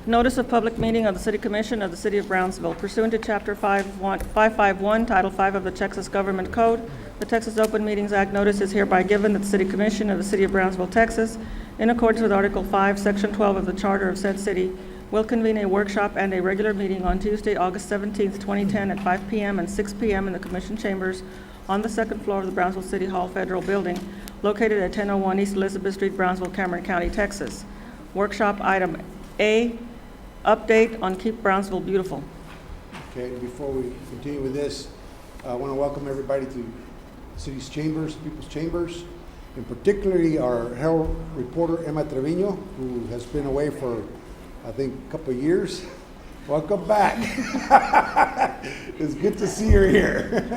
Notice of public meeting of the City Commission of the City of Brownsville pursuant to Chapter 551, Title 5 of the Texas Government Code. The Texas Open Meetings Act notice is hereby given that the City Commission of the City of Brownsville, Texas, in accordance with Article 5, Section 12 of the Charter of said city, will convene a workshop and a regular meeting on Tuesday, August 17th, 2010 at 5 p.m. and 6 p.m. in the Commission Chambers on the second floor of the Brownsville City Hall Federal Building, located at 1001 East Elizabeth Street, Brownsville, Cameron County, Texas. Workshop item A, update on Keep Brownsville Beautiful. Okay, before we continue with this, I want to welcome everybody to the city's chambers, people's chambers, and particularly our health reporter, Emma Trevino, who has been away for, I think, a couple of years. Welcome back. It's good to see you here.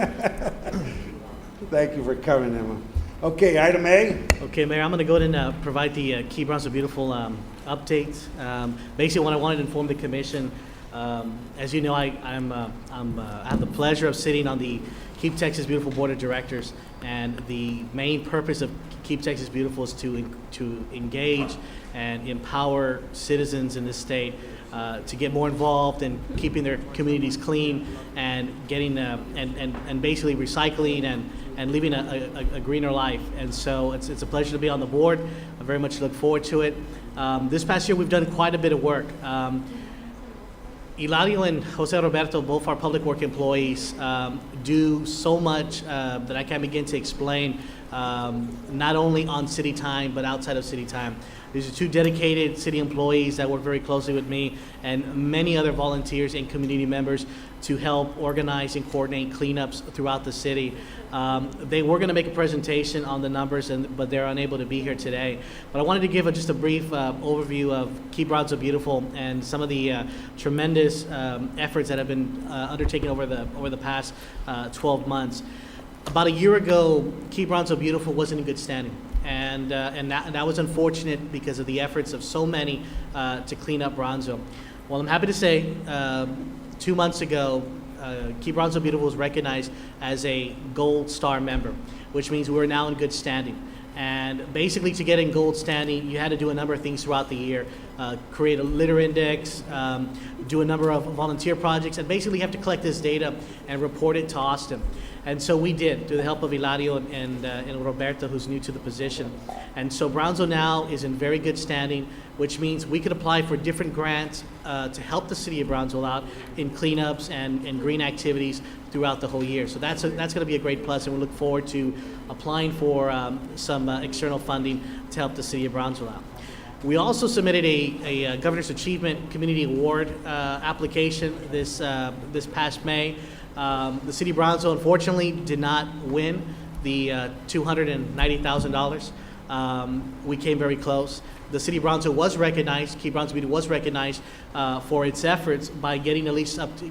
Thank you for coming, Emma. Okay, item A. Okay, Mayor, I'm going to go ahead and provide the Keep Brownsville Beautiful update. Basically, what I wanted to inform the commission, as you know, I have the pleasure of sitting on the Keep Texas Beautiful Board of Directors, and the main purpose of Keep Texas Beautiful is to engage and empower citizens in this state to get more involved in keeping their communities clean and getting and basically recycling and living a greener life. And so it's a pleasure to be on the board. I very much look forward to it. This past year we've done quite a bit of work. Hilario and Jose Roberto, both our public work employees, do so much that I can't begin to explain, not only on city time but outside of city time. These are two dedicated city employees that work very closely with me and many other volunteers and community members to help organize and coordinate cleanups throughout the city. They were going to make a presentation on the numbers, but they're unable to be here today. But I wanted to give just a brief overview of Keep Brownsville Beautiful and some of the tremendous efforts that have been undertaken over the past 12 months. About a year ago, Keep Brownsville Beautiful wasn't in good standing. And that was unfortunate because of the efforts of so many to clean up Brownsville. Well, I'm happy to say 2 months ago, Keep Brownsville Beautiful was recognized as a Gold Star member, which means we're now in good standing. And basically, to get in gold standing, you had to do a number of things throughout the year. Create a litter index, do a number of volunteer projects, and basically have to collect this data and report it to Austin. And so we did, through the help of Hilario and Roberto, who's new to the position. And so Brownsville now is in very good standing, which means we could apply for different grants to help the city of Brownsville out in cleanups and green activities throughout the whole year. So that's going to be a great plus, and we look forward to applying for some external funding to help the city of Brownsville out. We also submitted a Governor's Achievement Community Award application this past May. The city of Brownsville, unfortunately, did not win the $290,000. We came very close. The city of Brownsville was recognized, Keep Brownsville Beautiful was recognized for its efforts by getting at least up to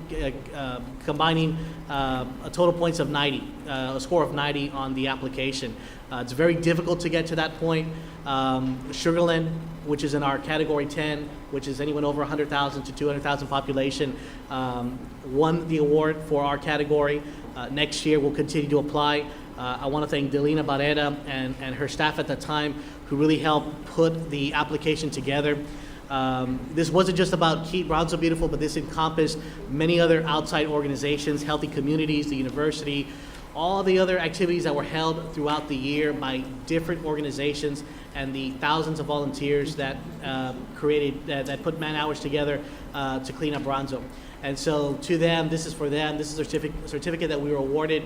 combining a total points of 90, a score of 90 on the application. It's very difficult to get to that point. Sugarland, which is in our category 10, which is anyone over 100,000 to 200,000 population, won the award for our category. Next year we'll continue to apply. I want to thank Delina Barrera and her staff at the time, who really helped put the application together. This wasn't just about Keep Brownsville Beautiful, but this encompassed many other outside organizations, Healthy Communities, the university, all the other activities that were held throughout the year by different organizations, and the thousands of volunteers that that put man hours together to clean up Brownsville. And so to them, this is for them. This is a certificate that we were awarded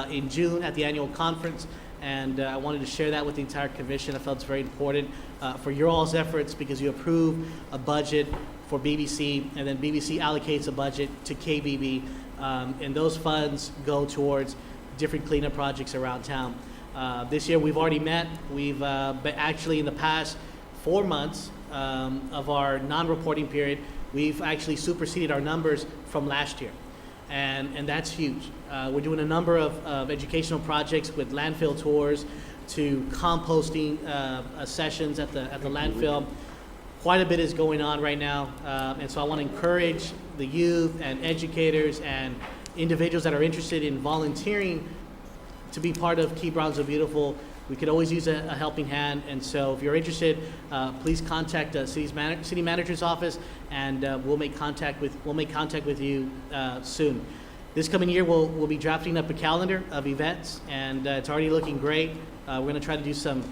in June at the annual conference, and I wanted to share that with the entire commission. I felt it's very important for your all's efforts, because you approve a budget for BBC, and then BBC allocates a budget to KBB, and those funds go towards different cleanup projects around town. This year we've already met. We've actually, in the past 4 months of our non-reporting period, we've actually superseded our numbers from last year, and that's huge. We're doing a number of educational projects, with landfill tours to composting sessions at the landfill. Quite a bit is going on right now, and so I want to encourage the youth and educators and individuals that are interested in volunteering to be part of Keep Brownsville Beautiful we could always use a helping hand. And so if you're interested, please contact city manager's office, and we'll make contact with you soon. This coming year, we'll be drafting up a calendar of events, and it's already looking great. We're going to try to do some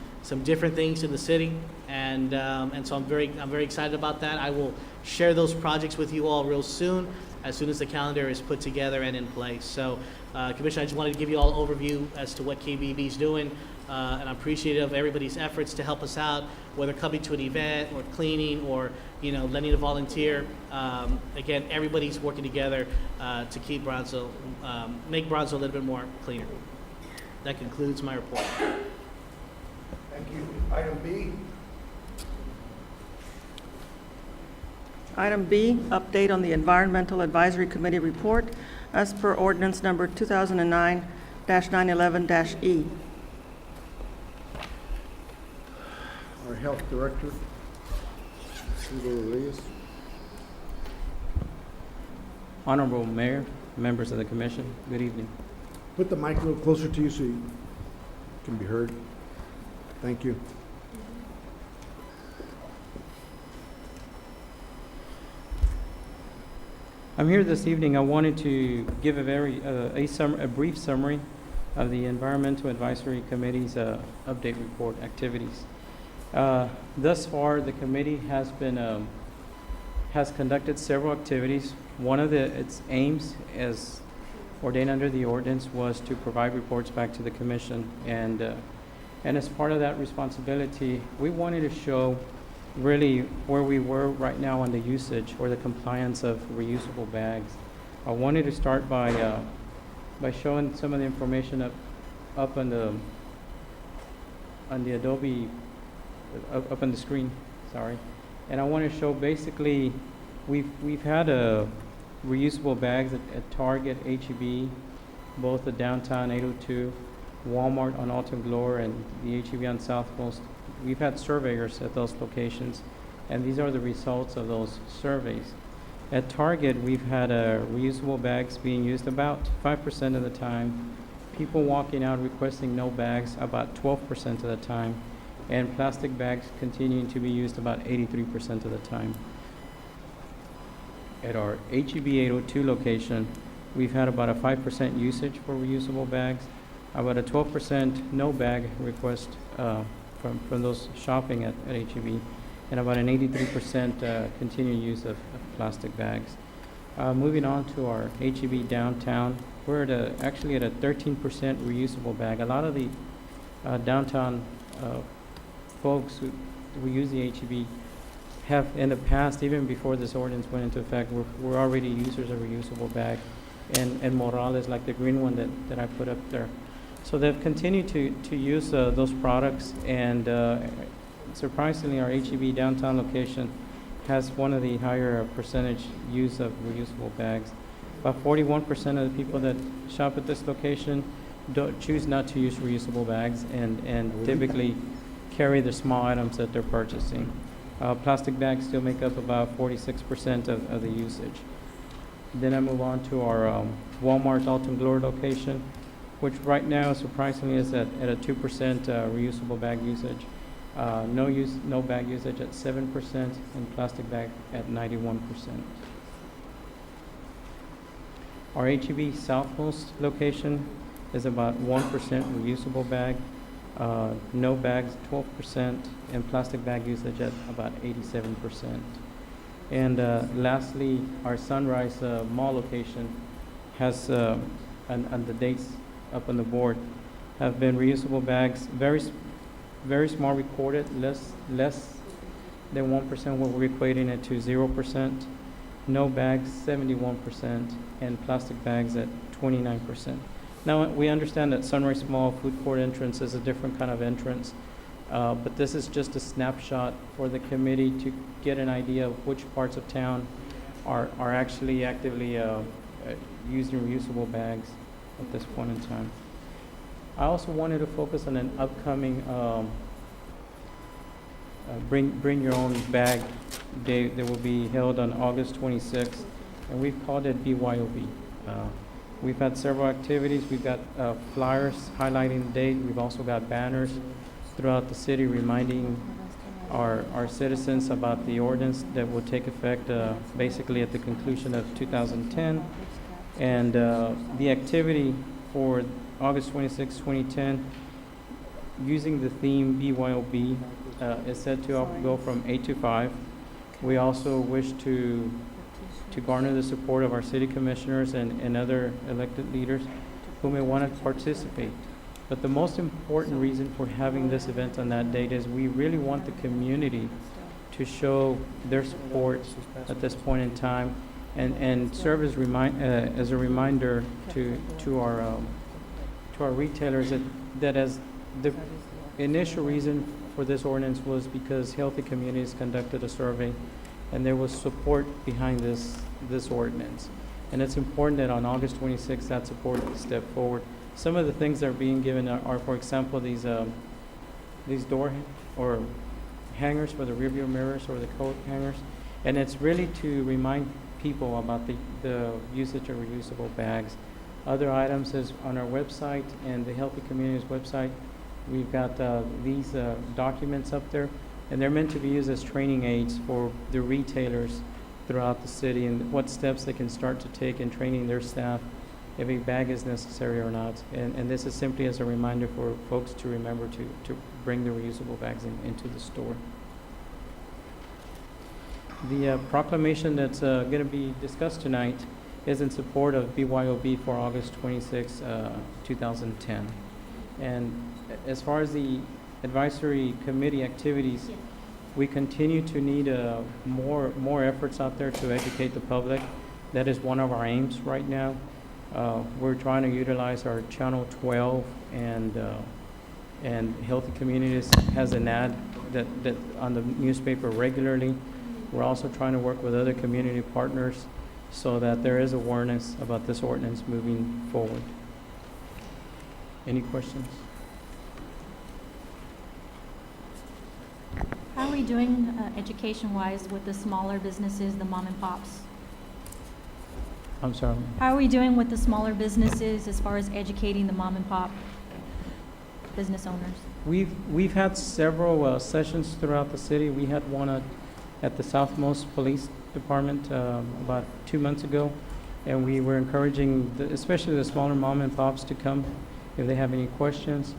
different things in the city, and so I'm very excited about that. I will share those projects with you all real soon as the calendar is put together and in place. So, Commissioner, I just wanted to give you all an overview as to what KBB is doing, and I'm appreciative of everybody's efforts to help us out, whether coming to an event or cleaning or lending a volunteer. Again, everybody's working together to keep Brownsville, make Brownsville a little bit more cleaner. That concludes my report. Thank you. Item B. Item B, update on the Environmental Advisory Committee report as per ordinance number 2009-911-E. Our Health Director, Hugo Rodriguez. Honorable Mayor, members of the Commission, good evening. Put the mic a little closer to you so you can be heard. Thank you. I'm here this evening. I wanted to give a brief summary of the Environmental Advisory Committee's update report activities. Thus far, the committee has conducted several activities. One of its aims, as ordained under the ordinance, was to provide reports back to the Commission, and as part of that responsibility, we wanted to show really where we were right now on the usage or the compliance of reusable bags. I wanted to start by showing some of the information up on the Adobe up on the screen. Sorry, and I want to show basically we've had reusable bags at Target, HEB, both the downtown 802, Walmart on Alton Glore, and the HEB on South Coast. We've had surveyors at those locations, and these are the results of those surveys. At Target, we've had reusable bags being used about 5% of the time, people walking out requesting no bags about 12% of the time, and plastic bags continuing to be used about 83% of the time. At our HEB 802 location, we've had about a 5% usage for reusable bags, about a 12% no bag request from those shopping at HEB, and about an 83% continued use of plastic bags. Moving on to our HEB downtown, we're actually at a 13% reusable bag. A lot of the downtown folks who use the HEB have in the past, even before this ordinance went into effect, we're already users of reusable bag, and Morales, like the green one that I put up there. So they've continued to use those products, and surprisingly, our HEB downtown location has one of the higher percentage use of reusable bags. About 41% of the people that shop at this location choose not to use reusable bags, and typically carry the small items that they're purchasing. Plastic bags still make up about 46% of the usage. Then I move on to our Walmart Alton Glore location, which right now surprisingly is at a 2% reusable bag usage. No bag usage at 7%, and plastic bag at 91%. Our HEB Southmost location is about 1% reusable bag, no bags 12%, and plastic bag usage at about 87%. And lastly, our Sunrise Mall location has, and the dates up on the board, have been reusable bags, very small recorded, less than 1%, what we're equating it to 0%, no bags 71%, and plastic bags at 29%. Now, we understand that Sunrise Mall food court entrance is a different kind of entrance, but this is just a snapshot for the committee to get an idea of which parts of town are actually actively using reusable bags at this point in time. I also wanted to focus on an upcoming Bring Your Own Bag Day that will be held on August 26th, and we've called it BYOB. We've had several activities. We've got flyers highlighting the date. We've also got banners throughout the city reminding our citizens about the ordinance that will take effect basically at the conclusion of 2010. And the activity for August 26, 2010, using the theme BYOB, is set to go from 8 to 5. We also wish to garner the support of our city commissioners and other elected leaders who may want to participate. But the most important reason for having this event on that date is we really want the community to show their support at this point in time and serve as a reminder to our retailers that as the initial reason for this ordinance was because Healthy Communities conducted a survey and there was support behind this ordinance. And it's important that on August 26th that support step forward. Some of the things that are being given are for example, these door or hangers for the rearview mirrors or the coat hangers. And it's really to remind people about the usage of reusable bags. Other items is on our website and the Healthy Communities website. We've got these documents up there, and they're meant to be used as training aids for the retailers throughout the city and what steps they can start to take in training their staff if a bag is necessary or not. And this is simply as a reminder for folks to remember to bring their reusable bags into the store. The proclamation that's going to be discussed tonight is in support of BYOB for August 26, 2010. And as far as the advisory committee activities, we continue to need more efforts out there to educate the public. That is one of our aims right now. We're trying to utilize our Channel 12 and Healthy Communities has an ad that on the newspaper regularly. We're also trying to work with other community partners so that there is awareness about this ordinance moving forward. Any questions? How are we doing education-wise with the smaller businesses, the mom and pops? I'm sorry. How are we doing with the smaller businesses as far as educating the mom and pop business owners? We've had several sessions throughout the city. We had one at the Southmost Police Department about 2 months ago, and we were encouraging especially the smaller mom and pops to come if they have any questions.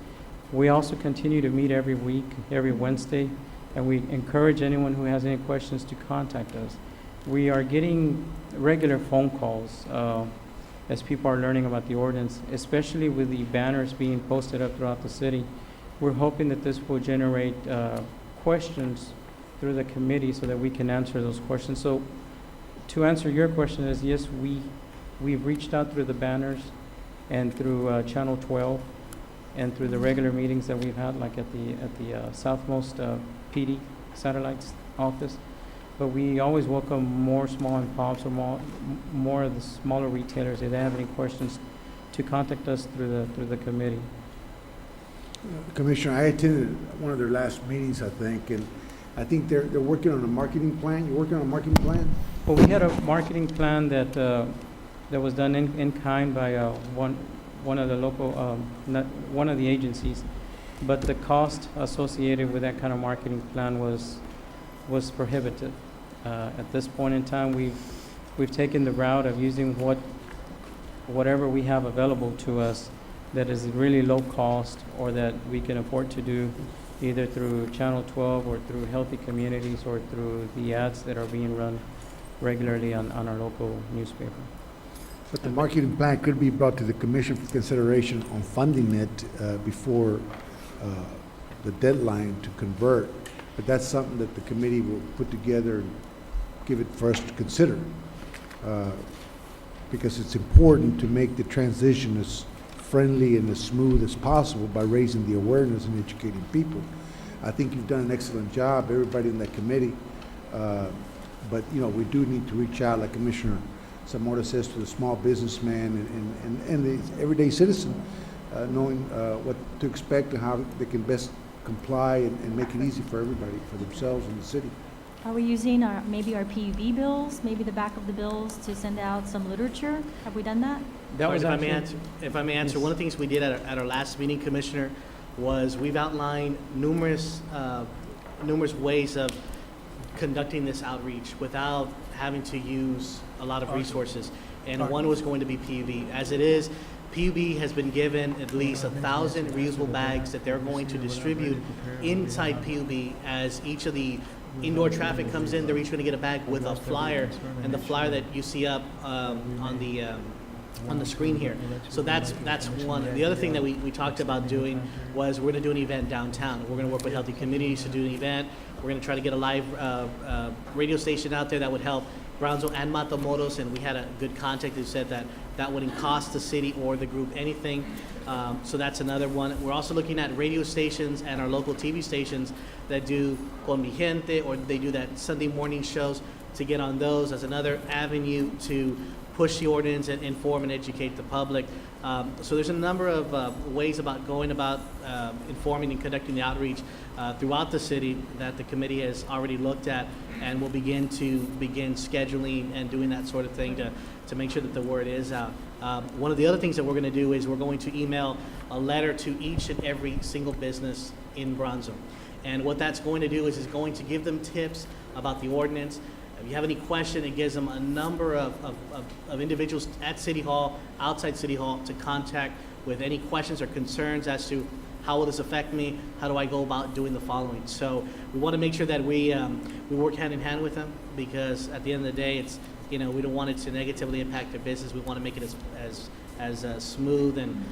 We also continue to meet every week, every Wednesday, and we encourage anyone who has any questions to contact us. We are getting regular phone calls as people are learning about the ordinance, especially with the banners being posted up throughout the city. We're hoping that this will generate questions through the committee so that we can answer those questions. So to answer your question is, yes, we've reached out through the banners and through Channel 12 and through the regular meetings that we've had, like at the Southmost PD Satellites office. But we always welcome more small and pops or more of the smaller retailers if they have any questions to contact us through the committee. Commissioner, I attended one of their last meetings, I think, and I think they're working on a marketing plan. You're working on a marketing plan? Well, we had a marketing plan that was done in kind by one of the local one of the agencies, but the cost associated with that kind of marketing plan was prohibitive. At this point in time, we've taken the route of using whatever we have available to us that is really low cost or that we can afford to do either through Channel 12 or through Healthy Communities or through the ads that are being run regularly on our local newspaper. But the marketing plan could be brought to the commission for consideration on funding it before the deadline to convert. But that's something that the committee will put together and give it for us to consider. Because it's important to make the transition as friendly and as smooth as possible by raising the awareness and educating people. I think you've done an excellent job, everybody in that committee. But we do need to reach out, like Commissioner Zamora says, to the small businessman and the everyday citizen, knowing what to expect and how they can best comply and make it easy for everybody, for themselves and the city. Are we using maybe our PUB bills, maybe the back of the bills to send out some literature? Have we done that? That was If I actually, may answer, Yes. one of the things we did at our last meeting, Commissioner, was we've outlined numerous ways of conducting this outreach without having to use a lot of resources. And one was going to be PUB. As it is, PUB has been given at least 1,000 reusable bags that they're going to distribute inside PUB as each of the indoor traffic comes in. They're each going to get a bag with a flyer, and the flyer that you see up on the screen here. So that's one. The other thing that we talked about doing was we're going to do an event downtown. We're going to work with Healthy Communities to do an event. We're going to try to get a live radio station out there that would help Brownsville and Matamoros, and we had a good contact who said that that wouldn't cost the city or the group anything. So that's another one. We're also looking at radio stations and our local TV stations that do Con Mi Gente, or they do that Sunday morning shows, to get on those as another avenue to push the ordinance and inform and educate the public. So there's a number of ways about going about informing and conducting the outreach throughout the city that the committee has already looked at, and will begin scheduling and doing that sort of thing to make sure that the word is out. One of the other things that we're going to do is we're going to email a letter to each and every single business in Bronzeville. And what that's going to do is going to give them tips about the ordinance. If you have any question, it gives them a number of individuals at City Hall, outside City Hall, to contact with any questions or concerns as to how will this affect me, how do I go about doing the following. So we want to make sure that we work hand in hand with them, because at the end of the day, it's, we don't want it to negatively impact their business. We want to make it as smooth and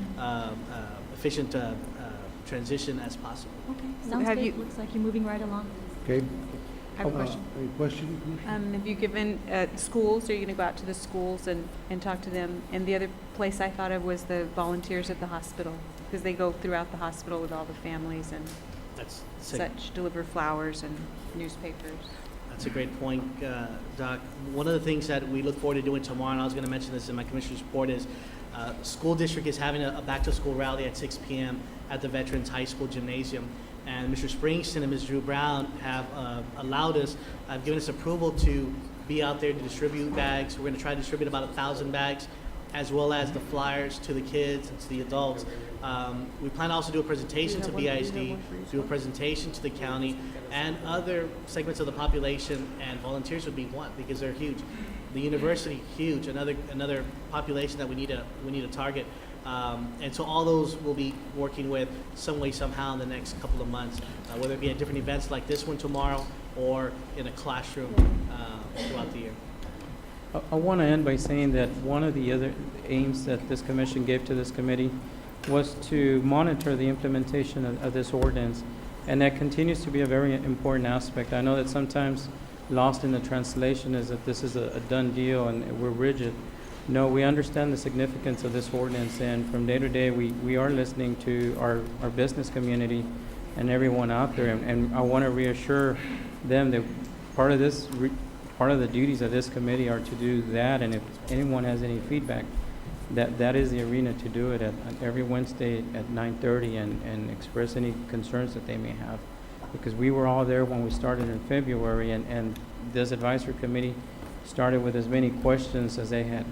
efficient transition as possible. Okay, sounds have good. you- Looks like you're moving right along. Okay? I have a question. Any question? Have you given schools, are you going to go out to the schools and talk to them? And the other place I thought of was the volunteers at the hospital, because they go throughout the hospital with all the families and That's such, deliver flowers and newspapers. That's a great point, Doc. One of the things that we look forward to doing tomorrow, and I was going to mention this in my commissioner's report, is school district is having a back-to-school rally at 6 p.m. at the Veterans High School Gymnasium. And Mr. Springsteen and Ms. Drew Brown have given us approval to be out there to distribute bags. We're going to try to distribute about 1,000 bags, as well as the flyers to the kids and to the adults. We plan to also do a presentation to BISD, do a presentation to the county, and other segments of the population, and volunteers would be one, because they're huge. The university, huge, another population that we need to target. And so all those will be working with some way, somehow in the next couple of months, whether it be at different events like this one tomorrow or in a classroom throughout the year. I want to end by saying that one of the other aims that this commission gave to this committee was to monitor the implementation of this ordinance, and that continues to be a very important aspect. I know that sometimes lost in the translation is that this is a done deal and we're rigid. No, we understand the significance of this ordinance, and from day to day, we are listening to our business community and everyone out there, and I want to reassure them that part of the duties of this committee are to do that, and if anyone has any feedback, that is the arena to do it at every Wednesday at 9:30 and express any concerns that they may have, because we were all there when we started in February, and this advisory committee started with as many questions as they had.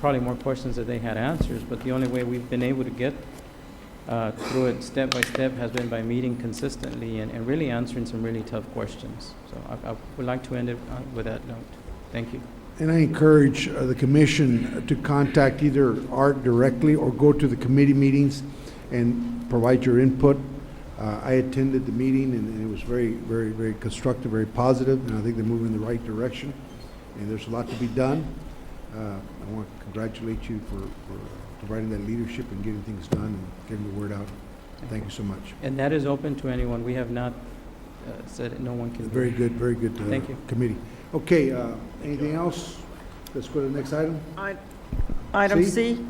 Probably more questions than they had answers, but the only way we've been able to get through it step by step has been by meeting consistently and really answering some really tough questions. So I would like to end it with that note. Thank you. And I encourage the commission to contact either Art directly or go to the committee meetings and provide your input. I attended the meeting and it was very, very, very constructive, very positive, and I think they're moving in the right direction. And there's a lot to be done. I want to congratulate you for providing that leadership and getting things done and getting the word out. Thank you so much. And that is open to anyone. We have not said no one can. Very good Thank you. committee. Okay, anything else? Let's go to the next item. Item C? C,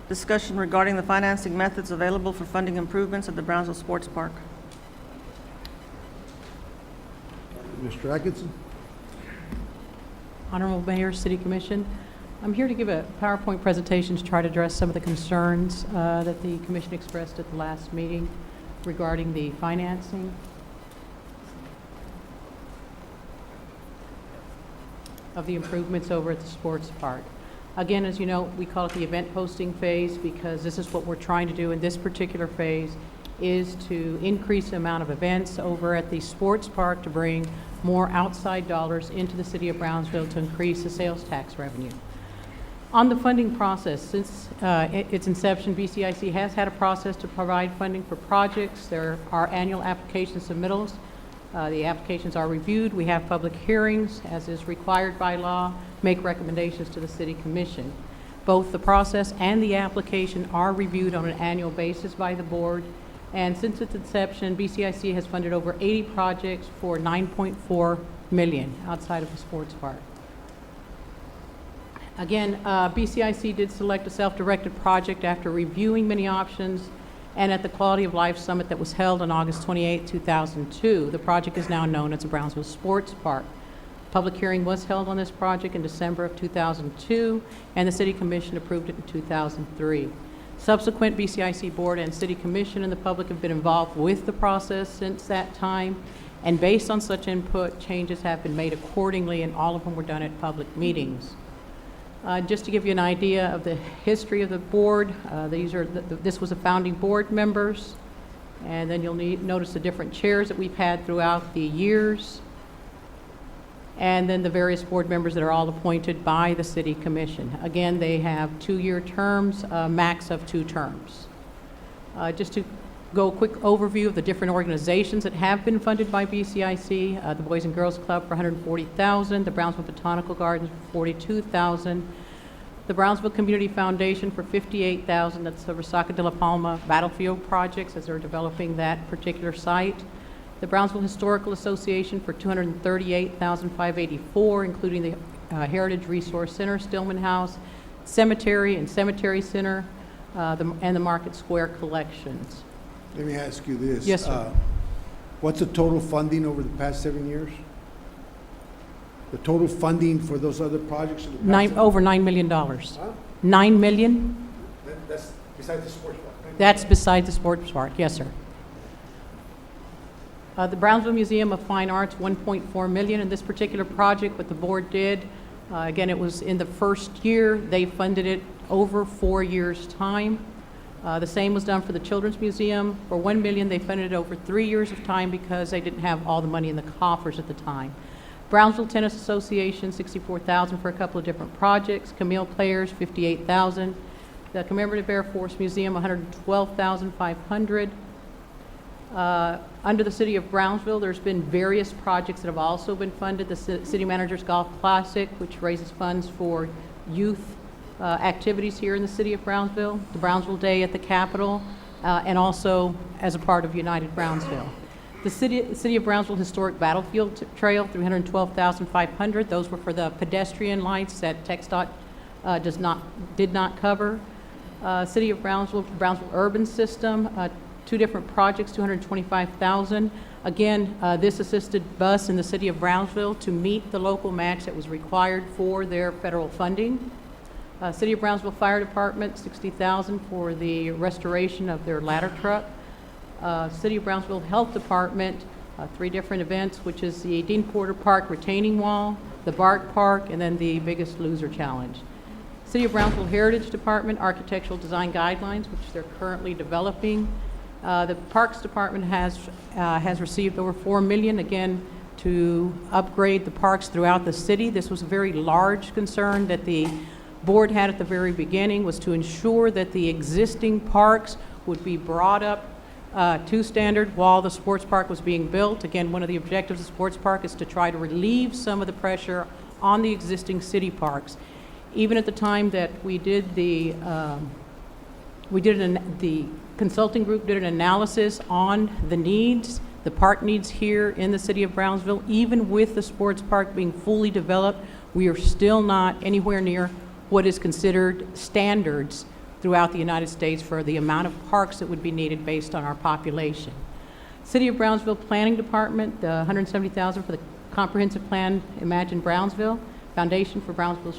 discussion regarding the financing methods available for funding improvements at the Brownsville Sports Park. Mr. Atkinson? Honorable Mayor, City Commission, I'm here to give a PowerPoint presentation to try to address some of the concerns that the Commission expressed at the last meeting regarding the financing. of the improvements over at the sports park. Again, as you know, we call it the event hosting phase because this is what we're trying to do in this particular phase, is to increase the amount of events over at the sports park to bring more outside dollars into the city of Brownsville to increase the sales tax revenue. On the funding process, since its inception, BCIC has had a process to provide funding for projects. There are annual application submittals. The applications are reviewed. We have public hearings, as is required by law, make recommendations to the City Commission. Both the process and the application are reviewed on an annual basis by the board. And since its inception, BCIC has funded over 80 projects for $9.4 million outside of the sports park. Again, BCIC did select a self-directed project after reviewing many options and at the Quality of Life Summit that was held on August 28, 2002. The project is now known as the Brownsville Sports Park. Public hearing was held on this project in December of 2002, and the City Commission approved it in 2003. Subsequent BCIC Board and City Commission and the public have been involved with the process since that time, and based on such input, changes have been made accordingly, and all of them were done at public meetings. Just to give you an idea of the history of the board, this was the founding board members, and then you'll notice the different chairs that we've had throughout the years, and then the various board members that are all appointed by the City Commission. Again, they have 2-year terms, a max of 2 terms. Just to go a quick overview of the different organizations that have been funded by BCIC, the Boys and Girls Club for $140,000, the Brownsville Botanical Gardens for $42,000, the Brownsville Community Foundation for $58,000, that's the Resaca de la Palma Battlefield projects as they're developing that particular site, the Brownsville Historical Association for $238,584, including the Heritage Resource Center, Stillman House, Cemetery and Cemetery Center, and the Market Square Collections. Let me ask you this. Yes, sir. What's the total funding over the past 7 years? The total funding for those other projects? In the past Over $9 million. Huh? $9 million? That's besides the sports park. Right? That's beside the sports park, yes, sir. The Brownsville Museum of Fine Arts, $1.4 million in this particular project. What the board did, again, it was in the first year. They funded it over 4 years' time. The same was done for the Children's Museum. For $1 million, they funded it over 3 years of time because they didn't have all the money in the coffers at the time. Brownsville Tennis Association, $64,000 for a couple of different projects. Camille Players, $58,000. The Commemorative Air Force Museum, $112,500. Under the City of Brownsville, there's been various projects that have also been funded. The City Manager's Golf Classic, which raises funds for youth activities here in the City of Brownsville, the Brownsville Day at the Capitol, and also as a part of United Brownsville. The City of Brownsville Historic Battlefield Trail, $312,500. Those were for the pedestrian lights that TxDOT did not cover. City of Brownsville Urban System, 2 different projects, $225,000. Again, this assisted bus in the City of Brownsville to meet the local match that was required for their federal funding. City of Brownsville Fire Department, $60,000 for the restoration of their ladder truck. City of Brownsville Health Department, 3 different events, which is the Dean Porter Park Retaining Wall, the BART Park, and then the Biggest Loser Challenge. City of Brownsville Heritage Department, Architectural Design Guidelines, which they're currently developing. The Parks Department has received over $4 million, again, to upgrade the parks throughout the city. This was a very large concern that the board had at the very beginning, was to ensure that the existing parks would be brought up to standard while the sports park was being built. Again, one of the objectives of the sports park is to try to relieve some of the pressure on the existing city parks. Even at the time that we did the consulting group did an analysis on the needs, the park needs here in the City of Brownsville. Even with the sports park being fully developed, we are still not anywhere near what is considered standards throughout the United States for the amount of parks that would be needed based on our population. City of Brownsville Planning Department, $170,000 for the comprehensive plan Imagine Brownsville. Foundation for Brownsville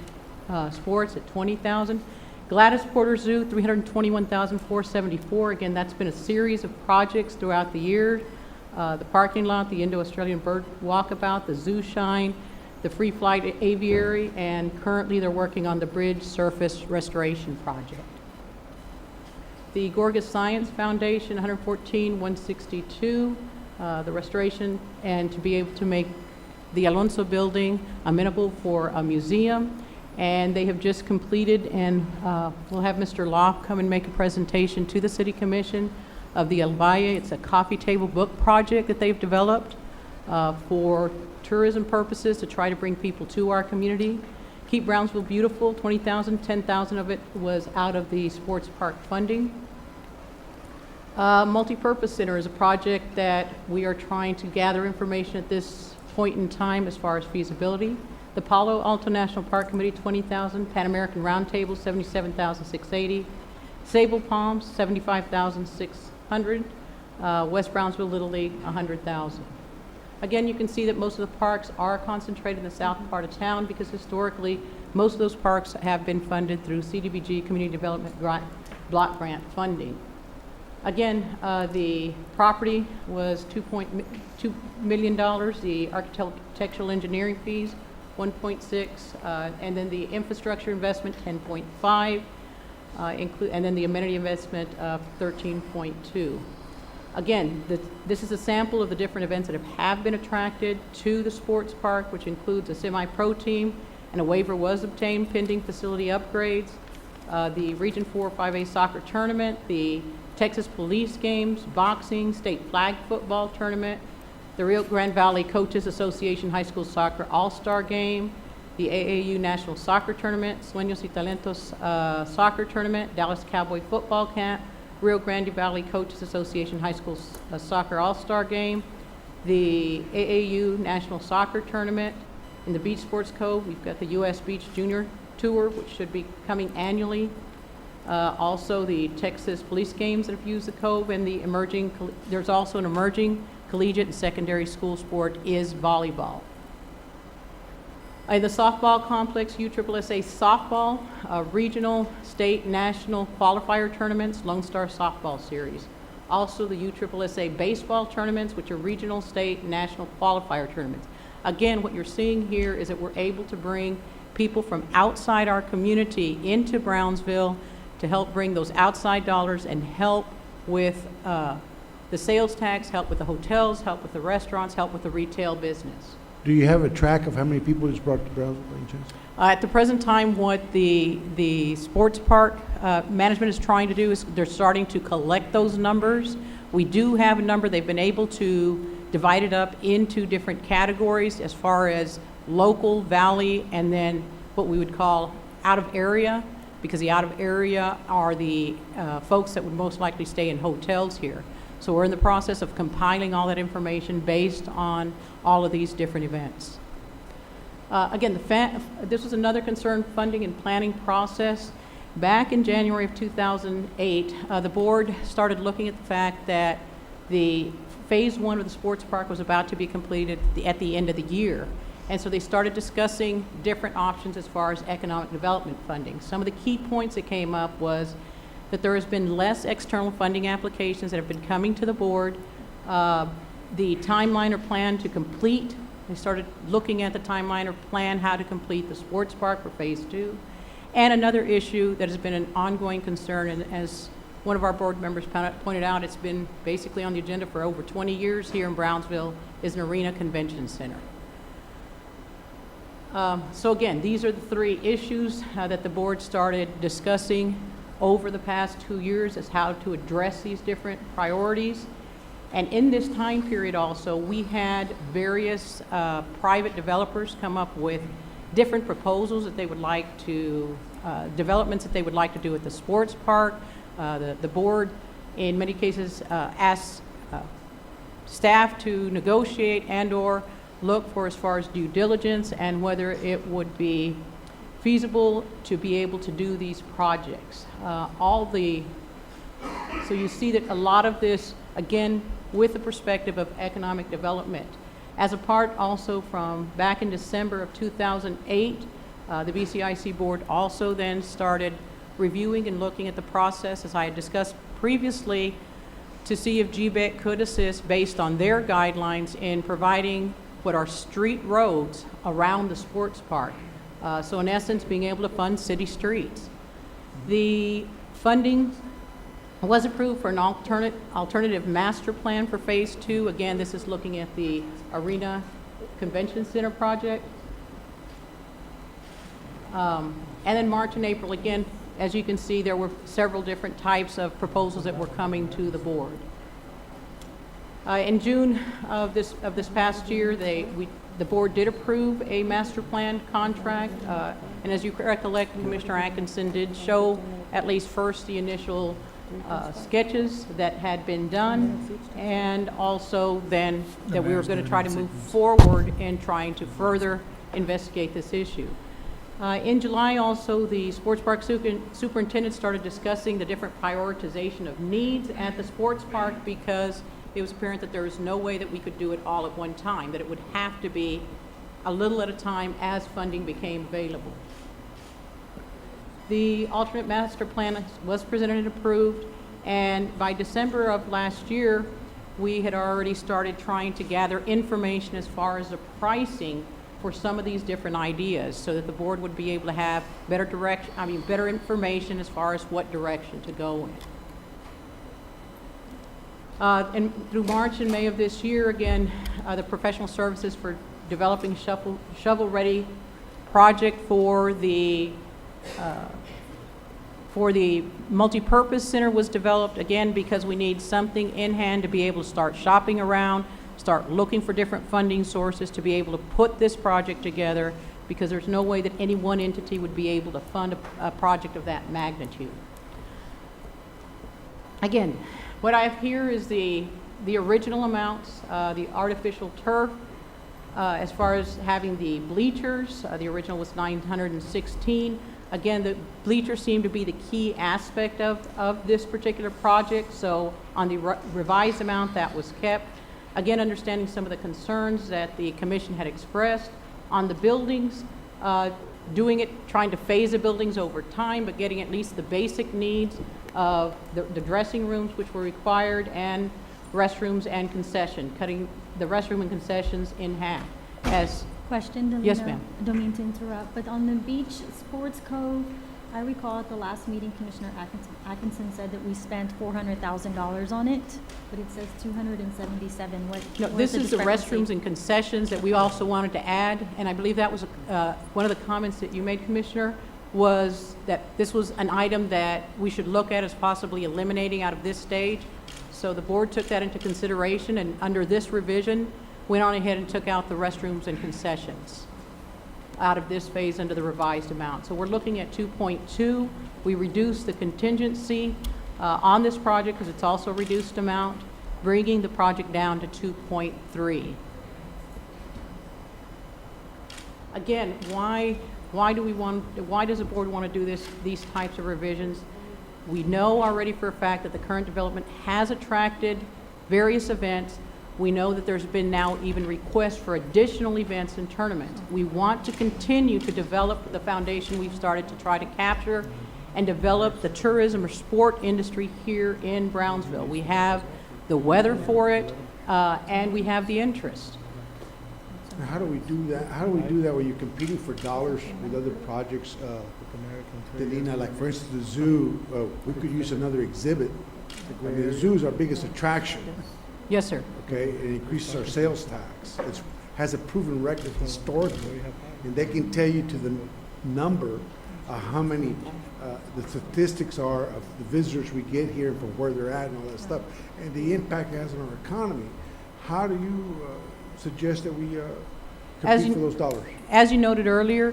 Sports at $20,000. Gladys Porter Zoo, $321,474. Again, that's been a series of projects throughout the year. The parking lot, the Indo-Australian Bird Walkabout, the Zoo Shine, the free flight aviary, and currently they're working on the bridge surface restoration project. The Gorgas Science Foundation, 114-162, the restoration, and to be able to make the Alonso building amenable for a museum. And they have just completed, and we'll have Mr. Loft come and make a presentation to the City Commission of the El Valle. It's a coffee table book project that they've developed for tourism purposes to try to bring people to our community. Keep Brownsville Beautiful, $20,000, $10,000 of it was out of the sports park funding. Multipurpose Center is a project that we are trying to gather information at this point in time as far as feasibility. The Palo Alto National Park Committee, $20,000. Pan American Roundtable, $77,680. Sable Palms, $75,600. West Brownsville Little League, $100,000. Again, you can see that most of the parks are concentrated in the south part of town because historically, most of those parks have been funded through CDBG, Community Development Block Grant funding. Again, the property was $2.2 million. The architectural engineering fees, 1.6, and then the infrastructure investment, 10.5, and then the amenity investment of 13.2. Again, this is a sample of the different events that have been attracted to the sports park, which includes a semi-pro team, and a waiver was obtained pending facility upgrades. The Region 4 5A soccer tournament, the Texas Police Games, boxing, state flag football tournament, the Rio Grande Valley Coaches Association High School Soccer All-Star Game, the AAU National Soccer Tournament, Sueños y Talentos Soccer Tournament, Dallas Cowboy Football Camp, Rio Grande Valley Coaches Association High School Soccer All-Star Game, the AAU National Soccer Tournament. In the Beach Sports Cove, we've got the U.S. Beach Junior Tour, which should be coming annually. Also, the Texas Police Games that have used the Cove, and the there's also an emerging collegiate and secondary school sport is volleyball. In the softball complex, USSSA softball, regional, state, national qualifier tournaments, Lone Star Softball Series. Also the USSSA baseball tournaments, which are regional, state, national qualifier tournaments. Again, what you're seeing here is that we're able to bring people from outside our community into Brownsville to help bring those outside dollars and help with the sales tax, help with the hotels, help with the restaurants, help with the retail business. Do you have a track of how many people it's brought to Brownsville by any chance? At the present time, what the sports park management is trying to do is they're starting to collect those numbers. We do have a number. They've been able to divide it up into different categories as far as local, valley, and then what we would call out of area, because the out of area are the folks that would most likely stay in hotels here. So we're in the process of compiling all that information based on all of these different events. Again, this was another concern, funding and planning process. Back in January of 2008, the board started looking at the fact that the phase one of the sports park was about to be completed at the end of the year. And so they started discussing different options as far as economic development funding. Some of the key points that came up was that there has been less external funding applications that have been coming to the board. The timeline or plan to complete, they started looking at the timeline or plan how to complete the sports park for phase two. And another issue that has been an ongoing concern, and as one of our board members pointed out, it's been basically on the agenda for over 20 years here in Brownsville, is an arena convention center. So again, these are the three issues that the board started discussing over the past 2 years as how to address these different priorities. And in this time period also, we had various private developers come up with different proposals that they would like to, developments that they would like to do at the sports park. The board, in many cases, asked staff to negotiate and or look for as far as due diligence and whether it would be feasible to be able to do these projects. So you see that a lot of this, again, with the perspective of economic development. As a part also from back in December of 2008, the BCIC board also then started reviewing and looking at the process, as I had discussed previously, to see if GBEC could assist based on their guidelines in providing what are street roads around the sports park. So in essence, being able to fund city streets. The funding was approved for an alternative master plan for Phase 2. Again, this is looking at the Arena Convention Center project. And then March and April, again, as you can see, there were several different types of proposals that were coming to the board. In June of this past year, the board did approve a master plan contract, and as you recollect, Commissioner Atkinson did show at least first the initial sketches that had been done, and also then that we were going to try to move forward in trying to further investigate this issue. In July also, the sports park superintendent started discussing the different prioritization of needs at the sports park, because it was apparent that there was no way that we could do it all at one time, that it would have to be a little at a time as funding became available. The alternate master plan was presented and approved, and by December of last year, we had already started trying to gather information as far as the pricing for some of these different ideas, so that the board would be able to have better information as far as what direction to go in. And through March and May of this year, again, the professional services for developing shovel-ready project for the multipurpose center was developed, again, because we need something in hand to be able to start shopping around, start looking for different funding sources to be able to put this project together, because there's no way that any one entity would be able to fund a project of that magnitude. Again, what I have here is the original amounts, the artificial turf, as far as having the bleachers, the original was $916. Again, the bleachers seem to be the key aspect of this particular project, so on the revised amount that was kept. Again, understanding some of the concerns that the commission had expressed on the buildings, trying to phase the buildings over time, but getting at least the basic needs of the dressing rooms, which were required, and restrooms and concession, cutting the restroom and concessions in half. Question, Delina. Yes, ma'am. Don't mean to interrupt, but on the beach sports code, I recall at the last meeting, Commissioner Atkinson said that we spent $400,000 on it, but it says 277. No, this is the restrooms and concessions that we also wanted to add, and I believe that was one of the comments that you made, Commissioner, was that this was an item that we should look at as possibly eliminating out of this stage. So the board took that into consideration, and under this revision, went on ahead and took out the restrooms and concessions out of this phase under the revised amount. So we're looking at 2.2. We reduced the contingency on this project because it's also a reduced amount, bringing the project down to 2.3. Again, why does the board want to do these types of revisions? We know already for a fact that the current development has attracted various events. We know that there's been now even requests for additional events and tournaments. We want to continue to develop the foundation we've started to try to capture and develop the tourism or sport industry here in Brownsville. We have the weather for it, and we have the interest. Now, how do we do that? How do we do that when you're competing for dollars with other projects? Delina, like for instance, the zoo, we could use another exhibit. I mean, the zoo is our biggest attraction. Yes, sir. Okay, it increases our sales tax. It has a proven record historically, and they can tell you to the number how many the statistics are of the visitors we get here from where they're at and all that stuff, and the impact it has on our economy. How do you suggest that we compete for those dollars? As you noted earlier,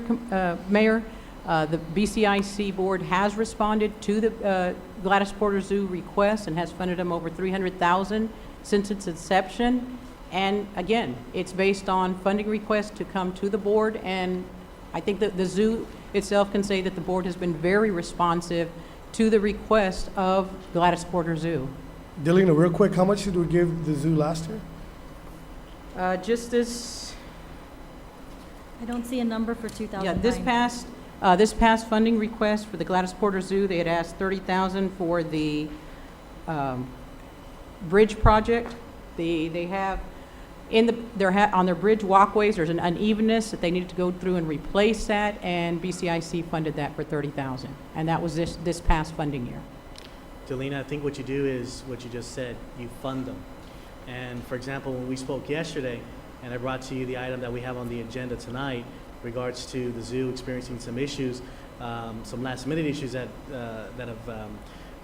Mayor, the BCIC board has responded to the Gladys Porter Zoo request and has funded them over $300,000 since its inception. And again, it's based on funding requests to come to the board, and I think that the zoo itself can say that the board has been very responsive to the request of Gladys Porter Zoo. Delina, real quick, how much did we give the zoo last year? Just this, I don't see a number for 2009. yeah, this past funding request for the Gladys Porter Zoo, they had asked $30,000 for the bridge project. They have on their bridge walkways, there's an unevenness that they needed to go through and replace that, and BCIC funded that for $30,000. And that was this past funding year. Delina, I think what you do is what you just said, you fund them. And for example, when we spoke yesterday, and I brought to you the item that we have on the agenda tonight, regards to the zoo experiencing some issues, some last minute issues that have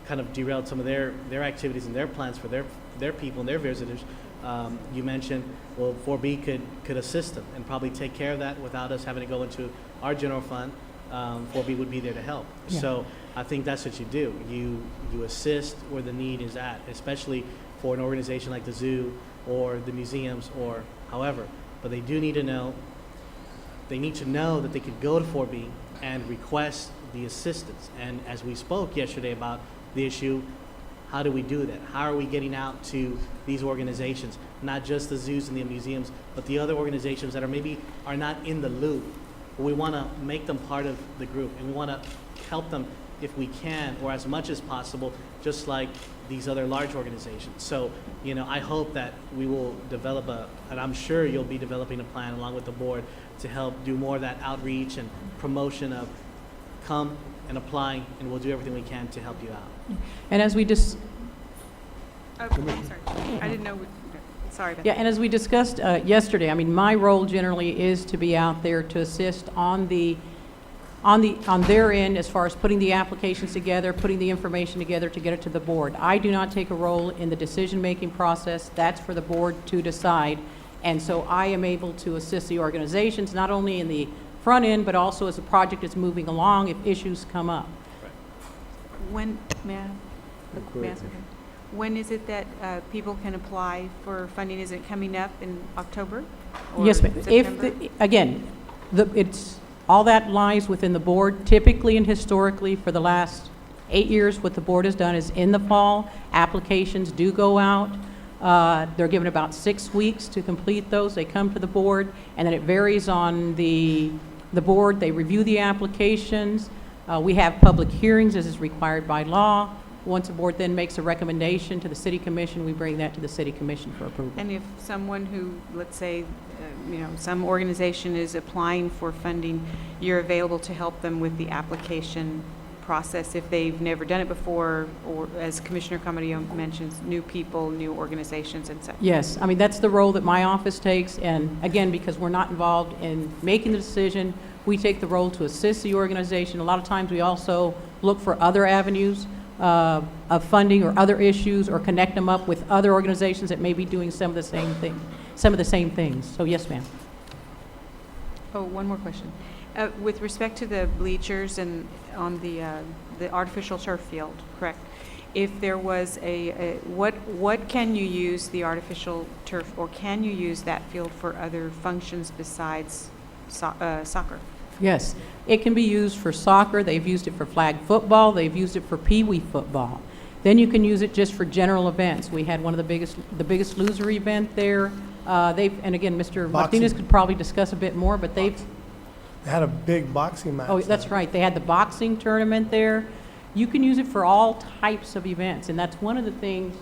kind of derailed some of their activities and their plans for their people and their visitors. You mentioned, well, 4B could assist them and probably take care of that without us having to go into our general fund. 4B would be there to help. Yeah. So I think that's what you do. You assist where the need is at, especially for an organization like the zoo or the museums or however. But they do need to know, that they could go to 4B and request the assistance. And as we spoke yesterday about the issue, how do we do that? How are we getting out to these organizations, not just the zoos and the museums, but the other organizations that are not in the loop? We want to make them part of the group, and we want to help them if we can, or as much as possible, just like these other large organizations. So, I hope that we will develop and I'm sure you'll be developing a plan along with the board to help do more of that outreach and promotion of come and apply, and we'll do everything we can to help you out. And as we Oh, I'm sorry. I didn't know. Sorry about Yeah, that. and as we discussed yesterday, I mean, my role generally is to be out there to assist on their end as far as putting the applications together, putting the information together to get it to the board. I do not take a role in the decision-making process. That's for the board to decide. And so I am able to assist the organizations, not only in the front end, but also as the project is moving along, if issues come up. When, may I ask something? When is it that people can apply for funding? Is it coming up in October? Or Yes, ma'am. September? All that lies within the board. Typically and historically, for the last 8 years, what the board has done is in the fall, applications do go out. They're given about 6 weeks to complete those. They come to the board, and then it varies on the board. They review the applications. We have public hearings as is required by law. Once the board then makes a recommendation to the city commission, we bring that to the city commission for approval. And if someone who, let's say, some organization is applying for funding, you're available to help them with the application process if they've never done it before, or as Commissioner Camarillo mentions, new people, new organizations and such? Yes, I mean, that's the role that my office takes, and again, because we're not involved in making the decision, we take the role to assist the organization. A lot of times we also look for other avenues of funding or other issues, or connect them up with other organizations that may be doing some of the same things. So yes, ma'am. Oh, one more question. With respect to the bleachers and on the artificial turf field, correct? If there was what can you use the artificial turf, or can you use that field for other functions besides soccer? Yes, it can be used for soccer. They've used it for flag football. They've used it for peewee football. Then you can use it just for general events. We had one of the biggest loser event there. And again, Mr. Martinez could probably discuss a bit more, but They had a big boxing match. Oh, that's right. They had the boxing tournament there. You can use it for all types of events, and that's one of the things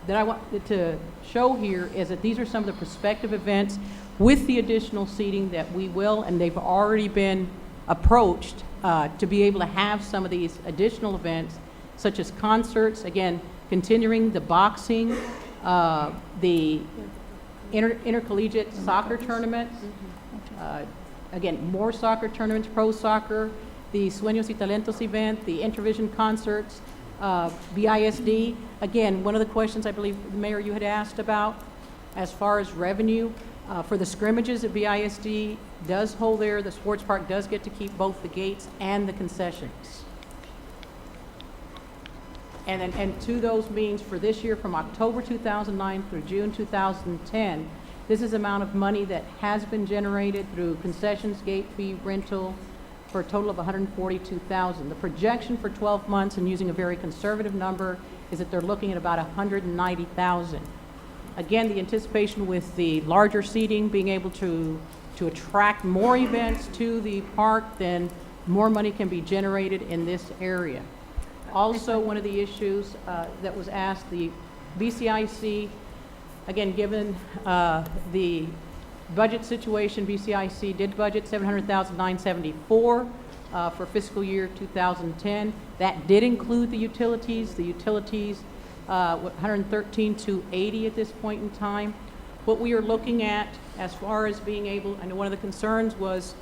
that I want to show here, is that these are some of the prospective events with the additional seating that we will, and they've already been approached to be able to have some of these additional events, such as concerts, again, continuing the boxing, the intercollegiate soccer tournaments, again, more soccer tournaments, pro soccer, the Sueños y Talentos event, the Intervision concerts, BISD. Again, one of the questions I believe, Mayor, you had asked about as far as revenue, for the scrimmages that BISD does hold there, the sports park does get to keep both the gates and the concessions. And to those means for this year, from October 2009 through June 2010, this is the amount of money that has been generated through concessions, gate fee, rental, for a total of $142,000. The projection for 12 months, and using a very conservative number, is that they're looking at about $190,000. Again, the anticipation with the larger seating, being able to attract more events to the park, then more money can be generated in this area. Also, one of the issues that was asked, the BCIC, again, given the budget situation, BCIC did budget $700,974 for fiscal year 2010. That did include the utilities. The utilities, $113,280 at this point in time. What we are looking at as far as being able, I know one of the concerns was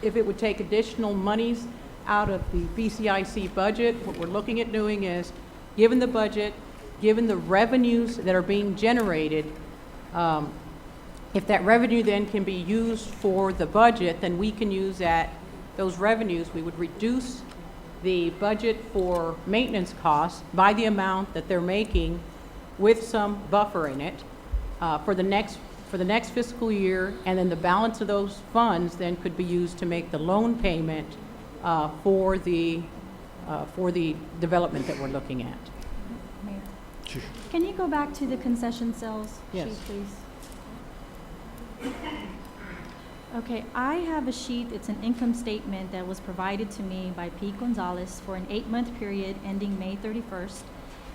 if it would take additional monies out of the BCIC budget. What we're looking at doing is, given the budget, given the revenues that are being generated, if that revenue then can be used for the budget, then we can use those revenues. We would reduce the budget for maintenance costs by the amount that they're making with some buffer in it for the next fiscal year, and then the balance of those funds then could be used to make the loan payment for the development that we're looking at. Mayor, can you go back to the concession sales Yes. sheet, please? Okay, I have a sheet, it's an income statement that was provided to me by Pete Gonzalez for an 8-month period ending May 31st.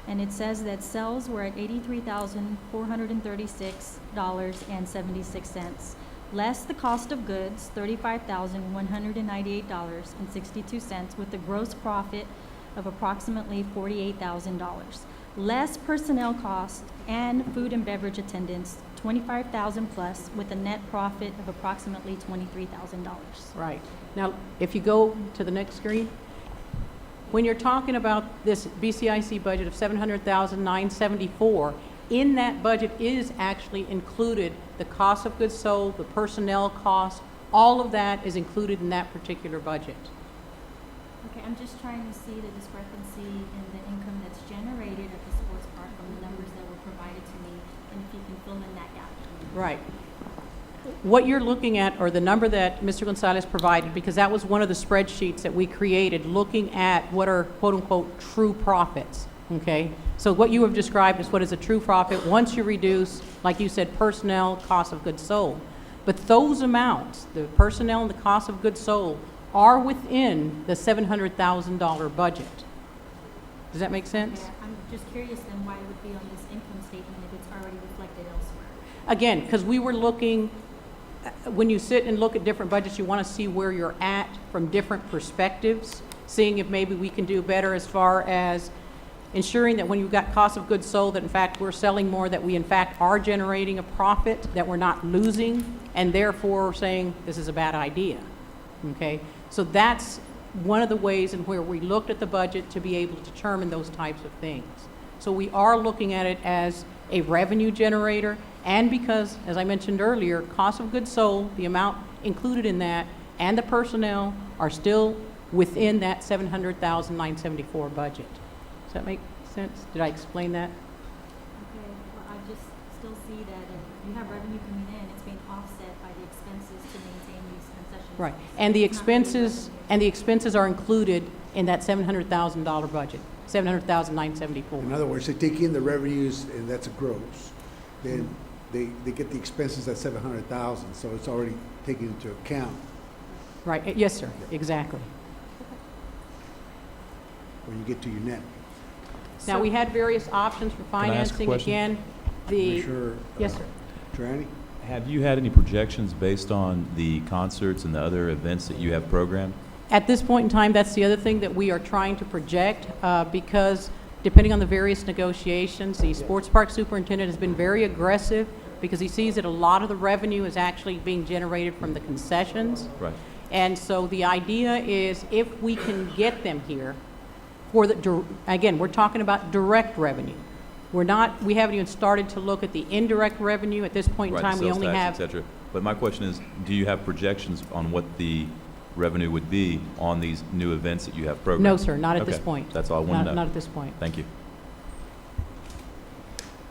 And it says that sales were at $83,436.76, less the cost of goods, $35,198.62, with a gross profit of approximately $48,000, less personnel costs and food and beverage attendance, $25,000 plus, with a net profit of approximately $23,000. Right. Now, if you go to the next screen, when you're talking about this BCIC budget of $700,974, in that budget is actually included the cost of goods sold, the personnel costs, all of that is included in that particular budget. Okay, I'm just trying to see the discrepancy in the income that's generated at the sports park from the numbers that were provided to me, and if you can fill in that gap. Right. What you're looking at, or the number that Mr. Gonzalez provided, because that was one of the spreadsheets that we created looking at what are quote-unquote true profits, okay? So what you have described is what is a true profit once you reduce, like you said, personnel, cost of goods sold. But those amounts, the personnel and the cost of goods sold, are within the $700,000 budget. Does that make sense? Yeah, I'm just curious then why it would be on this income statement if it's already reflected elsewhere. Again, because we were looking, when you sit and look at different budgets, you want to see where you're at from different perspectives, seeing if maybe we can do better as far as ensuring that when you've got cost of goods sold, that in fact we're selling more, that we in fact are generating a profit, that we're not losing, and therefore saying this is a bad idea, okay? So that's one of the ways in where we looked at the budget to be able to determine those types of things. So we are looking at it as a revenue generator, and because, as I mentioned earlier, cost of goods sold, the amount included in that, and the personnel are still within that $700,974 budget. Does that make sense? Did I explain that? Okay, well, I just still see that if you have revenue coming in, it's being offset by the expenses to maintain these concessions. Right. And the It's not really expenses, revenue. and the expenses are included in that $700,000 budget, $700,974. In other words, they take in the revenues, and that's a gross. Then they get the expenses at 700,000, so it's already taken into account Right. Yes, sir. Exactly. when you get to your net. Now, we had various options for I ask a financing. question? Again, the, Commissioner, yes, sir. Triani? Have you had any projections based on the concerts and the other events that you have programmed? At this point in time, that's the other thing that we are trying to project, because depending on the various negotiations, the sports park superintendent has been very aggressive because he sees that a lot of the revenue is actually being generated from the concessions. Right. And so the idea is if we can get them here for the, again, we're talking about direct revenue. We haven't even started to look at the indirect revenue. At this point in Right, time, we sales only tax, have. et cetera. But my question is, do you have projections on what the revenue would be on these new events that you have programmed? No, sir, not at this Okay, point. that's all I want to know. Not at this point. Thank you.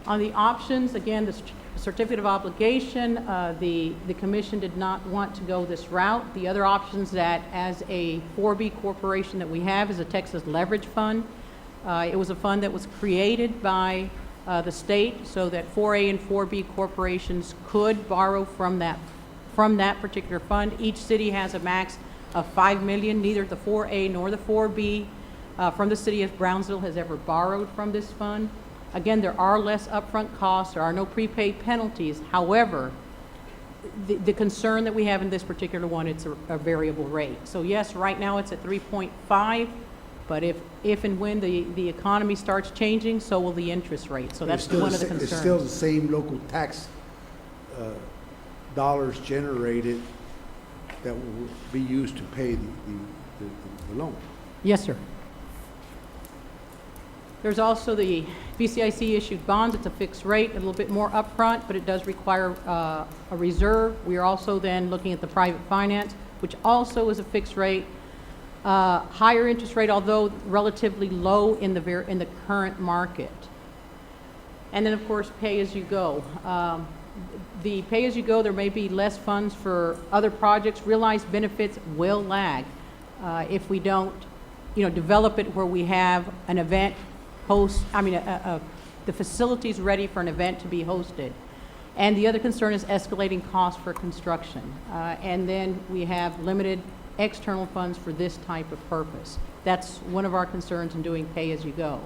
On the options, again, the certificate of obligation, the commission did not want to go this route. The other options that, as a 4B corporation that we have, is a Texas Leverage Fund. It was a fund that was created by the state so that 4A and 4B corporations could borrow from that particular fund. Each city has a max of $5 million. Neither the 4A nor the 4B from the city of Brownsville has ever borrowed from this fund. Again, there are less upfront costs, there are no prepaid penalties. However, the concern that we have in this particular one, it's a variable rate. So yes, right now it's at 3.5, but if and when the economy starts changing, so will the interest rate. So that's one of the concerns. It's still the same local tax dollars generated that will be used to pay the loan. Yes, sir. There's also the BCIC issued bonds. It's a fixed rate, a little bit more upfront, but it does require a reserve. We are also then looking at the private finance, which also is a fixed rate. Higher interest rate, although relatively low in the current market. And then, of course, pay-as-you-go. The pay-as-you-go, there may be less funds for other projects. Realized benefits will lag if we don't, develop it where we have an event the facilities ready for an event to be hosted. And the other concern is escalating costs for construction. And then we have limited external funds for this type of purpose. That's one of our concerns in doing pay-as-you-go.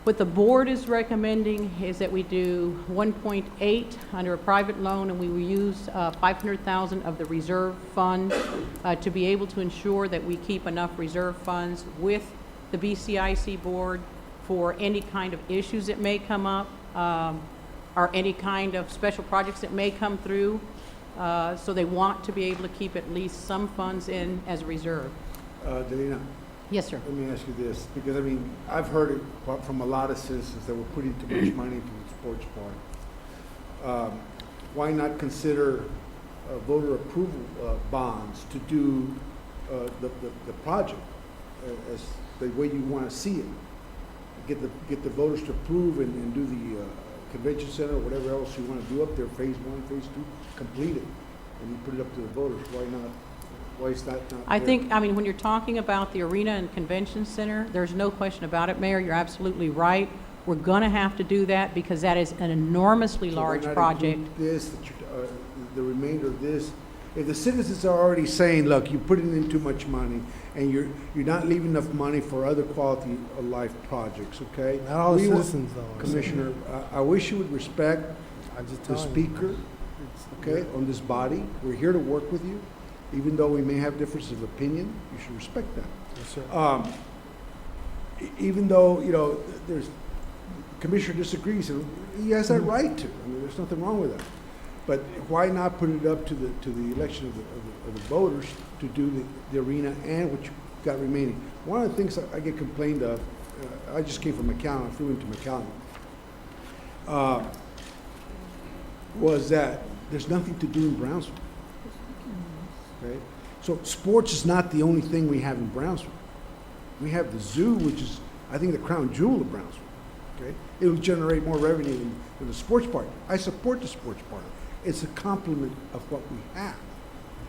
What the board is recommending is that we do 1.8 under a private loan, and we will use 500,000 of the reserve fund to be able to ensure that we keep enough reserve funds with the BCIC board for any kind of issues that may come up or any kind of special projects that may come through. So they want to be able to keep at least some funds in as a reserve. Delina, Yes, sir. let me ask you this, because I've heard it from a lot of citizens that we're putting too much money into the sports park. Why not consider voter approval bonds to do the project as the way you want to see it? Get the voters to approve and do the convention center or whatever else you want to do up there, phase 1, phase 2, complete it, and you put it up to the voters. Why not? Why is that not I there? think, when you're talking about the arena and convention center, there's no question about it, Mayor. You're absolutely right. We're going to have to do that because that is an enormously So why large not project. include this, the remainder of this? If the citizens are already saying, look, you're putting in too much money, and you're not leaving enough money for other quality of life projects, okay? Not all the We want- citizens, though. Commissioner, I wish you would respect I'm just the telling you. speaker, okay, on this body. We're here to work with you. Even though we may have differences of opinion, you should respect that. Yes, sir. Even though, there's, Commissioner disagrees, and he has that right to. There's nothing wrong with that. But why not put it up to the election of the voters to do the arena and what you got remaining? One of the things I get complained of, I just came from McAllen, I flew into McAllen, was that there's nothing to do in Brownsville. Okay? So sports is not the only thing we have in Brownsville. We have the zoo, which is, I think, the crown jewel of Brownsville. Okay? It will generate more revenue than the sports park. I support the sports park. It's a complement of what we have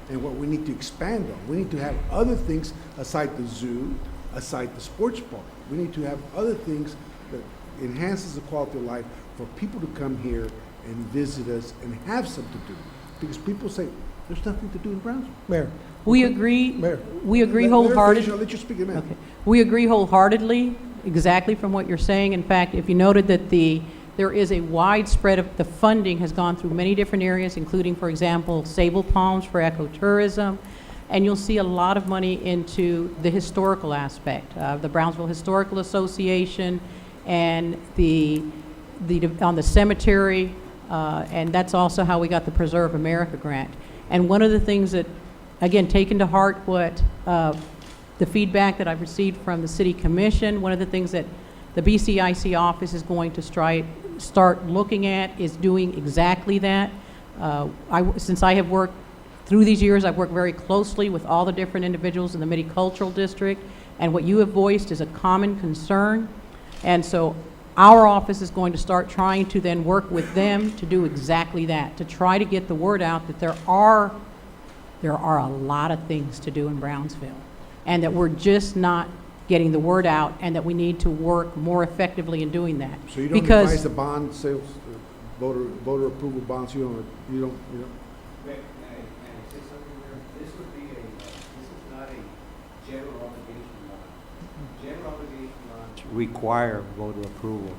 and what we need to expand on. We need to have other things aside the zoo, aside the sports park. We need to have other things that enhances the quality of life for people to come here and visit us and have something to do. Because people say, there's nothing to do in Brownsville. Mayor, We agree. Mayor. We agree Let her finish, wholeheartedly. I'll let you speak in a minute. Okay. We agree wholeheartedly, exactly from what you're saying. In fact, if you noted that there is a widespread of, the funding has gone through many different areas, including, for example, sable palms for ecotourism, and you'll see a lot of money into the historical aspect, the Brownsville Historical Association, and on the cemetery, and that's also how we got the Preserve America grant. And one of the things that, again, taking to heart what the feedback that I've received from the City Commission, one of the things that the BCIC office is going to start looking at is doing exactly that. Since I have worked through these years, I've worked very closely with all the different individuals in the Midi-Cultural District, and what you have voiced is a common concern. And so our office is going to start trying to then work with them to do exactly that, to try to get the word out that there are a lot of things to do in Brownsville, and that we're just not getting the word out, and that we need to work more effectively in doing that. So you don't advise the bond sales, voter approval bonds, you don't. May I say something there? This is not a general obligation bond. Generally, require voter approval.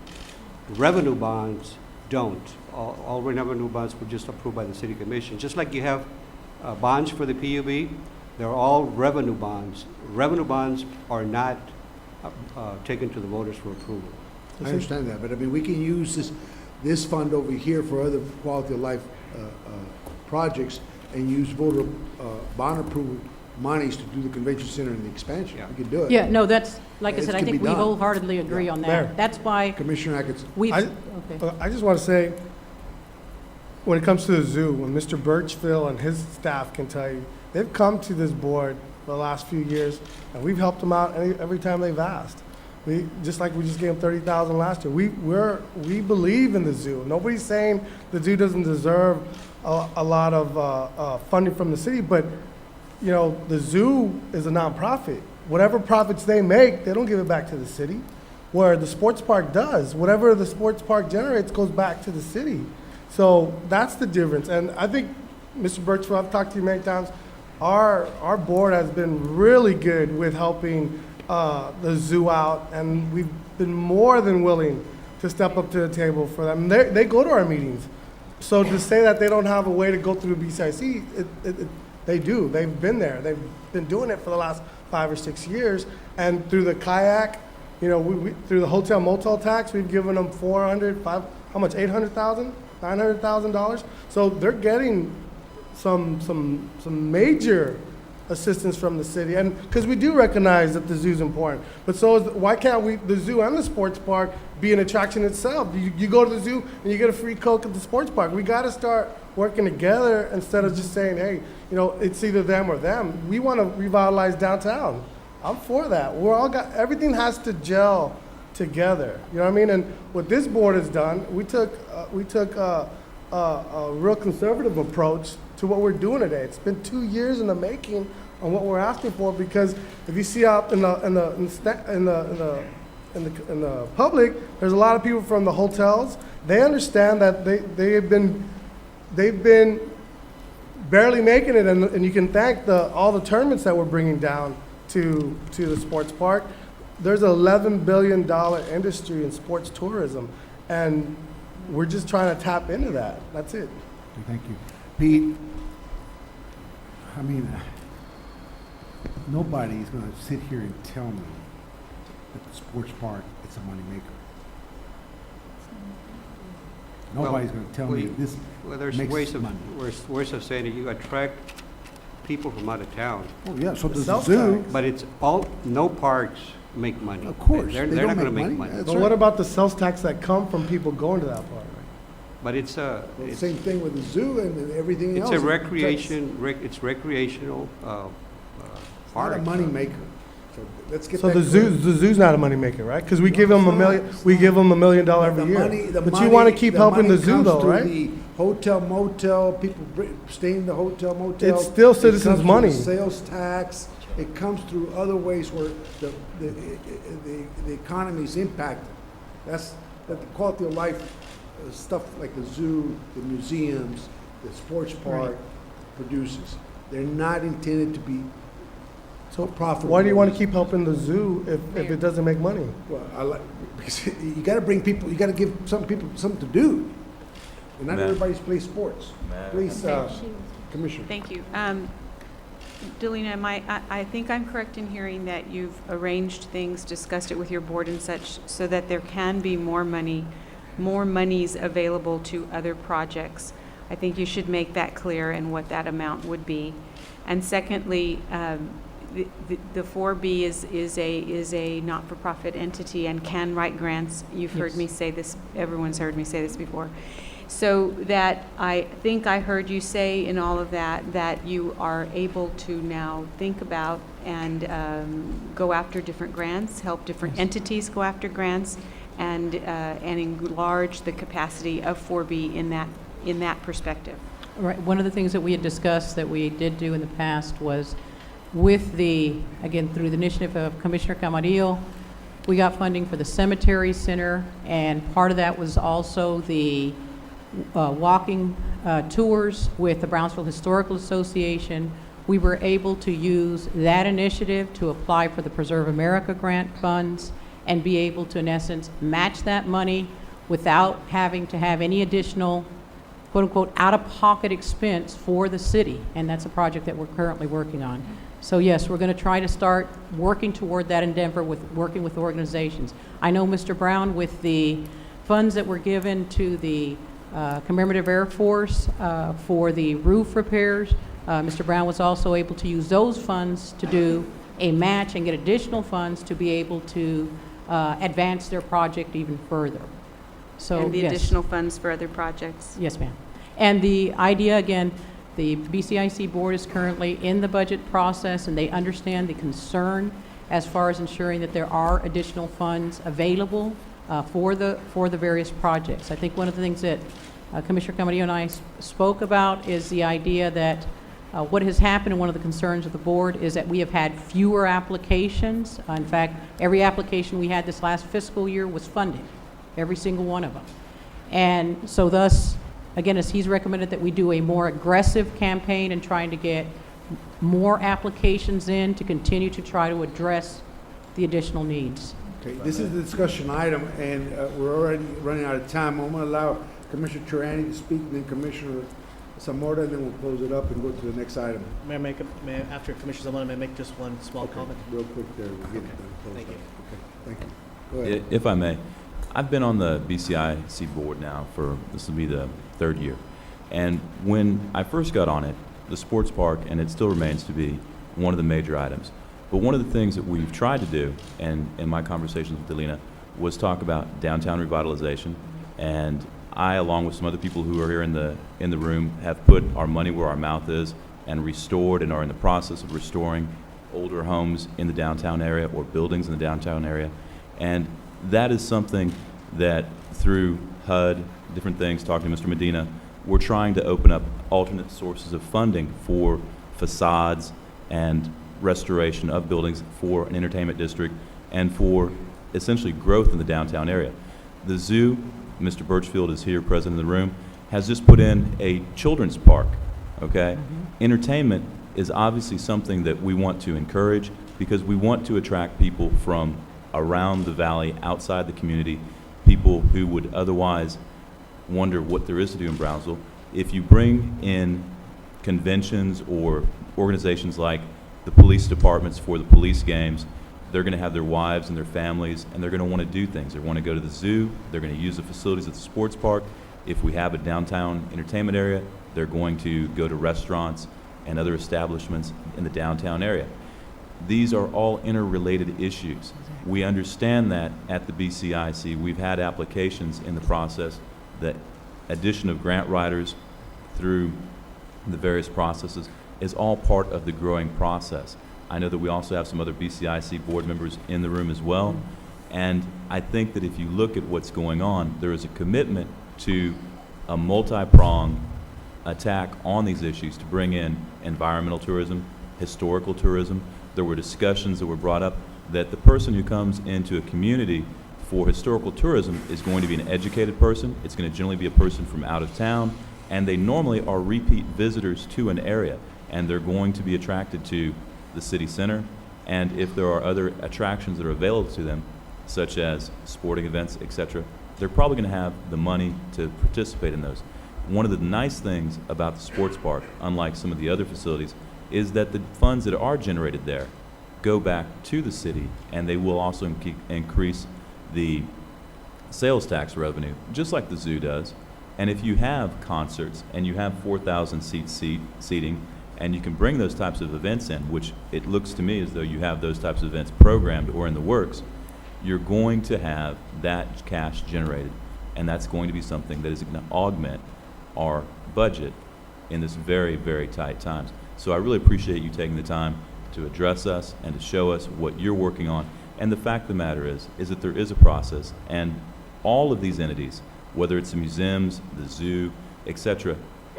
Revenue bonds don't. All revenue bonds were just approved by the city commission. Just like you have bonds for the PUB, they're all revenue bonds. Revenue bonds are not taken to the voters for approval. I understand that, but I mean, we can use this fund over here for other quality of life projects and use voter bond approval monies to do the convention center and the expansion. Yeah. We can do it. Yeah, no, that's, like I It said, I can think be we done. wholeheartedly agree on Mayor. that. That's why Commissioner Atkinson. we've, I- okay. I just want to say, when it comes to the zoo, when Mr. Birchville and his staff can tell you, they've come to this board for the last few years, and we've helped them out every time they've asked. Just like we just gave them 30,000 last year. We believe in the zoo. Nobody's saying the zoo doesn't deserve a lot of funding from the city, but you know, the zoo is a nonprofit. Whatever profits they make, they don't give it back to the city. Where the sports park does, whatever the sports park generates goes back to the city. So that's the difference. And I think, Mr. Birchfield, I've talked to you many times, our board has been really good with helping the zoo out, and we've been more than willing to step up to the table for them. They go to our meetings. So to say that they don't have a way to go through BCIC, they do. They've been there. They've been doing it for the last 5 or 6 years. And through the kayak, you know, through the hotel motel tax, we've given them how much? $800,000, $900,000. So they're getting some major assistance from the city, and because we do recognize that the zoo's important, but why can't the zoo and the sports park be an attraction itself? You go to the zoo and you get a free Coke at the sports park. We got to start working together instead of just saying, hey, you know, it's either them or them. We want to revitalize downtown. I'm for that. Everything has to gel together. You know what I mean? And what this board has done, we took a real conservative approach to what we're doing today. It's been 2 years in the making on what we're asking for, because if you see out in the public, there's a lot of people from the hotels. They understand that they've been barely making it, and you can thank all the tournaments that we're bringing down to the sports park. There's an $11 billion industry in sports tourism, and we're just trying to tap into that. That's it. Okay, thank you. Pete, I mean, nobody's going to sit here and tell me that the sports park is a moneymaker. Nobody's going to tell me that this Well, there's makes ways of, money. ways of saying it. You attract people from out of town, Oh, yeah, so does the Sales zoo. tax. but no parks make money. Of course, They're they not don't gonna make make money. money. That's But what right. about the sales tax that come from people going to that park? But it's Well, the same thing with the zoo and everything else. it's a it's recreational It's not park. a moneymaker. So let's get So that the clear. zoo's not a moneymaker, right? Because we No, give them it's a not. million, It's we not. give them $1 million every The year. money- the But money- you want to keep helping the money zoo comes though, through right? The hotel, motel, people staying in the hotel, motel. It's still It citizens' comes through money. the sales tax. It comes through other ways where the economy is impacted. That's the quality of life stuff like the zoo, the museums, the sports park produces. They're not intended to be So profitable. why do you want to keep helping the zoo if it doesn't make money? Well, because you got to bring people. You got to give some people something to do. And not Matt. everybody's plays sports. Please, Commissioner. Thank you. Delina, I think I'm correct in hearing that you've arranged things, discussed it with your board and such, so that there can be more monies available to other projects. I think you should make that clear and what that amount would be. And secondly, the 4B is a not-for-profit entity and can write grants. You've heard Yes. me say this, everyone's heard me say this before. So that I think I heard you say in all of that you are able to now think about and go after different grants, help different entities go after grants, and enlarge the capacity of 4B in that perspective. Right, one of the things that we had discussed that we did do in the past was with again, through the initiative of Commissioner Camarillo, we got funding for the cemetery center, and part of that was also the walking tours with the Brownsville Historical Association, we were able to use that initiative to apply for the Preserve America grant funds and be able to, in essence, match that money without having to have any additional, quote-unquote, out-of-pocket expense for the city. And that's a project that we're currently working on. So yes, we're going to try to start working toward that endeavor with working with organizations. I know Mr. Brown, with the funds that were given to the Commemorative Air Force for the roof repairs, Mr. Brown was also able to use those funds to do a match and get additional funds to be able to advance their project even further. So, And the yes. additional funds for other projects. Yes, ma'am. And the idea, again, the BCIC board is currently in the budget process, and they understand the concern as far as ensuring that there are additional funds available for the various projects. I think one of the things that Commissioner Camarillo and I spoke about is the idea that what has happened, and one of the concerns of the board, is that we have had fewer applications. In fact, every application we had this last fiscal year was funded, every single one of them. And so thus, again, as he's recommended that we do a more aggressive campaign in trying to get more applications in to continue to try to address the additional needs. Okay, this is the discussion item, and we're already running out of time. I'm going to allow Commissioner Triani to speak, then Commissioner Zamora, and then we'll close it up and go to the next item. After Commissioner Zamora, may I make just one small comment? Real quick there, we'll get it done. Close Thank up. you. Okay, thank you. Go ahead. If I may, I've been on the BCIC board now for, this will be the third year. And when I first got on it, the sports park, and it still remains to be one of the major items. But one of the things that we've tried to do, and in my conversations with Delina, was talk about downtown revitalization. And I, along with some other people who are here in the room, have put our money where our mouth is and restored and are in the process of restoring older homes in the downtown area or buildings in the downtown area. And that is something that through HUD, different things, talking to Mr. Medina, we're trying to open up alternate sources of funding for facades and restoration of buildings for an entertainment district and for essentially growth in the downtown area. The zoo, Mr. Birchfield is here, present in the room, has just put in a children's park, okay? Entertainment is obviously something that we want to encourage because we want to attract people from around the valley, outside the community, people who would otherwise wonder what there is to do in Brownsville. If you bring in conventions or organizations like the police departments for the police games, they're going to have their wives and their families, and they're going to want to do things. They want to go to the zoo. They're going to use the facilities at the sports park. If we have a downtown entertainment area, they're going to go to restaurants and other establishments in the downtown area. These are all interrelated issues. We understand that at the BCIC. We've had applications in the process. The addition of grant writers through the various processes is all part of the growing process. I know that we also have some other BCIC board members in the room as well. And I think that if you look at what's going on, there is a commitment to a multi-pronged attack on these issues to bring in environmental tourism, historical tourism. There were discussions that were brought up that the person who comes into a community for historical tourism is going to be an educated person. It's going to generally be a person from out of town, and they normally are repeat visitors to an area, and they're going to be attracted to the city center, and if there are other attractions that are available to them, such as sporting events, etc., they're probably going to have the money to participate in those. One of the nice things about the sports park, unlike some of the other facilities, is that the funds that are generated there go back to the city, and they will also increase the sales tax revenue, just like the zoo does. And if you have concerts and you have 4,000 seating, and you can bring those types of events in, which it looks to me as though you have those types of events programmed or in the works, you're going to have that cash generated. And that's going to be something that is going to augment our budget in this very, very tight times. So I really appreciate you taking the time to address us and to show us what you're working on. And the fact of the matter is that there is a process, and all of these entities, whether it's the museums, the zoo, etc.,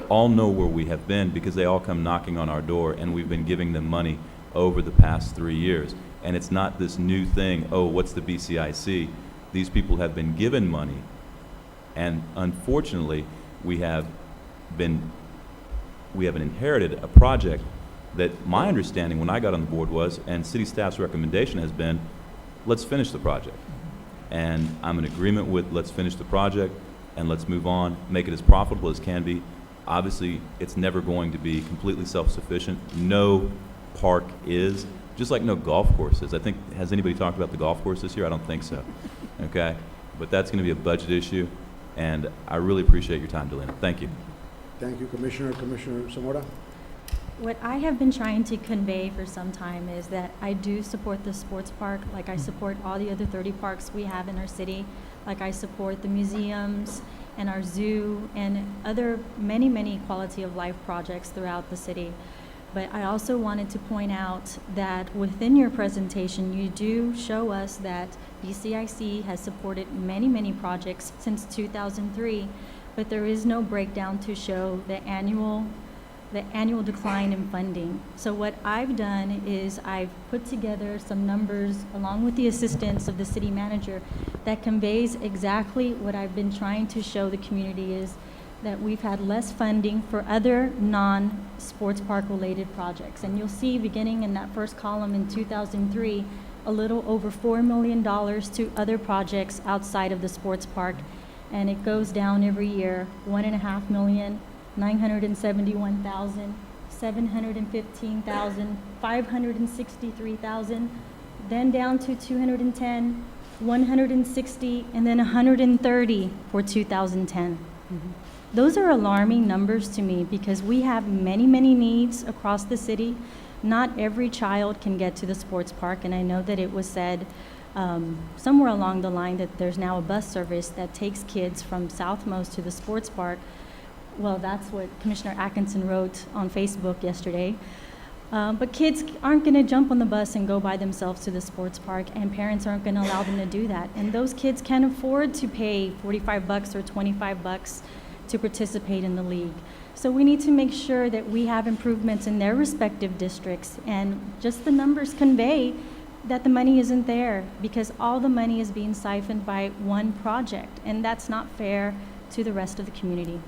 all know where we have been because they all come knocking on our door, and we've been giving them money over the past 3 years. And it's not this new thing, oh, what's the BCIC? These people have been given money, and unfortunately, we have inherited a project that my understanding when I got on the board was, and city staff's recommendation has been, let's finish the project. And I'm in agreement with let's finish the project and let's move on, make it as profitable as can be. Obviously, it's never going to be completely self-sufficient. No park is, just like no golf course is. I think, has anybody talked about the golf course this year? I don't think so, okay? But that's going to be a budget issue, and I really appreciate your time, Delina. Thank you. Thank you, Commissioner. Commissioner Zamora? What I have been trying to convey for some time is that I do support the sports park, like I support all the other 30 parks we have in our city, like I support the museums and our zoo and other many quality of life projects throughout the city. But I also wanted to point out that within your presentation, you do show us that BCIC has supported many projects since 2003, but there is no breakdown to show the annual decline in funding. So what I've done is I've put together some numbers along with the assistance of the city manager that conveys exactly what I've been trying to show the community is that we've had less funding for other non-sports park related projects. And you'll see beginning in that first column in 2003, a little over $4 million to other projects outside of the sports park. And it goes down every year, $1.5 million, $971,000, $715,000, $563,000, then down to $210,000, $160,000, and then $130,000 for 2010. Those are alarming numbers to me because we have many needs across the city. Not every child can get to the sports park, and I know that it was said somewhere along the line that there's now a bus service that takes kids from Southmost to the sports park. Well, that's what Commissioner Atkinson wrote on Facebook yesterday. But kids aren't going to jump on the bus and go by themselves to the sports park, and parents aren't going to allow them to do that. And those kids can't afford to pay $45 or $25 to participate in the league. So we need to make sure that we have improvements in their respective districts, and just the numbers convey that the money isn't there because all the money is being siphoned by one project, and that's not fair to the rest of the community.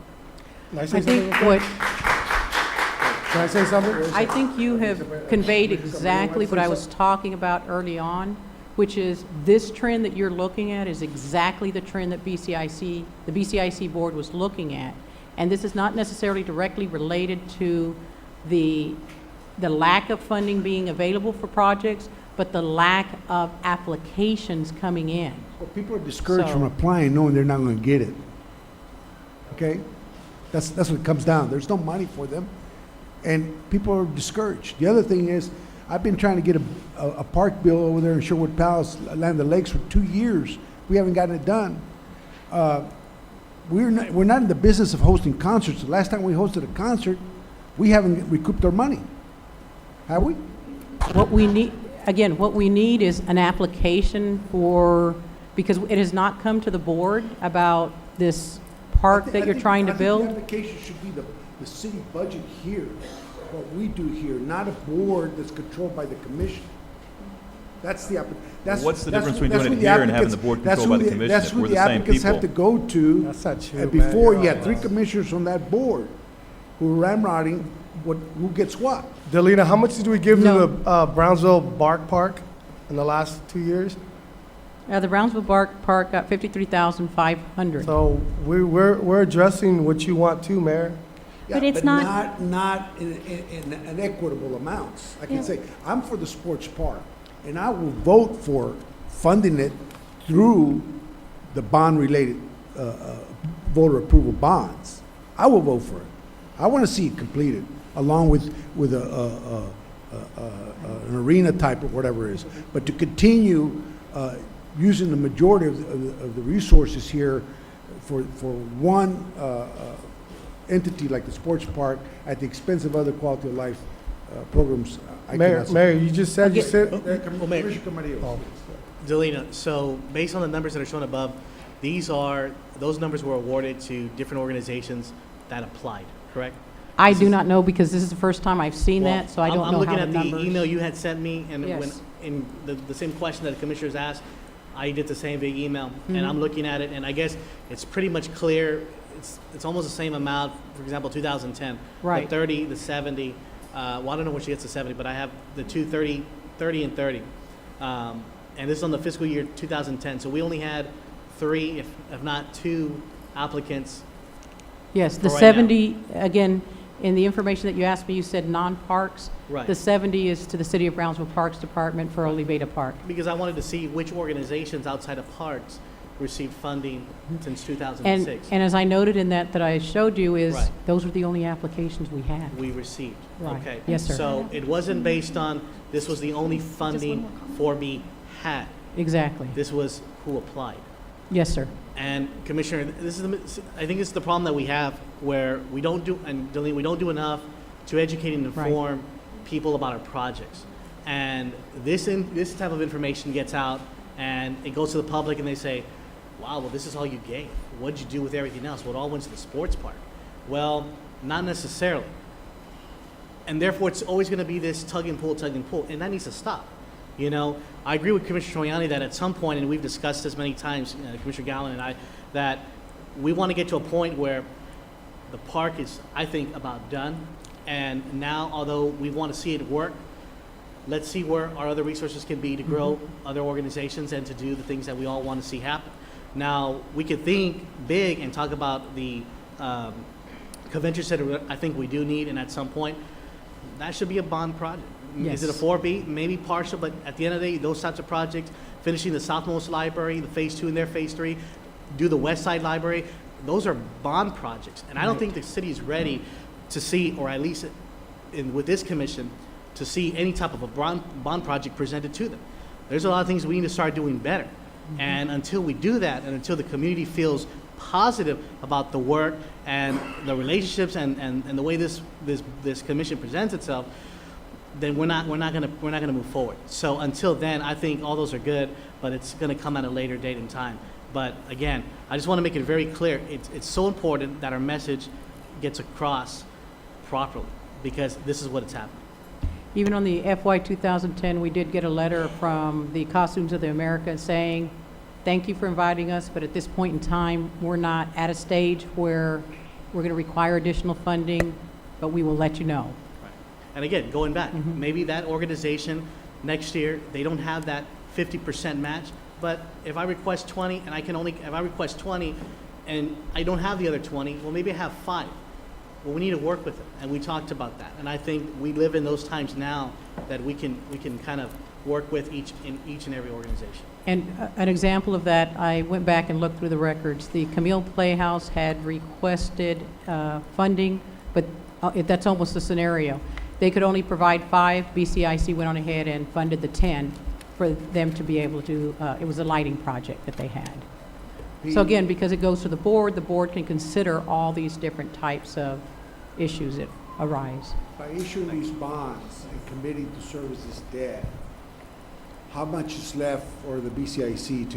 Can I say I something? think real quick? what, Can I say something? I think you have conveyed exactly what I was talking about early on, which is this trend that you're looking at is exactly the trend that the BCIC board was looking at. And this is not necessarily directly related to the lack of funding being available for projects, but the lack of applications coming in. Well, people are discouraged So- from applying knowing they're not going to get it. Okay? That's what it comes down. There's no money for them, and people are discouraged. The other thing is, I've been trying to get a park bill over there in Sherwood Palace, Land of the Lakes, for 2 years. We haven't gotten it done. We're not in the business of hosting concerts. The last time we hosted a concert, we haven't recouped our money. Have we? What we need is an application because it has not come to the board about this park that you're trying to I build. think the application should be the city budget here, what we do here, not a board that's controlled by the commission. That's the that's. What's the that's difference who- between that's doing who it here and applicants- having the board that's controlled by who the commission? That's If who we're the the same applicants have to people. go to. That's not true, man. Before, You're you had right. 3 commissioners on that board who are ramrodding who gets what. Delina, how much did we give No. to the Brownsville Bark Park in the last 2 years? The Brownsville Park got $53,500. So we're addressing what you want too, Mayor. But Yeah, it's not- not in equitable amounts. I Yeah. can say, I'm for the sports park, and I will vote for funding it through the bond-related voter approval bonds. I will vote for it. I want to see it completed, along with an arena type or whatever it is. But to continue using the majority of the resources here for one entity like the sports park at the expense of other quality of life programs, I Mayor, cannot. Mayor, you just said you said. Well, Mayor, Commissioner Camarillo. Oh. Delina, so based on the numbers that are shown above, those numbers were awarded to different organizations that applied, correct? I do not know because this is the first time I've seen Well, that, so I don't know how the I'm looking at numbers. the email you had sent me, and when, Yes. in the same question that the commissioners asked, I did the same via email, and Mhm. I'm looking at it, and I guess it's pretty much clear, it's almost the same amount, for example, 2010. Right. The 30, the 70, well, I don't know when she gets to 70, but I have the two 30 and 30. And this is on the fiscal year 2010. So we only had 3, if not 2 applicants. Yes, the For right now. 70, again, in the information that you asked me, you said non-parks. Right. The 70 is to the City of Brownsville Parks Department for Oliveta Park. Because I wanted to see which organizations outside of parks received funding since And, 2006. and as I noted in that I showed you is, Right. those were the only applications we had. We received. Right. Okay. Yes, sir. So it wasn't based on, this was the only funding for me had. Exactly. This was who applied. Yes, sir. And Commissioner, this is I think it's the problem that we have where we don't do, and Darlene, we don't do enough to educate and Right. inform people about our projects. And this type of information gets out and it goes to the public and they say, wow, well, this is all you gave. What'd you do with everything else? Well, it all went to the sports park. Well, not necessarily. And therefore, it's always going to be this tug and pull, and that needs to stop. You know, I agree with Commissioner Troiani that at some point, and we've discussed this many times, Commissioner Gallen and I, that we want to get to a point where the park is, I think, about done. And now, although we want to see it work, let's see where our other resources can be to grow other organizations and to do the things that we all want to see happen. Now, we could think big and talk about the convention center. I think we do need, and at some point, that should be a bond project. Yes. Is it a 4B? Maybe partial, but at the end of the day, those types of projects, finishing the Southmost Library, the Phase 2 and their Phase 3, do the West Side Library, those are bond projects. And I don't think the city is ready to see, or at least with this commission, to see any type of a bond project presented to them. There's a lot of things we need to start doing better. And until we do that, and until the community feels positive about the work and the relationships and the way this commission presents itself, then we're not gonna move forward. So until then, I think all those are good, but it's gonna come at a later date and time. But again, I just want to make it very clear. It's so important that our message gets across properly, because this is what it's happening. Even on the FY 2010, we did get a letter from the Costumes of the Americas saying, thank you for inviting us, but at this point in time, we're not at a stage where we're going to require additional funding, but we will let you know. And again, going back, Mhm. maybe that organization next year, they don't have that 50% match, but if I request 20 and if I request 20 and I don't have the other 20, well, maybe I have 5. Well, we need to work with it, and we talked about that. And I think we live in those times now that we can kind of work with each and every organization. And an example of that, I went back and looked through the records. The Camille Playhouse had requested funding, but that's almost the scenario. They could only provide 5. BCIC went on ahead and funded the 10 for them to be able to, it was a lighting project that they had. So again, because it goes to the board can consider all these different types of issues that arise. By issuing these bonds and committing to service this debt, how much is left for the BCIC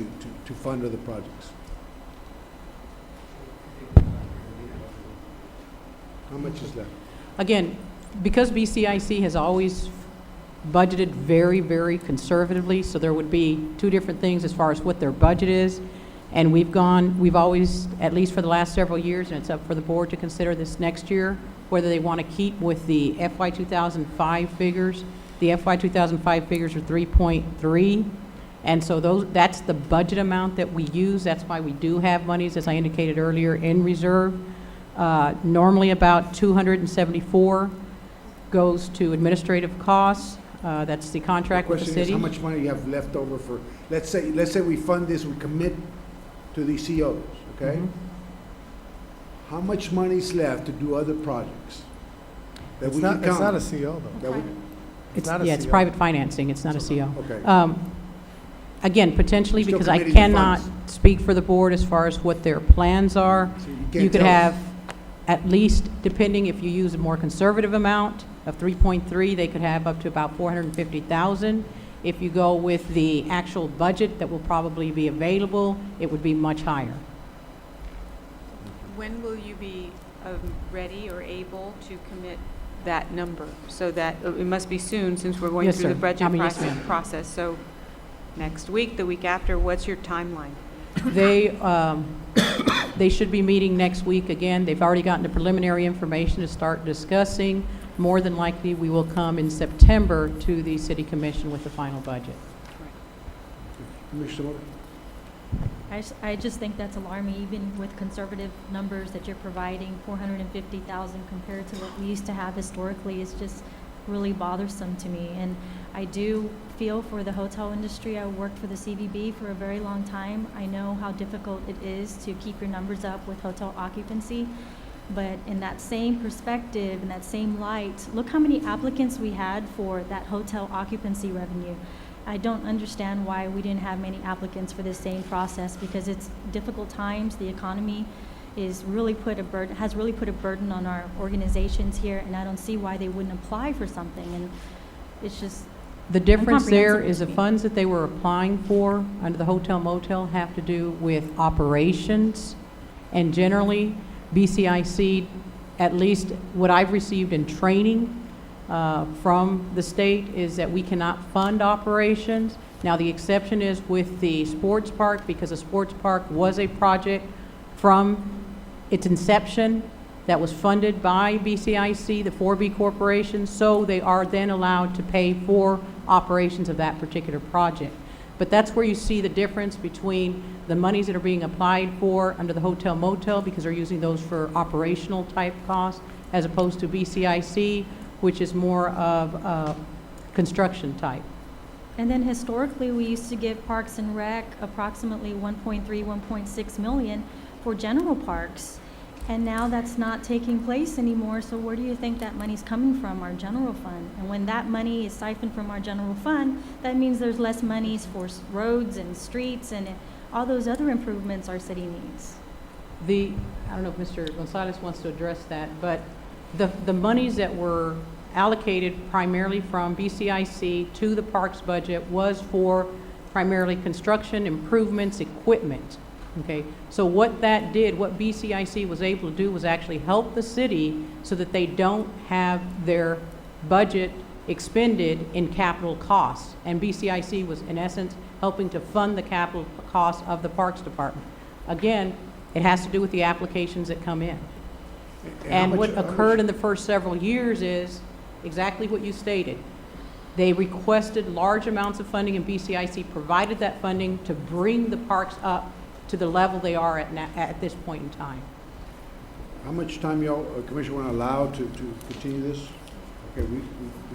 to fund other projects? How much is left? Again, because BCIC has always budgeted very, very conservatively, so there would be 2 different things as far as what their budget is. And we've always, at least for the last several years, and it's up for the board to consider this next year, whether they want to keep with the FY 2005 figures. The FY 2005 figures are 3.3. And so that's the budget amount that we use. That's why we do have monies, as I indicated earlier, in reserve. Normally about 274 goes to administrative costs. That's the contract with the question is, city. how much money you have left over for, let's say we fund this, we commit to these COs, okay? Mhm. How much money is left to do other projects? That It's we not, can it's not a count? CO though. That we- not a Yeah, it's CO. private financing, it's not a CO. Okay. Again, potentially, Still because I committing the cannot funds. speak for the board as far as what their plans are. So can't You could tell us. have, at least, depending if you use a more conservative amount of 3.3, they could have up to about 450,000. If you go with the actual budget that will probably be available, it would be much higher. When will you be ready or able to commit that number? So that, it must be soon, since we're going Yes, through the sir. budget I mean, yes, ma'am. process. So next week, the week after, what's your timeline? They should be meeting next week again. They've already gotten the preliminary information to start discussing. more than likely, we will come in September to the city commission with the final budget. Commissioner Moore? I just think that's alarming, even with conservative numbers that you're providing, 450,000 compared to what we used to have historically is just really bothersome to me. And I do feel for the hotel industry. I worked for the CVB for a very long time. I know how difficult it is to keep your numbers up with hotel occupancy. But in that same perspective, in that same light, look how many applicants we had for that hotel occupancy revenue. I don't understand why we didn't have many applicants for this same process, because it's difficult times. The economy has really put a burden on our organizations here, and I don't see why they wouldn't apply for something. And it's just The difference there incomprehensible is to the me. funds that they were applying for under the hotel motel have to do with operations. And generally, BCIC, at least what I've received in training from the state, is that we cannot fund operations. Now, the exception is with the sports park, because the sports park was a project from its inception that was funded by BCIC, the 4B Corporation, so they are then allowed to pay for operations of that particular project. But that's where you see the difference between the monies that are being applied for under the hotel motel, because they're using those for operational type costs, as opposed to BCIC, which is more of construction type. And then historically, we used to give Parks and Rec approximately 1.3, 1.6 million for general parks. And now that's not taking place anymore, so where do you think that money's coming from? Our general fund. And when that money is siphoned from our general fund, that means there's less monies for roads and streets and all those other improvements our city needs. I don't know if Mr. Gonzalez wants to address that, but the monies that were allocated primarily from BCIC to the parks budget was for primarily construction, improvements, equipment. Okay, so what that did, what BCIC was able to do was actually help the city so that they don't have their budget expended in capital costs. And BCIC was, in essence, helping to fund the capital costs of the Parks Department. Again, it has to do with the applications that come in. And what occurred in the first several years is exactly what you stated. They requested large amounts of funding, and BCIC provided that funding to bring the parks up to the level they are at this point in time. How much time y'all, Commissioner, want to allow to continue this? Okay, we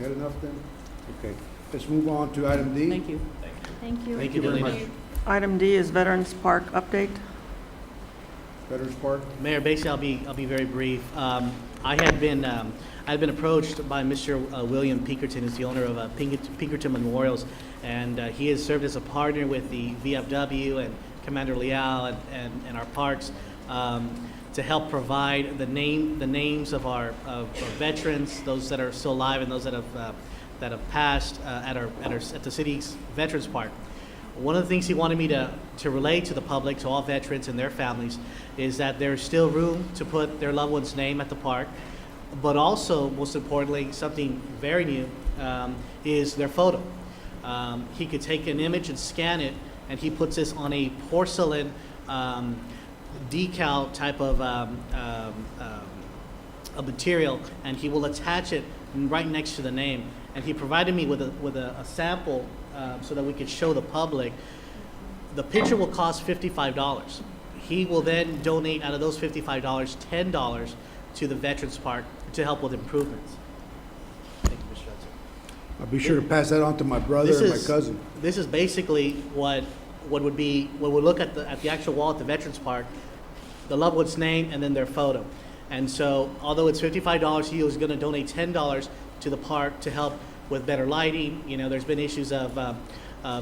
had enough then? Okay, let's move on to item D. Thank you. Thank you. Thank you, very Delina. much. Item D is Veterans Park update. Veterans Park. Mayor, basically, I'll be very brief. I had been approached by Mr. William Pinkerton, who's the owner of Pinkerton Memorials, and he has served as a partner with the VFW and Commander Leal and our parks to help provide the names of our veterans, those that are still alive and those that have passed at the city's Veterans Park. One of the things he wanted me to relay to the public, to all veterans and their families, is that there's still room to put their loved one's name at the park, but also, most importantly, something very new, is their photo. He could take an image and scan it, and he puts this on a porcelain decal type of a material, and he will attach it right next to the name. And he provided me with a sample so that we could show the public. The picture will cost $55. He will then donate out of those $55, $10 to the Veterans Park to help with improvements. Thank you, Mr. Hudson. I'll be sure to pass that on to my brother and my cousin. This is basically what would look at the actual wall at the Veterans Park, the loved one's name and then their photo. And so, although it's $55, he was going to donate $10 to the park to help with better lighting. You know, there's been issues of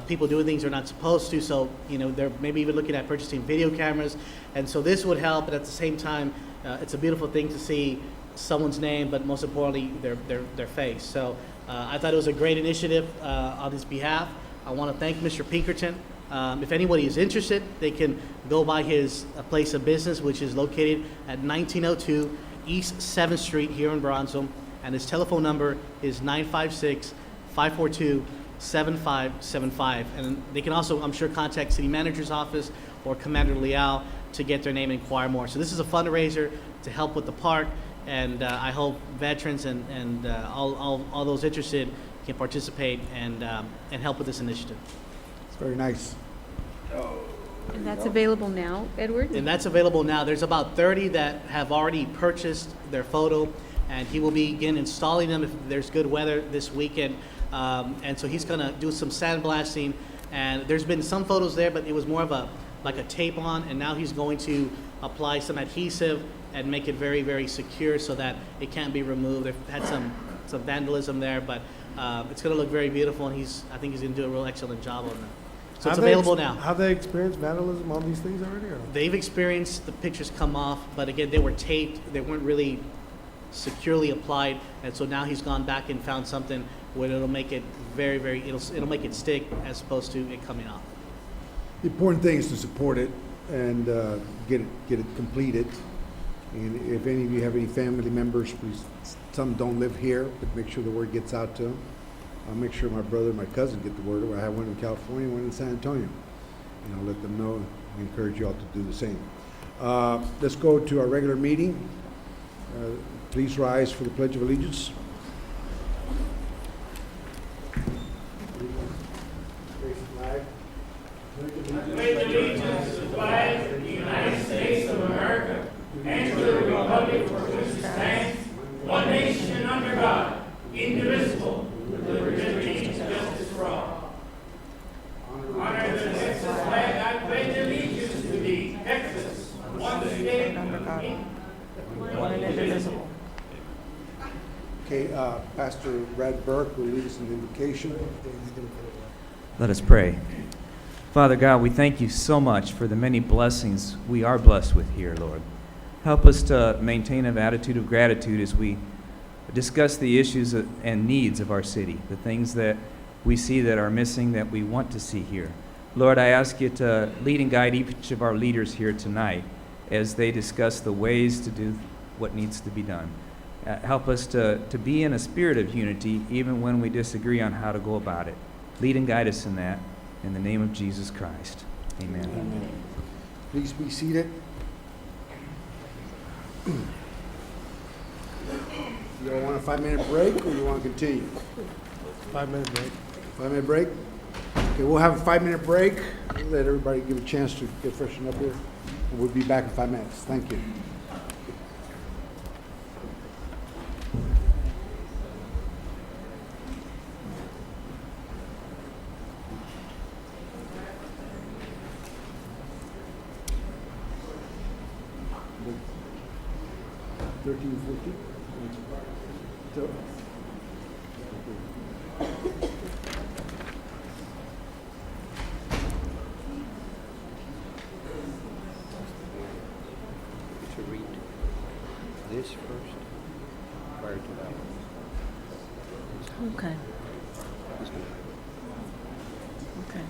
people doing things they're not supposed to, so they're maybe even looking at purchasing video cameras. And so this would help, but at the same time, it's a beautiful thing to see someone's name, but most importantly, their face. So I thought it was a great initiative on his behalf. I want to thank Mr. Pinkerton. If anybody is interested, they can go by his place of business, which is located at 1902 East 7th Street here in Bronzeville, and his telephone number is 956-542-7575. And they can also, I'm sure, contact City Manager's office or Commander Leal to get their name and inquire more. So this is a fundraiser to help with the park. and I hope veterans and all those interested can participate and help with this initiative. It's very nice. And that's available now, Edward? And that's available now. There's about 30 that have already purchased their photo, and he will begin installing them if there's good weather this weekend. And so he's gonna do some sandblasting, and there's been some photos there, but it was more of like a tape on, and now he's going to apply some adhesive and make it very, very secure so that it can't be removed. They've had some vandalism there, but it's gonna look very beautiful, and I think he's gonna do a real excellent job on that. So it's available now. Have they experienced vandalism on these things already? Or? They've experienced the pictures come off, but again, they were taped. They weren't really securely applied, and so now he's gone back and found something where it'll make it very, very, it'll make it stick as opposed to it coming off. The important thing is to support it and get it completed. And if any of you have any family members, please, some don't live here, but make sure the word gets out to them. I'll make sure my brother and my cousin get the word. I have one in California, one in San Antonio. And I'll let them know and encourage you all to do the same. Let's go to our regular meeting. Please rise for the Pledge of Allegiance. Okay, Pastor Brad Burke will lead us in the invocation. Let us pray. Father God, we thank you so much for the many blessings we are blessed with here, Lord. Help us to maintain an attitude of gratitude as we discuss the issues and needs of our city, the things that we see that are missing that we want to see here. Lord, I ask you to lead and guide each of our leaders here tonight as they discuss the ways to do what needs to be done. Help us to be in a spirit of unity even when we disagree on how to go about it. Lead and guide us in that. In the name of Jesus Christ. Amen. Amen. Please be seated. You all want a 5-minute break or you want to continue? 5-minute break. 5-minute break? Okay, we'll have a 5-minute break. Let everybody give a chance to get freshened up here. We'll be back in 5 minutes. Thank you. To read this first, prior to that one. Okay. Okay.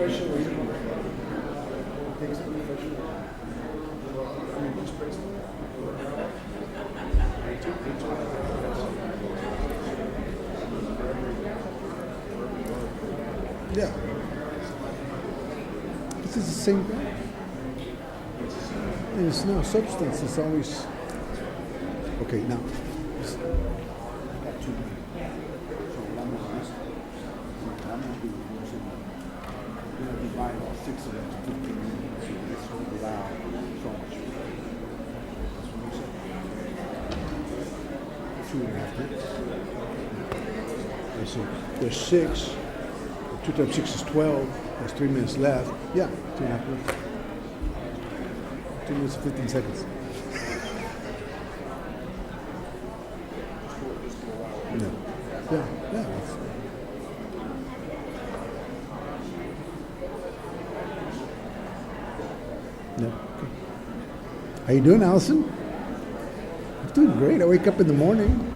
Yeah. This is the same guy. And it's no substance, it's always. Okay, now. Two and a half minutes. I see. There's 6. 2 times 6 is 12. There's 3 minutes left. Yeah, 2.5 minutes. 2 minutes and 15 seconds. Yeah, yeah, yeah. Yeah. Okay. How you doing, Allison? I'm doing great. I wake up in the morning.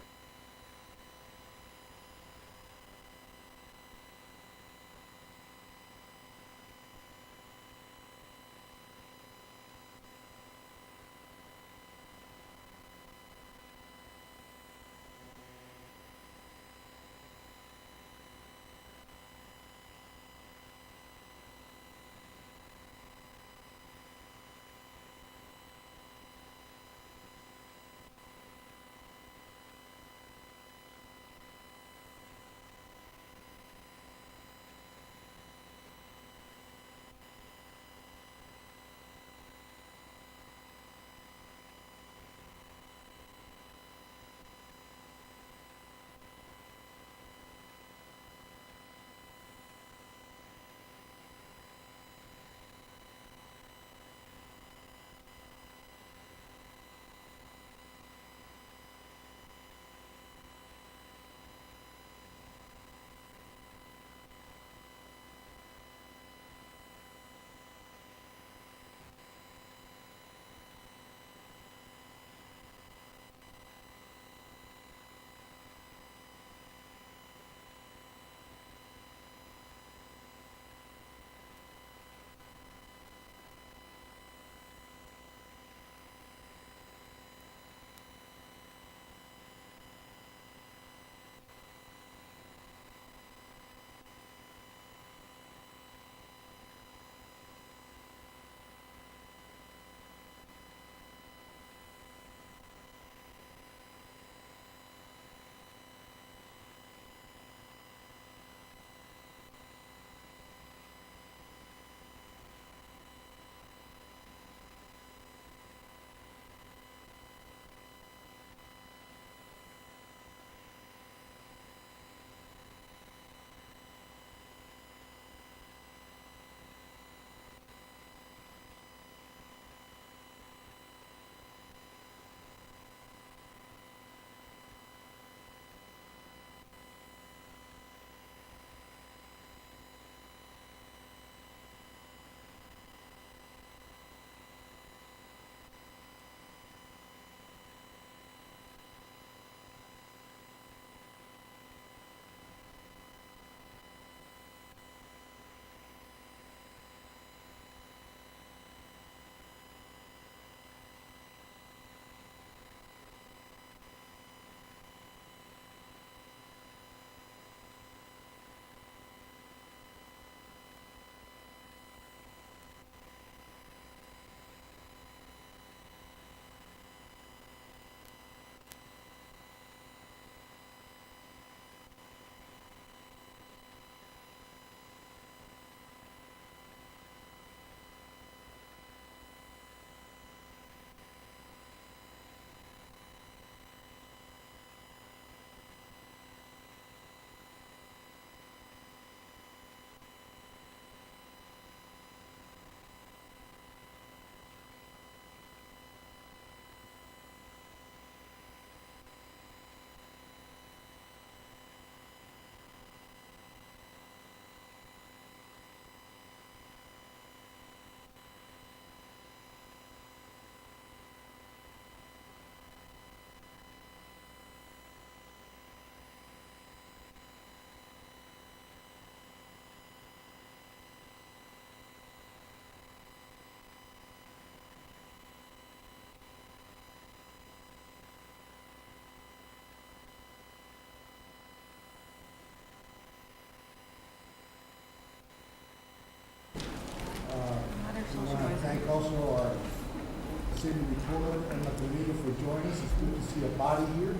city reporter, Emma Trevino, for joining us. It's good to see a body here.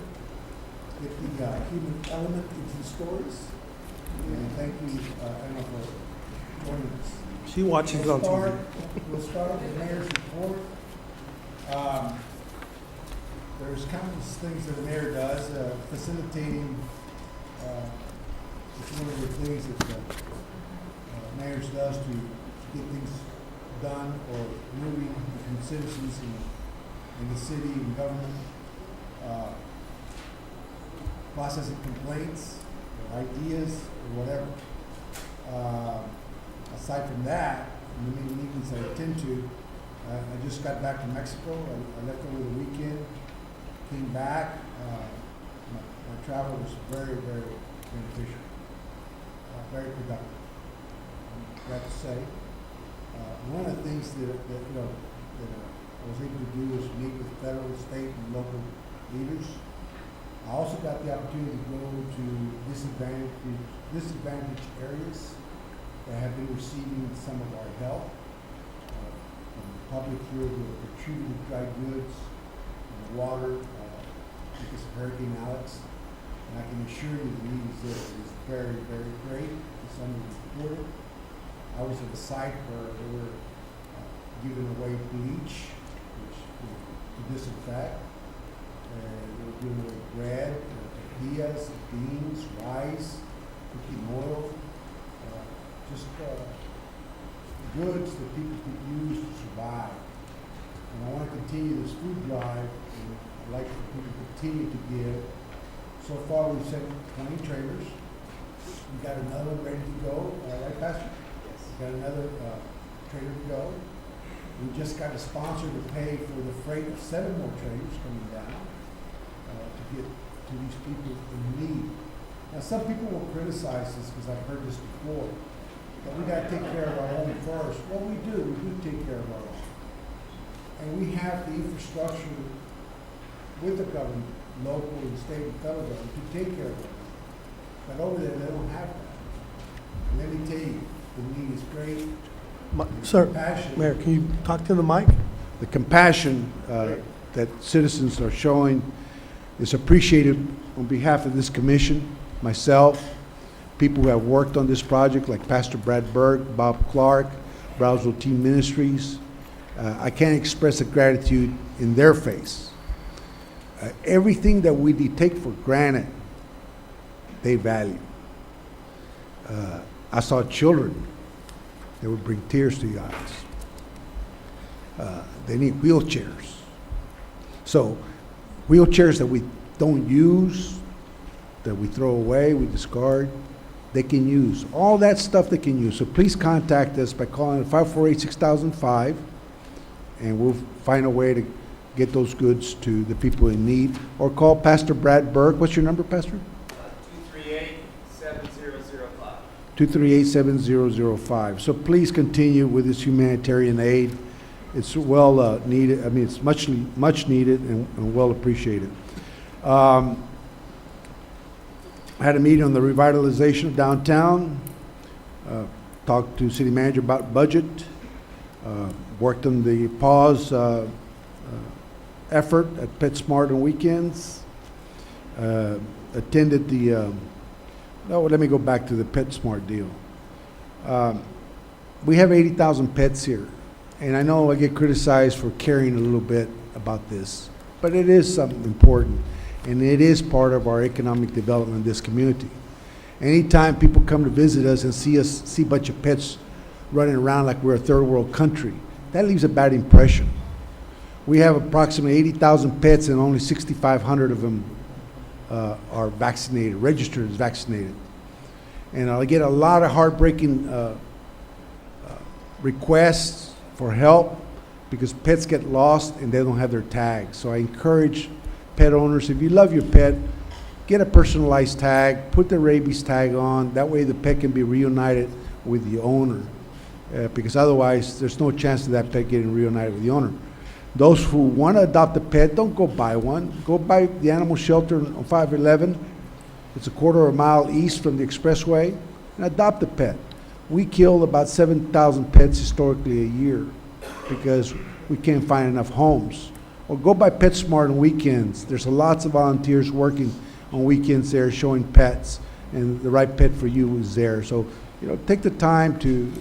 Get the human element into the stories. And thank you, Emma, for joining us. She watches on TV. We'll start with the mayor's report. There's countless things that the mayor does. Facilitating is one of the things that the mayor's does to get things done or moving between citizens in the city and government. Processing complaints or ideas or whatever. Aside from that, in the many meetings I attend to, I just got back to Mexico. I left over the weekend, came back. My travel was very, very beneficial, very productive. I'm glad to say. One of the things that I was able to do was meet with federal, state, and local leaders. I also got the opportunity to go to disadvantaged areas that have been receiving some of our help. From the public here who are contributing dry goods and water because of Hurricane Alex. And I can assure you the need is very, very great. It's underreported. I was at a site where they were giving away bleach, which to disinfect. They were giving away bread, tortillas, beans, rice, cooking oil, just goods that people could use to survive. And I want to continue this food drive, and I'd like for people to continue to give. So far, we've sent 20 trailers. We got another one ready to go. Right, Pastor? Yes. We got another trailer to go. We just got a sponsor to pay for the freight of 7 more trailers coming down to get to these people in need. Now, some people will criticize this because I've heard this before, but we got to take care of our own first. Well, we do take care of our own. And we have the infrastructure with the government, local and state and federal government, to take care of it. But over there, they don't have that. And let me tell you, the need is great. Sir, Compassion. Mayor, can you talk to the mic? The compassion that citizens are showing is appreciated on behalf of this commission, myself, people who have worked on this project like Pastor Brad Berg, Bob Clark, Brownsville Team Ministries. I can't express the gratitude in their face. Everything that we take for granted, they value. I saw children that would bring tears to your eyes. They need wheelchairs. So wheelchairs that we don't use, that we throw away, we discard, they can use. All that stuff they can use. So please contact us by calling 548-6005, and we'll find a way to get those goods to the people in need. Or call Pastor Brad Berg. What's your number, Pastor? 238-7005. 238-7005. So please continue with this humanitarian aid. It's well needed. I mean, it's much needed and well appreciated. I had a meeting on the revitalization of downtown. Talked to city manager about budget. Worked on the pause effort at PetSmart on weekends. Attended the. Let me go back to the PetSmart deal. We have 80,000 pets here, and I know I get criticized for caring a little bit about this, but it is something important, and it is part of our economic development in this community. Anytime people come to visit us and see a bunch of pets running around like we're a third world country, that leaves a bad impression. We have approximately 80,000 pets, and only 6,500 of them are vaccinated, registered as vaccinated. And I get a lot of heartbreaking requests for help because pets get lost and they don't have their tags. So I encourage pet owners, if you love your pet, get a personalized tag, put the rabies tag on. That way the pet can be reunited with the owner. Because otherwise, there's no chance of that pet getting reunited with the owner. Those who want to adopt a pet, don't go buy one. Go buy the animal shelter on 511. It's a quarter of a mile east from the expressway, and adopt a pet. We kill about 7,000 pets historically a year because we can't find enough homes. Or go by PetSmart on weekends. There's lots of volunteers working on weekends there showing pets, and the right pet for you is there. So, take the time to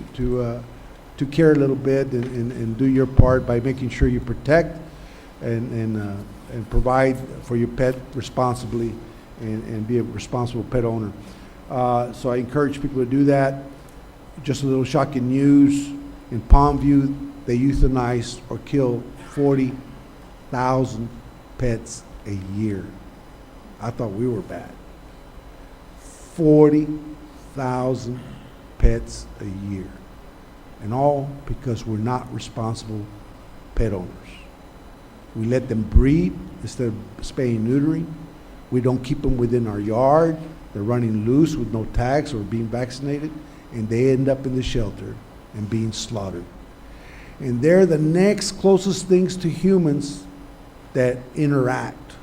care a little bit and do your part by making sure you protect and provide for your pet responsibly and be a responsible pet owner. So I encourage people to do that. Just a little shocking news, in Palmview, they euthanize or kill 40,000 pets a year. I thought we were bad. 40,000 pets a year. And all because we're not responsible pet owners. We let them breed instead of spaying and neutering. We don't keep them within our yard. They're running loose with no tags or being vaccinated, and they end up in the shelter and being slaughtered. And they're the next closest things to humans that interact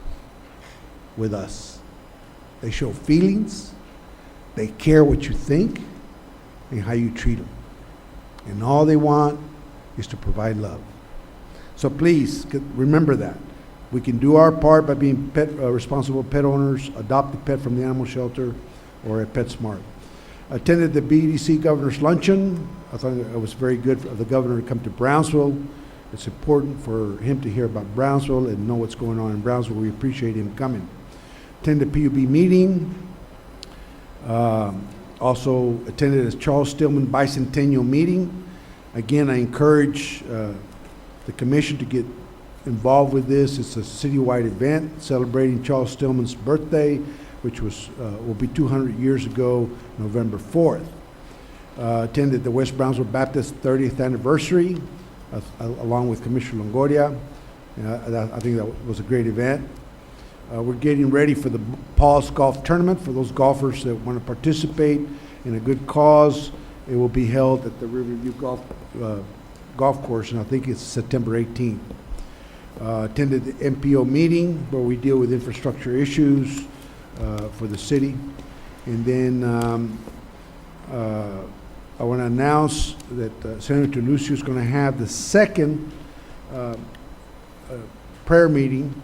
with us. They show feelings, they care what you think, and how you treat them. And all they want is to provide love. So please, remember that. We can do our part by being responsible pet owners, adopt a pet from the animal shelter or at PetSmart. Attended the BDC Governor's Luncheon. I thought it was very good of the governor to come to Brownsville. It's important for him to hear about Brownsville and know what's going on in Brownsville. We appreciate him coming. Attended the PUB meeting. Also attended a Charles Stillman Bicentennial meeting. Again, I encourage the commission to get involved with this. It's a citywide event celebrating Charles Stillman's birthday, which will be 200 years ago, November 4th. Attended the West Brownsville Baptist 30th anniversary, along with Commissioner Longoria. I think that was a great event. We're getting ready for the Paul's Golf Tournament. For those golfers that want to participate in a good cause, it will be held at the Riverview Golf Course, and I think it's September 18th. Attended the MPO meeting where we deal with infrastructure issues for the city. And then I want to announce that Senator Lucio is going to have the second prayer meeting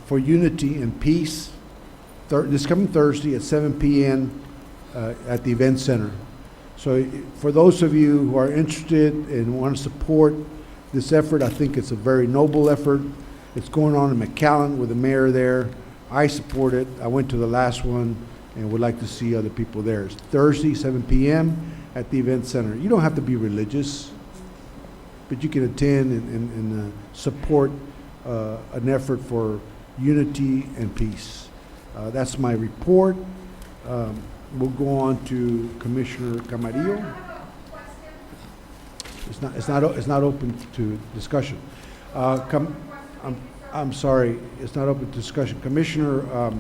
for unity and peace this coming Thursday at 7 p.m. At the event center. So for those of you who are interested and want to support this effort, I think it's a very noble effort. It's going on in McAllen with the mayor there. I support it. I went to the last one and would like to see other people there. It's Thursday, 7 p.m. at the event center. You don't have to be religious, but you can attend and support an effort for unity and peace. That's my report. We'll go on to Commissioner Camarillo. It's not open to discussion. I'm sorry, it's not open to discussion. Commissioner,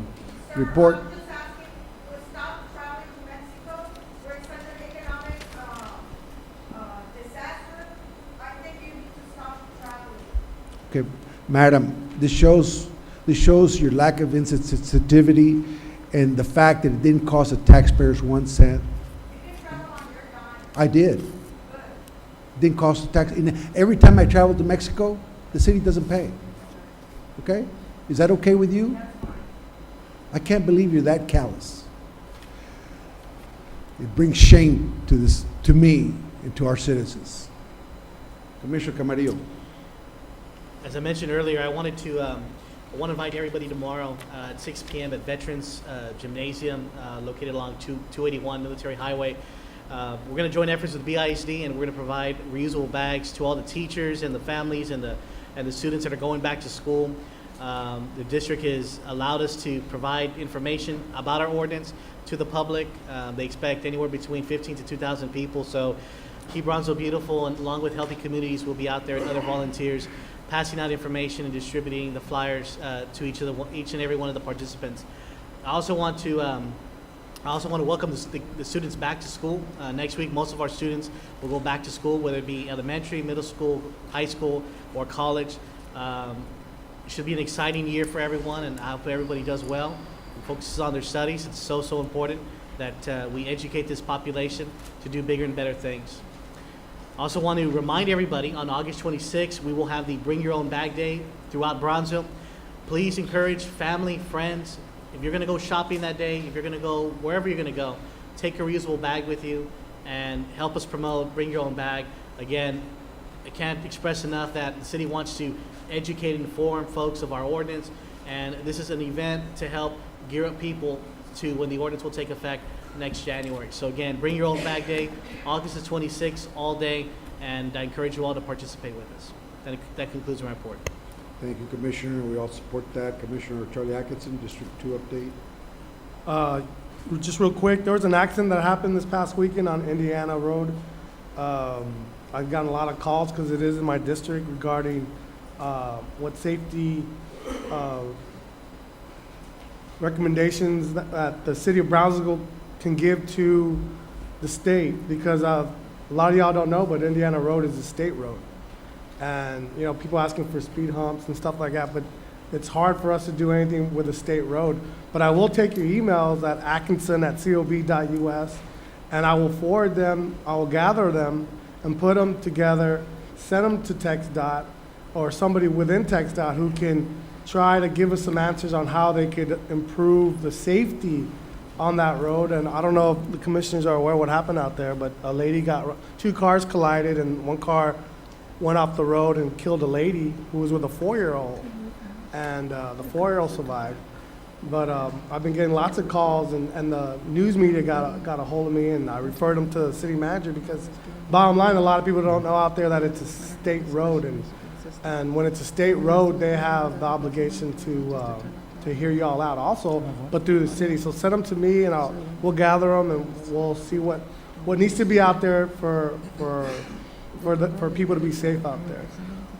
report. Okay, Madam, this shows your lack of insensitivity and the fact that it didn't cost the taxpayers 1 cent. I did. Didn't cost the tax. Every time I travel to Mexico, the city doesn't pay. Okay? Is that okay with you? I can't believe you're that callous. It brings shame to me and to our citizens. Commissioner Camarillo. As I mentioned earlier, I want to invite everybody tomorrow at 6 p.m. at Veterans Gymnasium located along 281 Military Highway. We're going to join efforts with BISD, and we're going to provide reusable bags to all the teachers and the families and the students that are going back to school. The district has allowed us to provide information about our ordinance to the public. They expect anywhere between 15 to 2,000 people. So Keep Brownsville Beautiful, and along with Healthy Communities, will be out there and other volunteers passing out information and distributing the flyers to each and every one of the participants. I also want to welcome the students back to school. Next week, most of our students will go back to school, whether it be elementary, middle school, high school, or college. It should be an exciting year for everyone, and I hope everybody does well and focuses on their studies. It's so important that we educate this population to do bigger and better things. Also want to remind everybody, on August 26th, we will have the Bring Your Own Bag Day throughout Bronzeville. Please encourage family, friends. If you're going to go shopping that day, if you're going to go wherever you're going to go, take a reusable bag with you and help us promote Bring Your Own Bag. Again, I can't express enough that the city wants to educate and inform folks of our ordinance, and this is an event to help gear up people to when the ordinance will take effect next January. So again, Bring Your Own Bag Day, August the 26th, all day, and I encourage you all to participate with us. That concludes my report. Thank you, Commissioner. We all support that. Commissioner Charlie Atkinson, District 2 update. Just real quick, there was an accident that happened this past weekend on Indiana Road. I've gotten a lot of calls because it is in my district regarding what safety recommendations that the city of Brownsville can give to the state, because a lot of y'all don't know, but Indiana Road is a state road. And, you know, people asking for speed humps and stuff like that, but it's hard for us to do anything with a state road. But I will take your emails at atkinson@cob.us, and I will forward them, I will gather them and put them together, send them to TxDOT or somebody within TxDOT who can try to give us some answers on how they could improve the safety on that road. And I don't know if the commissioners are aware what happened out there, but a lady two cars collided, and one car went off the road and killed a lady who was with a 4-year-old, and the 4-year-old survived. But I've been getting lots of calls, and the news media got a hold of me, and I referred them to the city manager, because bottom line, a lot of people don't know out there that it's a state road, and when it's a state road, they have the obligation to hear y'all out also, but through the city. So send them to me, and we'll gather them, and we'll see what needs to be out there for people to be safe out there.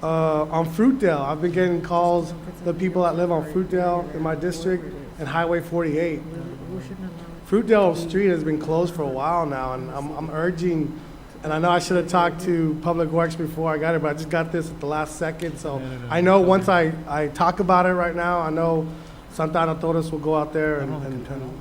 On Fruitdale, I've been getting calls, the people that live on Fruitdale in my district and Highway 48. Fruitdale Street has been closed for a while now, and I'm urging, and I know I should have talked to Public Works before I got it, but I just got this at the last second. So I know once I talk about it right now, I know Santana Torres will go out there and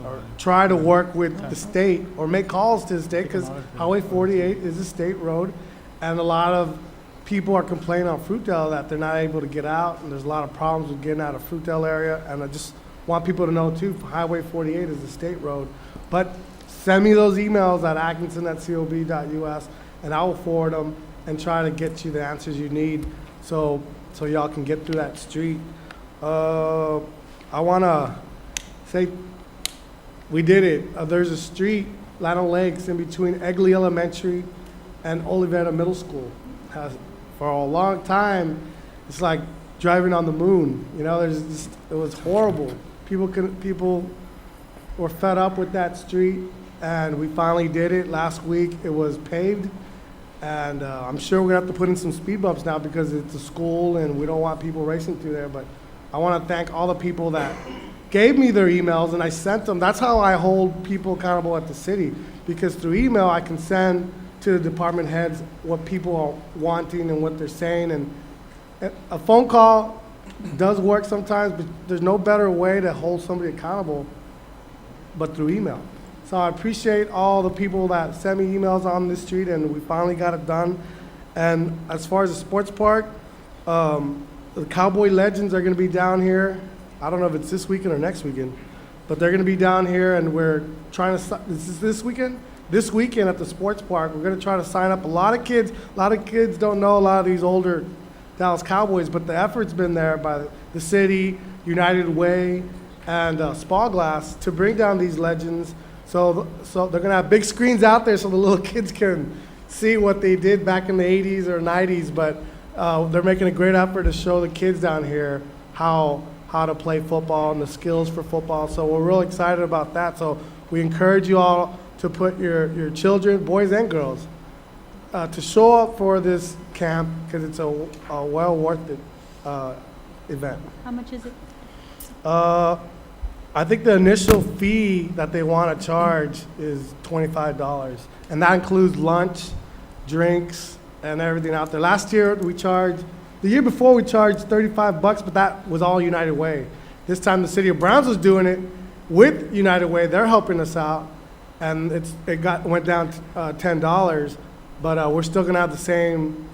or try to work with the state or make calls to the state, because Highway 48 is a state road, and a lot of people are complaining on Fruitdale that they're not able to get out, and there's a lot of problems with getting out of Fruitdale area. And I just want people to know too, Highway 48 is a state road. But send me those emails at atkinson@cob.us, and I will forward them and try to get you the answers you need so y'all can get through that street. I want to say we did it. There's a street, Llano Lakes, in between Egley Elementary and Olivera Middle School. For a long time, it's like driving on the moon. You know, it was horrible. People were fed up with that street, and we finally did it. Last week, it was paved, and I'm sure we're gonna have to put in some speed bumps now, because it's a school and we don't want people racing through there. But I want to thank all the people that gave me their emails, and I sent them. That's how I hold people accountable at the city, because through email I can send to the department heads what people are wanting and what they're saying. And a phone call does work sometimes, but there's no better way to hold somebody accountable but through email. So I appreciate all the people that sent me emails on this street, and we finally got it done. And as far as the sports park, the Cowboy Legends are going to be down here. I don't know if it's this weekend or next weekend, but they're going to be down here, and we're trying to, this weekend? This weekend at the sports park, we're going to try to sign up a lot of kids. A lot of kids don't know a lot of these older Dallas Cowboys, but the effort's been there by the city, United Way, and Spalglass to bring down these legends. So they're going to have big screens out there so the little kids can see what they did back in the 80s or 90s. But they're making a great effort to show the kids down here how to play football and the skills for football. So we're real excited about that. So we encourage you all to put your children, boys and girls, to show up for this camp, because it's a well worth it event. How much is it? I think the initial fee that they want to charge is $25, and that includes lunch, drinks, and everything out there. Last year the year before we charged $35, but that was all United Way. This time the city of Brownsville's doing it with United Way. They're helping us out, and it went down to $10. but we're still gonna have the same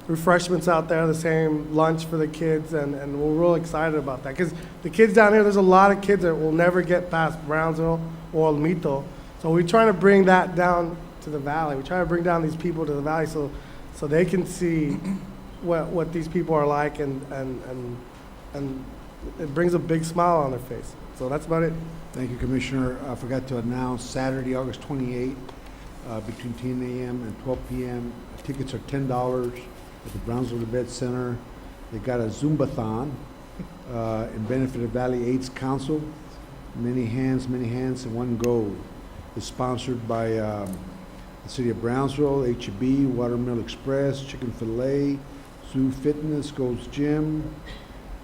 refreshments out there, the same lunch for the kids, and we're real excited about that. Because the kids down here, there's a lot of kids that will never get past Brownsville or Olmito. So we're trying to bring that down to the valley. We're trying to bring down these people to the valley so they can see what these people are like, and it brings a big smile on their face. So that's about it. Thank you, Commissioner. I forgot to announce Saturday, August 28th, between 10 a.m. and 12 p.m. Tickets are $10 at the Brownsville Event Center. They got a Zumbathon in benefit of Valley AIDS Council. Many hands, and one goal. It's sponsored by the City of Brownsville, HEB, Watermill Express, Chicken Filet, Zoo Fitness, Gold's Gym,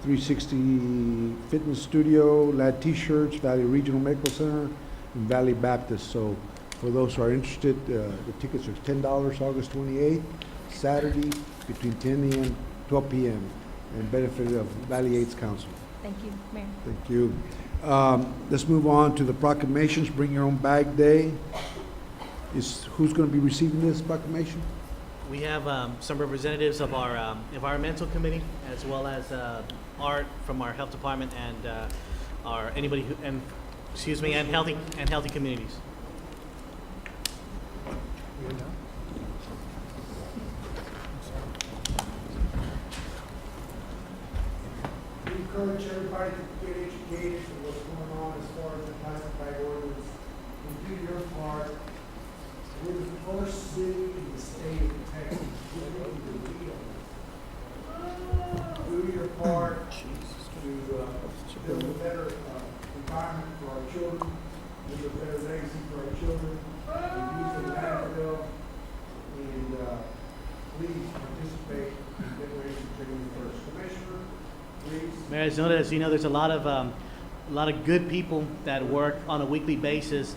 360 Fitness Studio, Lad T-Shirts, Valley Regional Medical Center, and Valley Baptist. So for those who are interested, the tickets are $10 August 28th, Saturday, between 10 a.m. 12 p.m. in benefit of Valley AIDS Council. Thank you, Mayor. Thank you. Let's move on to the proclamations. Bring Your Own Bag Day. Who's going to be receiving this proclamation? We have some representatives of our environmental committee, as well as Art from our health department, and and healthy communities. We encourage everybody to get educated on what's going on as far as the plastic bag ordinance. And do your part. We're the first city in the state of Texas to do your part to build a better environment for our children, build a better legacy for our children, and use the landfill. And please participate in Generation Training First. Commissioner, please. Mayor, as you know, there's a lot of good people that work on a weekly basis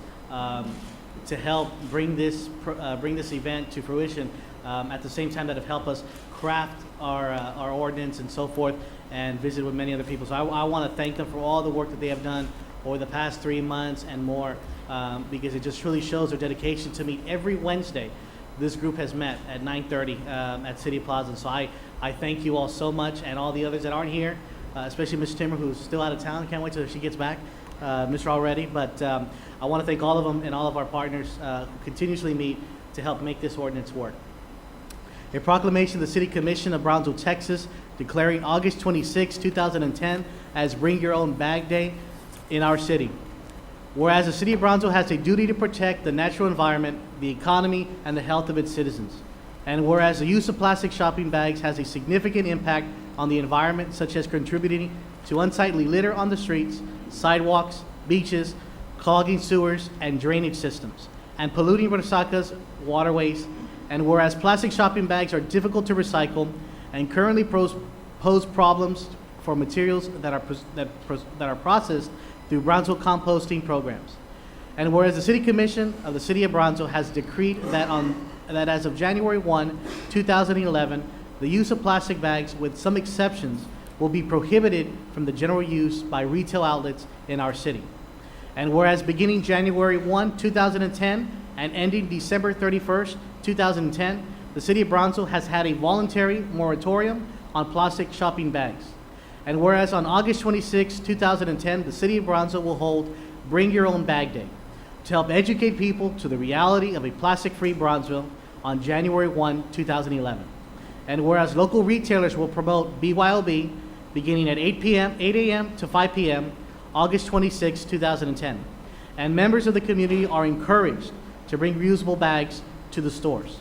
to help bring this event to fruition. At the same time, that have helped us craft our ordinance and so forth, and visit with many other people. So I want to thank them for all the work that they have done over the past 3 months and more, because it just really shows their dedication to meet every Wednesday. This group has met at 9:30 at City Plaza. So I thank you all so much, and all the others that aren't here, especially Ms. Timmer, who's still out of town. Can't wait till she gets back, Mr. Already. But I want to thank all of them and all of our partners who continuously meet to help make this ordinance work. A proclamation of the City Commission of Brownsville, Texas, declaring August 26, 2010 as Bring Your Own Bag Day in our city. Whereas the City of Brownsville has a duty to protect the natural environment, the economy, and the health of its citizens. And whereas the use of plastic shopping bags has a significant impact on the environment, such as contributing to unsightly litter on the streets, sidewalks, beaches, clogging sewers and drainage systems, and polluting Resaca's waterways. And whereas plastic shopping bags are difficult to recycle and currently pose problems for materials that are processed through Brownsville composting programs. And whereas the City Commission of the City of Brownsville has decreed that as of January 1, 2011, the use of plastic bags, with some exceptions, will be prohibited from the general use by retail outlets in our city. And whereas beginning January 1, 2010, and ending December 31st, 2010, the City of Brownsville has had a voluntary moratorium on plastic shopping bags. And whereas on August 26, 2010, the City of Brownsville will hold Bring Your Own Bag Day to help educate people to the reality of a plastic-free Brownsville on January 1, 2011. And whereas local retailers will promote BYOB beginning at 8 a.m. to 5 p.m., August 26, 2010. And members of the community are encouraged to bring reusable bags to the stores.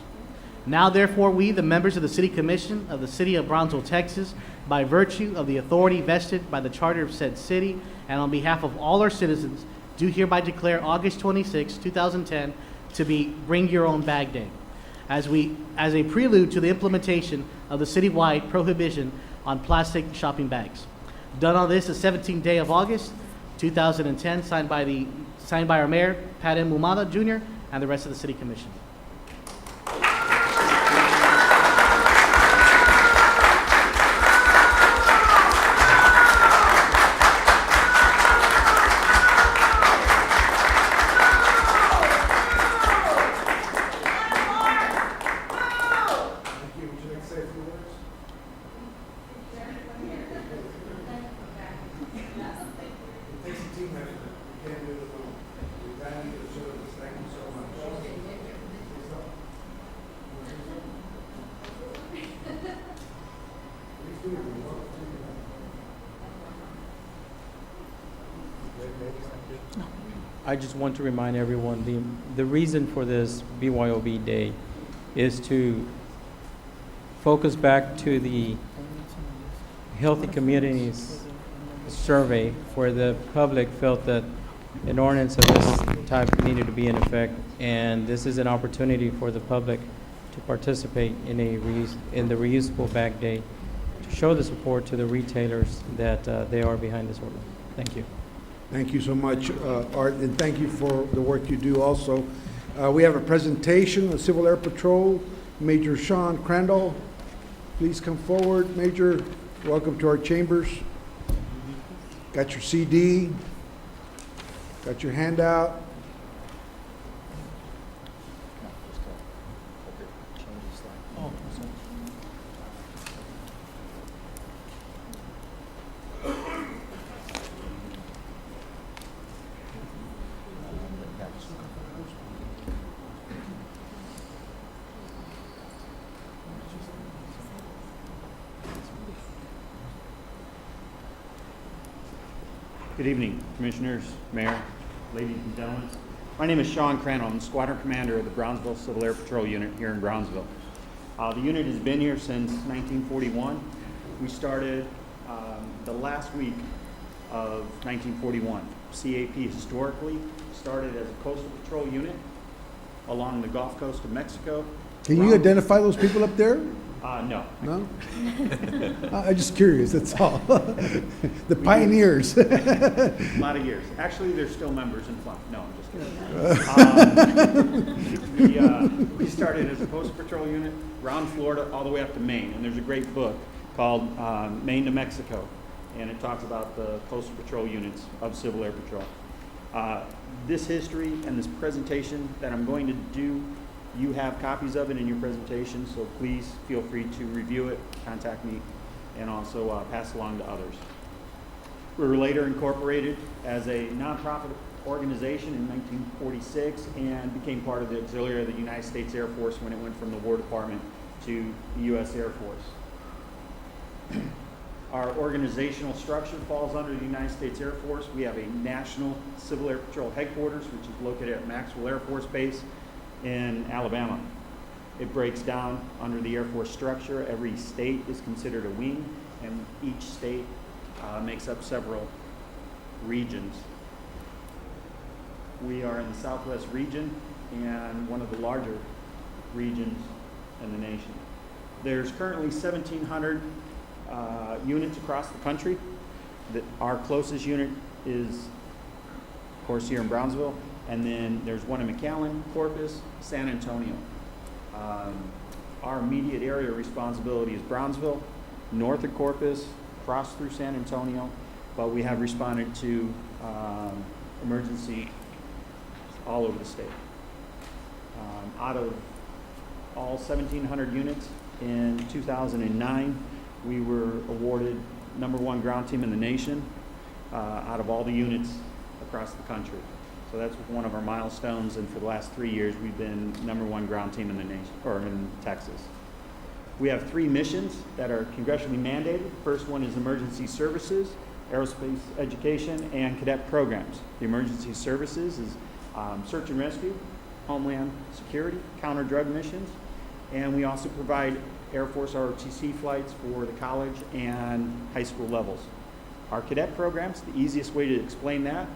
Now, therefore, we, the members of the City Commission of the City of Brownsville, Texas, by virtue of the authority vested by the Charter of said city, and on behalf of all our citizens, do hereby declare August 26, 2010 to be Bring Your Own Bag Day, as a prelude to the implementation of the citywide prohibition on plastic shopping bags. Done on this the 17th day of August, 2010, signed by our Mayor, Pat M. Mumada Jr., and the rest of the City Commission. can't do it alone. We value your service. Thank you so much. I just want to remind everyone, the reason for this BYOB Day is to focus back to the Healthy Communities survey, where the public felt that an ordinance of this type needed to be in effect, and this is an opportunity for the public to participate in in the reusable bag day, to show the support to the retailers that they are behind this ordinance. Thank you. Thank you so much, Art, and thank you for the work you do also. We have a presentation of Civil Air Patrol, Major Sean Crandall. Please come forward, Major. Welcome to our chambers. Got your CD, got your handout. Good evening, Commissioners, Mayor, ladies and gentlemen. My name is Sean Crandall. I'm the Squadron Commander of the Brownsville Civil Air Patrol Unit here in Brownsville. The unit has been here since 1941. We started the last week of 1941. CAP historically started as a coastal patrol unit along the Gulf Coast of Mexico. Can you identify those people up there? No. No? I'm just curious, that's all. The pioneers. A lot of years. Actually, they're still members in flight. No, I'm just kidding. We started as a coastal patrol unit around Florida all the way up to Maine, and there's a great book called Maine to Mexico, and it talks about the coastal patrol units of Civil Air Patrol. This history and this presentation that I'm going to do, you have copies of it in your presentation, so please feel free to review it, contact me, and also pass along to others. We were later incorporated as a nonprofit organization in 1946 and became part of the auxiliary of the United States Air Force when it went from the War Department to the U.S. Air Force. Our organizational structure falls under the United States Air Force. We have a National Civil Air Patrol headquarters, which is located at Maxwell Air Force Base in Alabama. It breaks down under the Air Force structure. Every state is considered a wing, and each state makes up several regions. We are in the Southwest region and one of the larger regions in the nation. There's currently 1,700 units across the country. Our closest unit is, of course, here in Brownsville, and then there's one in McAllen, Corpus, San Antonio. Our immediate area of responsibility is Brownsville, north of Corpus, across through San Antonio, but we have responded to emergency all over the state. Out of all 1,700 units in 2009, we were awarded #1 ground team in the nation out of all the units across the country. So that's one of our milestones, and for the last 3 years, we've been #1 ground team in the nation, or in Texas. We have 3 missions that are congressionally mandated. First one is emergency services, aerospace education, and cadet programs. The emergency services is search and rescue, homeland security, counter drug missions, and we also provide Air Force ROTC flights for the college and high school levels. Our cadet programs, the easiest way to explain that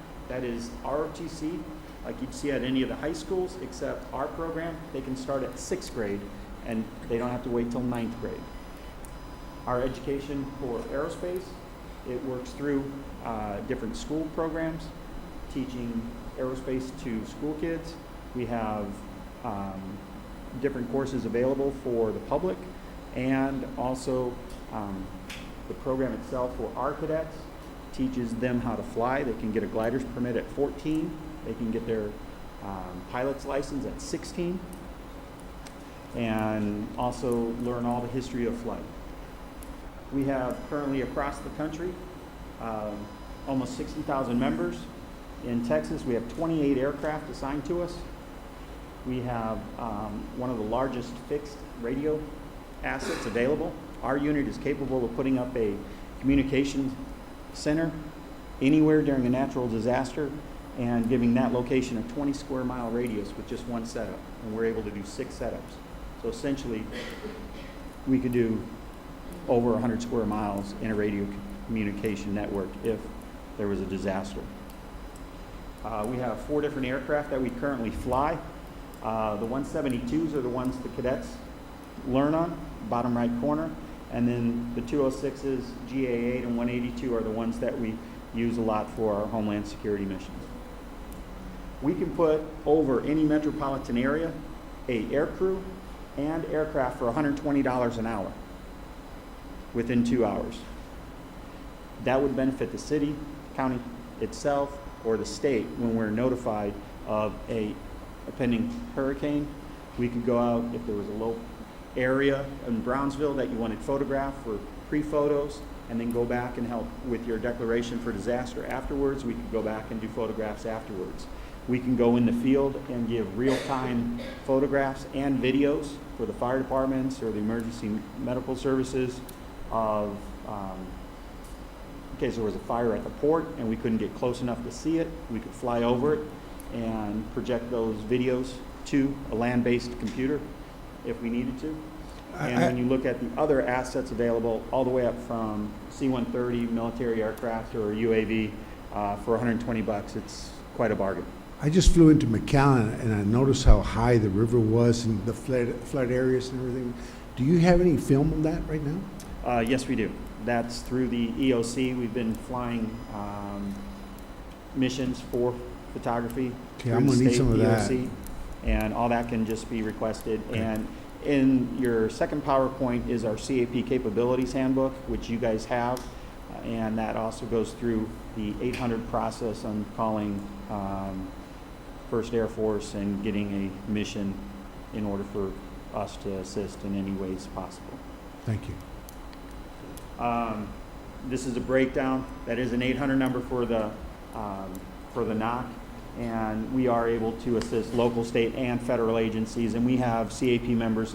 is ROTC, like you'd see at any of the high schools, except our program, they can start at 6th grade and they don't have to wait till 9th grade. Our education for aerospace, it works through different school programs, teaching aerospace to school kids. We have different courses available for the public, and also the program itself for our cadets teaches them how to fly. They can get a glider's permit at 14. They can get their pilot's license at 16, and also learn all the history of flight. We have currently across the country almost 60,000 members, In Texas, we have 28 aircraft assigned to us. We have one of the largest fixed radio assets available. Our unit is capable of putting up a communication center anywhere during a natural disaster and giving that location a 20 square mile radius with just one setup. And we're able to do 6 setups. So essentially, we could do over 100 square miles in a radio communication network if there was a disaster. We have 4 different aircraft that we currently fly. The 172s are the ones the cadets learn on, bottom right corner. And then the 206s, GA8 and 182 are the ones that we use a lot for our Homeland Security missions. We can put over any metropolitan area a aircrew and aircraft for $120 an hour within 2 hours. That would benefit the city, county itself, or the state when we're notified of a pending hurricane. We could go out if there was a low area in Brownsville that you wanted photographed for pre-photos, and then go back and help with your declaration for disaster afterwards. We could go back and do photographs afterwards. We can go in the field and give real-time photographs and videos for the fire departments or the emergency medical services of in case there was a fire at the port and we couldn't get close enough to see it, we could fly over it and project those videos to a land-based computer if we needed to. And when you look at the other assets available, all the way up from C-130 military aircraft or UAV for $120, it's quite a bargain. I just flew into McAllen and I noticed how high the river was and the flood areas and everything. Do you have any film of that right now? Yes, we do. That's through the EOC. We've been flying missions for photography Okay, through I'm the gonna need state some of that. EOC, and all that can just be requested. Okay. And in your second PowerPoint is our CAP Capabilities Handbook, which you guys have, and that also goes through the 800 process on calling First Air Force and getting a mission in order for us to assist in any ways possible. Thank you. This is a breakdown. That is an 800 number for the NOC, and we are able to assist local, state, and federal agencies, and we have CAP members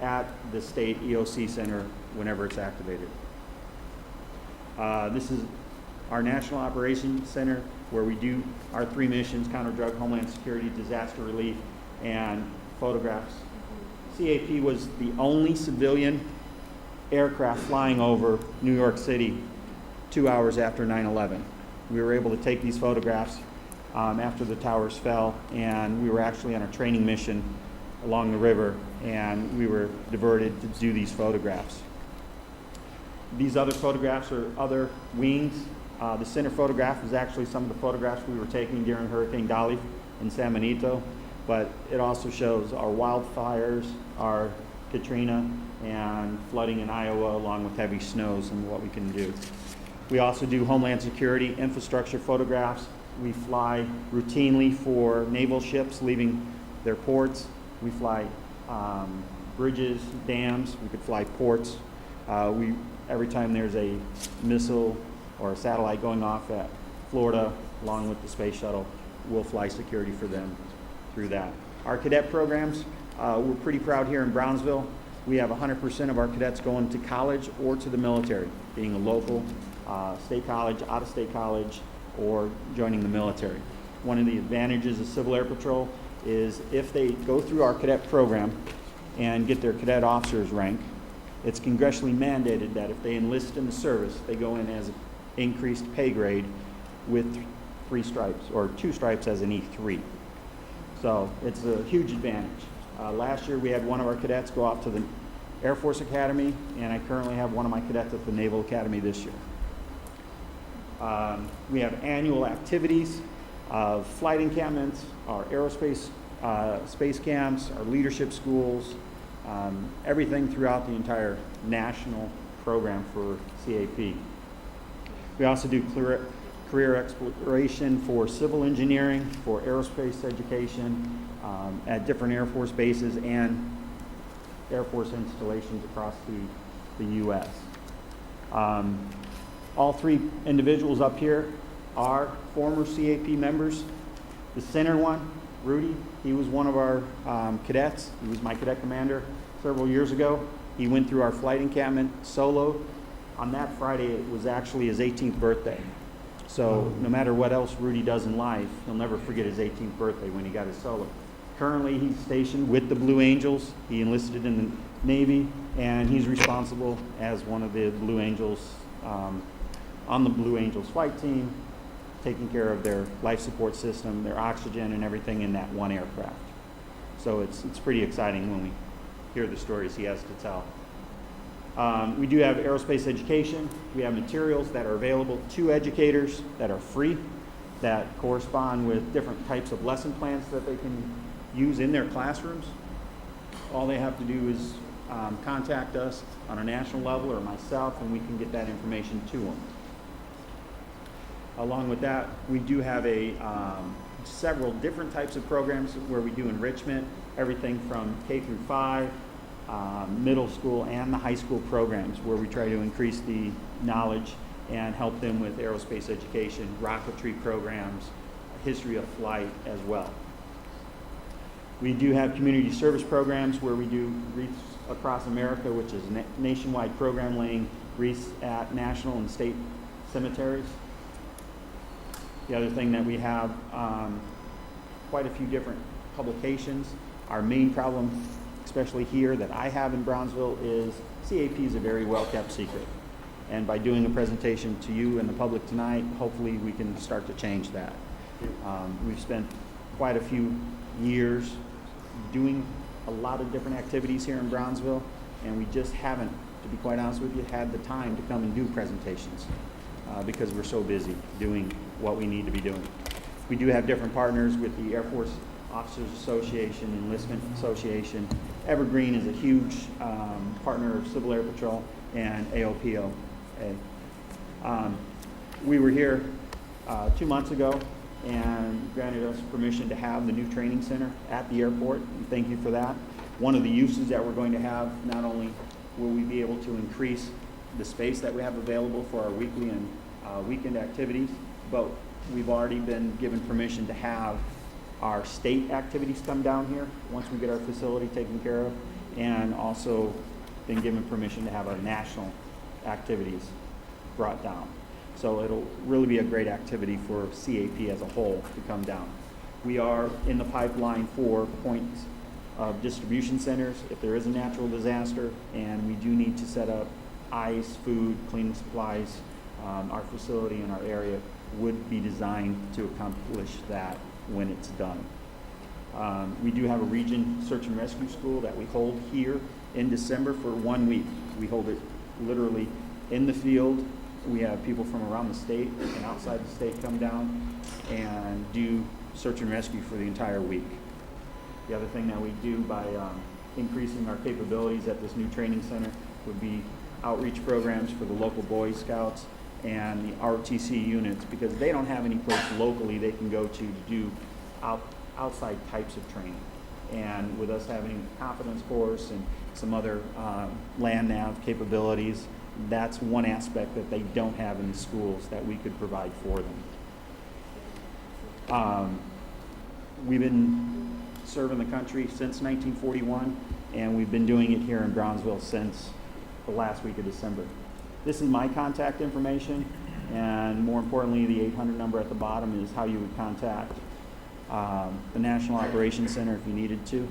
at the state EOC center whenever it's activated. This is our National Operations Center where we do our 3 missions: counter drug, homeland security, disaster relief, and photographs. CAP was the only civilian aircraft flying over New York City 2 hours after 9/11. We were able to take these photographs after the towers fell, and we were actually on a training mission along the river, and we were diverted to do these photographs. These other photographs are other wings. The center photograph is actually some of the photographs we were taking during Hurricane Dolly in San Benito, but it also shows our wildfires, our Katrina, and flooding in Iowa, along with heavy snows and what we can do. We also do Homeland Security infrastructure photographs. We fly routinely for naval ships leaving their ports. We fly bridges, dams. We could fly ports. Every time there's a missile or a satellite going off at Florida, along with the space shuttle, we'll fly security for them through that. Our cadet programs, we're pretty proud here in Brownsville. We have 100% of our cadets going to college or to the military, being a local state college, out-of-state college, or joining the military. One of the advantages of Civil Air Patrol is if they go through our cadet program and get their cadet officer's rank, it's congressionally mandated that if they enlist in the service, they go in as an increased pay grade with 3 stripes, or 2 stripes as an E3. So it's a huge advantage. Last year we had one of our cadets go off to the Air Force Academy, and I currently have one of my cadets at the Naval Academy this year. We have annual activities of flight encampments, our aerospace space camps, our leadership schools, everything throughout the entire national program for CAP. We also do career exploration for civil engineering, for aerospace education at different Air Force bases and Air Force installations across the U.S. All 3 individuals up here are former CAP members. The center one, Rudy, he was one of our cadets. He was my cadet commander several years ago. He went through our flight encampment solo. On that Friday, it was actually his 18th birthday. So no matter what else Rudy does in life, he'll never forget his 18th birthday when he got his solo. Currently, he's stationed with the Blue Angels. He enlisted in the Navy, and he's responsible as one of the Blue Angels, on the Blue Angels flight team, taking care of their life support system, their oxygen, and everything in that one aircraft. So it's pretty exciting when we hear the stories he has to tell. We do have aerospace education. We have materials that are available to educators that are free, that correspond with different types of lesson plans that they can use in their classrooms. All they have to do is contact us on a national level or myself, and we can get that information to them. Along with that, we do have several different types of programs where we do enrichment, everything from K through 5, middle school and the high school programs, where we try to increase the knowledge and help them with aerospace education, rocketry programs, history of flight as well. We do have community service programs where we do wreaths across America, which is a nationwide program laying wreaths at national and state cemeteries. The other thing that we have, quite a few different publications. Our main problem, especially here, that I have in Brownsville is CAP is a very well-kept secret. And by doing a presentation to you and the public tonight, hopefully we can start to change that. We've spent quite a few years doing a lot of different activities here in Brownsville, and we just haven't, to be quite honest with you, had the time to come and do presentations because we're so busy doing what we need to be doing. We do have different partners with the Air Force Officers Association, Enlistment Association. Evergreen is a huge partner of Civil Air Patrol and AOPO. We were here 2 months ago and granted us permission to have the new training center at the airport. And thank you for that. One of the uses that we're going to have, not only will we be able to increase the space that we have available for our weekly and weekend activities, but we've already been given permission to have our state activities come down here once we get our facility taken care of, and also been given permission to have our national activities brought down. So it'll really be a great activity for CAP as a whole to come down. We are in the pipeline for points of distribution centers if there is a natural disaster, and we do need to set up ice, food, cleaning supplies. Our facility in our area would be designed to accomplish that when it's done. We do have a region search and rescue school that we hold here in December for 1 week. We hold it literally in the field. We have people from around the state and outside the state come down and do search and rescue for the entire week. The other thing that we do by increasing our capabilities at this new training center would be outreach programs for the local Boy Scouts and the ROTC units, because they don't have any place locally they can go to do outside types of training. And with us having confidence course and some other land nav capabilities, that's one aspect that they don't have in the schools that we could provide for them. We've been serving the country since 1941, and we've been doing it here in Brownsville since the last week of December. This is my contact information, and more importantly, the 800 number at the bottom is how you would contact the National Operations Center if you needed to.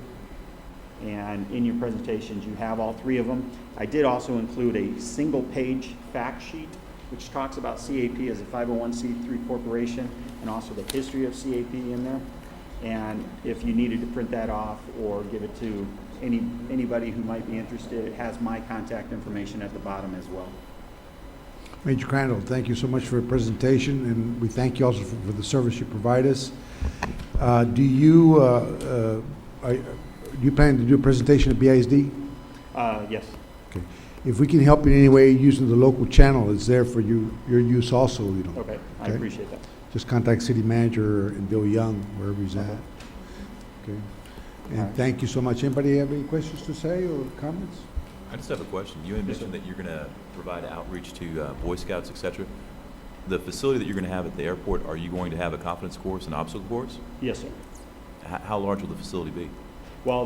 And in your presentations, you have all three of them. I did also include a single-page fact sheet, which talks about CAP as a 501c3 corporation, and also the history of CAP in there. And if you needed to print that off or give it to anybody who might be interested, it has my contact information at the bottom as well. Major Crandall, thank you so much for your presentation, and we thank you also for the service you provide us. Do you plan to do a presentation at BISD? Yes. Okay. If we can help in any way using the local channel, it's there for your use also, you know. Okay, I appreciate that. Just contact City Manager and Bill Young, wherever he's at. Okay. And All right. thank you so much. Anybody have any questions to say or comments? I just have a question. You had mentioned that you're going to provide outreach to Boy Scouts, et cetera. the facility that you're going to have at the airport, are you going to have a confidence course and obstacle course? Yes, sir. How large will the facility be? Well,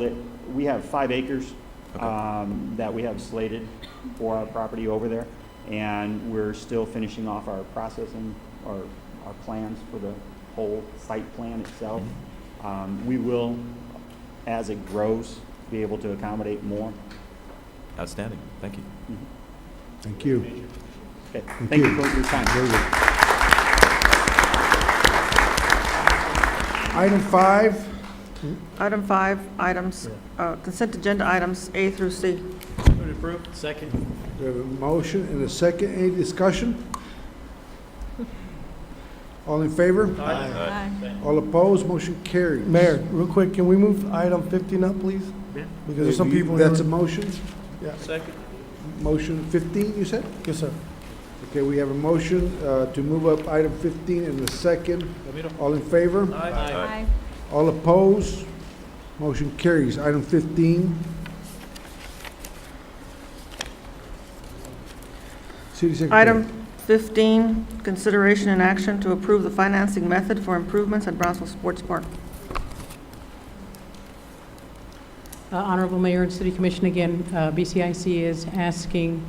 we have 5 acres Okay. that we have slated for our property over there, and we're still finishing off our processing, our plans for the whole site plan itself. We will, as it grows, be able to accommodate more. Outstanding. Thank you. Thank you. Okay, thank you for your time. Very good. Item 5, Item 5, consent agenda items A through C. Move to approve. Second. we have a motion and a second. Any discussion? All in favor? Aye. All opposed? Motion carries. Mayor, real quick, can we move item 15 up, please? Yeah. Because there's some people here. That's a motion? Yeah, Second. Motion 15, you said? yes, sir. Okay, we have a motion to move up item 15 and a second. All in favor? Aye. All opposed? Motion carries. Item 15. City Secretary. Item 15, consideration and action to approve the financing method for improvements at Brownsville Sports Park. Honorable Mayor and City Commission, again, BCIC is asking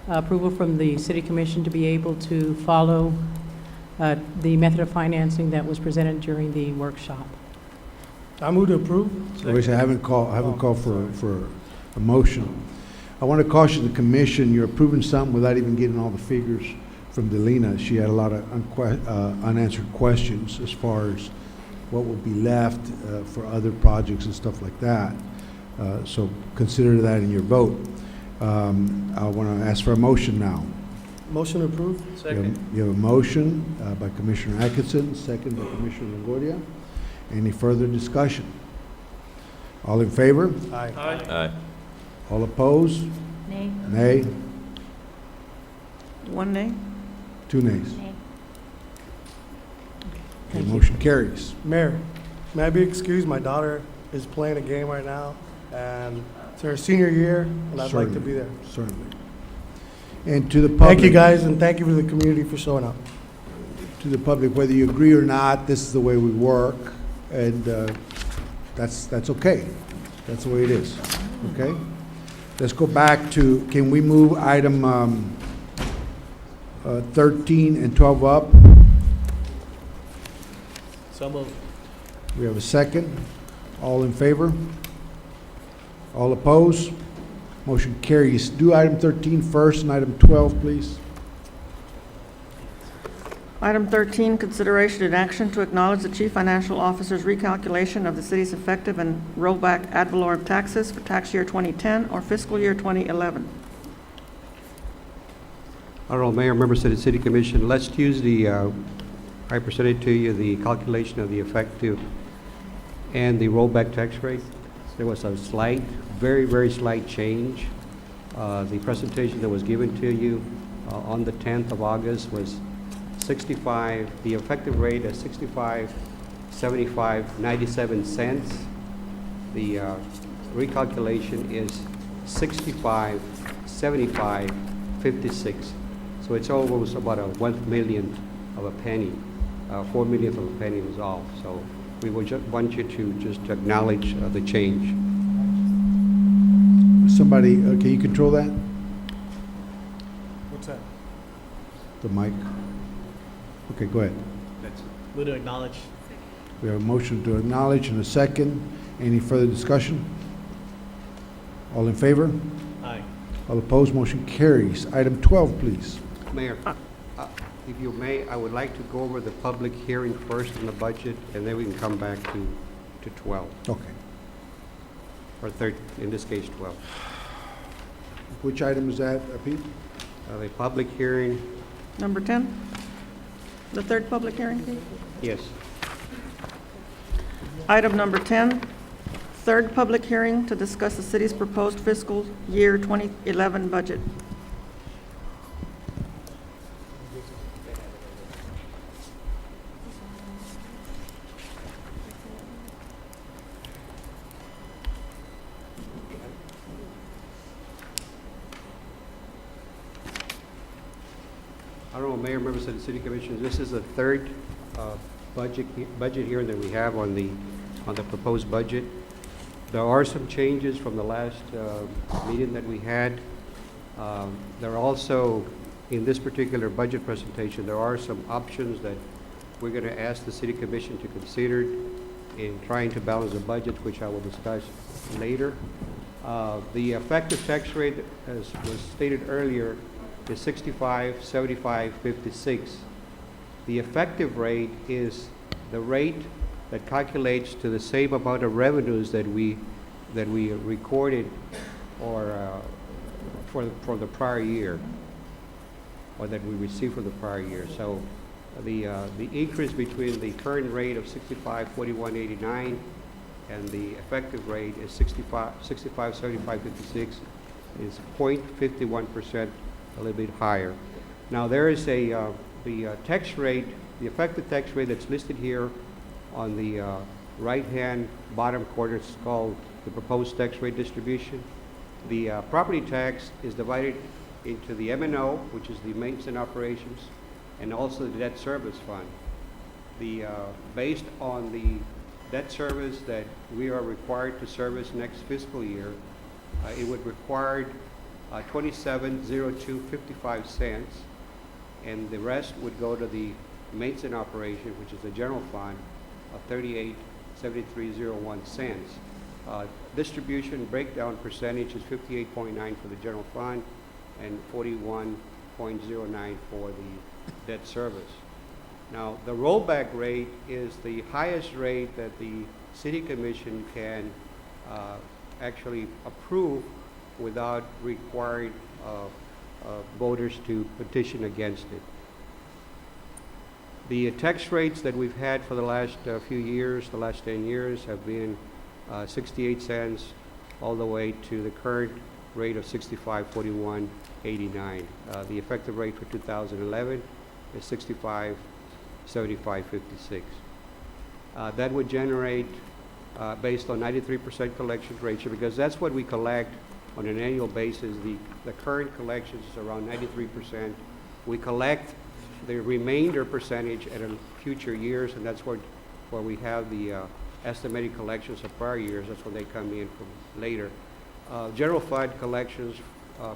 approval from the City Commission to be able to follow the method of financing that was presented during the workshop. I move to approve. I haven't called for a motion. I want to caution the commission, you're approving something without even getting all the figures from Delina. She had a lot of unanswered questions as far as what would be left for other projects and stuff like that. So consider that in your vote. I want to ask for a motion now. Motion to approve. You have a motion by Commissioner Atkinson, second by Commissioner Longoria. Any further discussion? All in favor? Aye. Aye. All opposed? Nay. Nay? 1 nay. 2 nays. Nay. Okay, Thank you. motion carries. Mayor, may I be excused? My daughter is playing a game right now, and it's her senior year, and I'd like to be there. Certainly. And to the public. Thank you, guys, and thank you to the community for showing up. To the public, whether you agree or not, this is the way we work, and that's okay. That's the way it is, okay? Let's go back to, can we move item 13 and 12 up? So moved. We have a second. All in favor? All opposed? Motion carries. Do item 13 first and item 12, please. Item 13, consideration and action to acknowledge the Chief Financial Officer's recalculation of the city's effective and rollback ad valorem taxes for tax year 2010 or fiscal year 2011. Honorable Mayor, members of the City Commission, let's use I presented to you the calculation of the effective and the rollback tax rate. There was a slight, very, very slight change. The presentation that was given to you on the 10th of August was 65, the effective rate is 65.7597 cents. The recalculation is 65.7556. So it's almost about a 1/1,000,000 of a penny, 4/1,000,000th of a penny was off. So we would want you to just acknowledge the change. Somebody, can you control that? What's that? The mic? Okay, go ahead. Move to acknowledge. We have a motion to acknowledge and a second. Any further discussion? All in favor? Aye. All opposed? Motion carries. Item 12, please. Mayor, if you may, I would like to go over the public hearing first on the budget, and then we can come back to 12, Okay. or in this case, 12. Which item is that, Pete? The public hearing, Number 10, the third public hearing, please. yes. Item number 10, third public hearing to discuss the city's proposed fiscal year 2011 budget. Honorable Mayor, members of the City Commission, this is the third budget hearing that we have on the proposed budget. There are some changes from the last meeting that we had. There are also, in this particular budget presentation, there are some options that we're going to ask the City Commission to consider in trying to balance the budget, which I will discuss later. The effective tax rate, as was stated earlier, is 65, 75, 56. The effective rate is the rate that calculates to the same amount of revenues that we recorded or for the prior year, or that we received for the prior year. So the increase between the current rate of 65.4189 and the effective rate is 65, 75, 56 is 0.51%, a little bit higher. Now there is the tax rate, the effective tax rate that's listed here on the right-hand bottom corner. It's called the proposed tax rate distribution. The property tax is divided into the M&O, which is the maintenance and operations, and also the debt service fund. Based on the debt service that we are required to service next fiscal year, it would require 2702.55 cents, and the rest would go to the maintenance and operation, which is the general fund, of 38.7301 cents. Distribution breakdown percentage is 58.9 for the general fund and 41.09 for the debt service. Now, the rollback rate is the highest rate that the City Commission can actually approve without requiring voters to petition against it. The tax rates that we've had for the last few years, the last 10 years, have been 68 cents all the way to the current rate of 65.4189. The effective rate for 2011 is 65.7556. That would generate, based on 93% collection ratio, because that's what we collect on an annual basis. The current collections is around 93%. We collect the remainder percentage at future years, and that's where we have the estimated collections of prior years. That's when they come in from later. General fund collections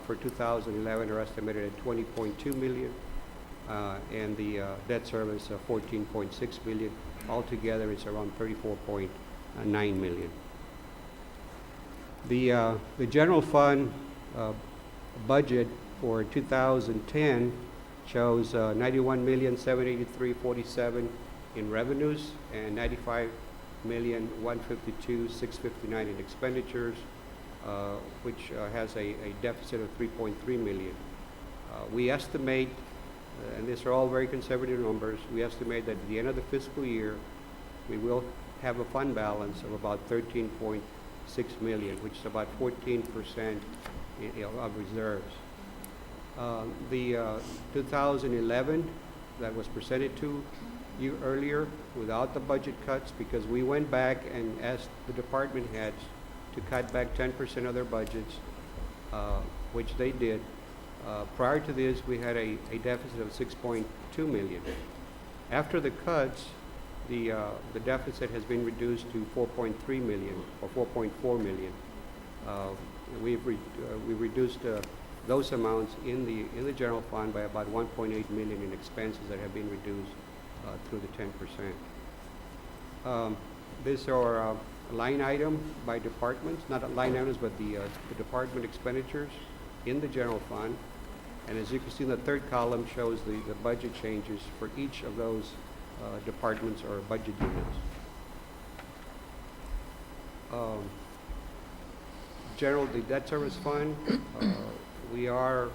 for 2011 are estimated at 20.2 million, and the debt service of 14.6 million. Altogether, it's around 34.9 million. The general fund budget for 2010 shows 91,783,47 in revenues and 95,152,659 in expenditures, which has a deficit of 3.3 million. We estimate, and these are all very conservative numbers, we estimate that at the end of the fiscal year, we will have a fund balance of about 13.6 million, which is about 14% of reserves. The 2011 that was presented to you earlier without the budget cuts, because we went back and asked the department heads to cut back 10% of their budgets, which they did. Prior to this, we had a deficit of 6.2 million. After the cuts, the deficit has been reduced to 4.3 million or 4.4 million. We've reduced those amounts in the general fund by about 1.8 million in expenses that have been reduced through the 10%. These are line item by departments, not line items, but the department expenditures in the general fund. And as you can see, the third column shows the budget changes for each of those departments or budget units. The debt service fund, we are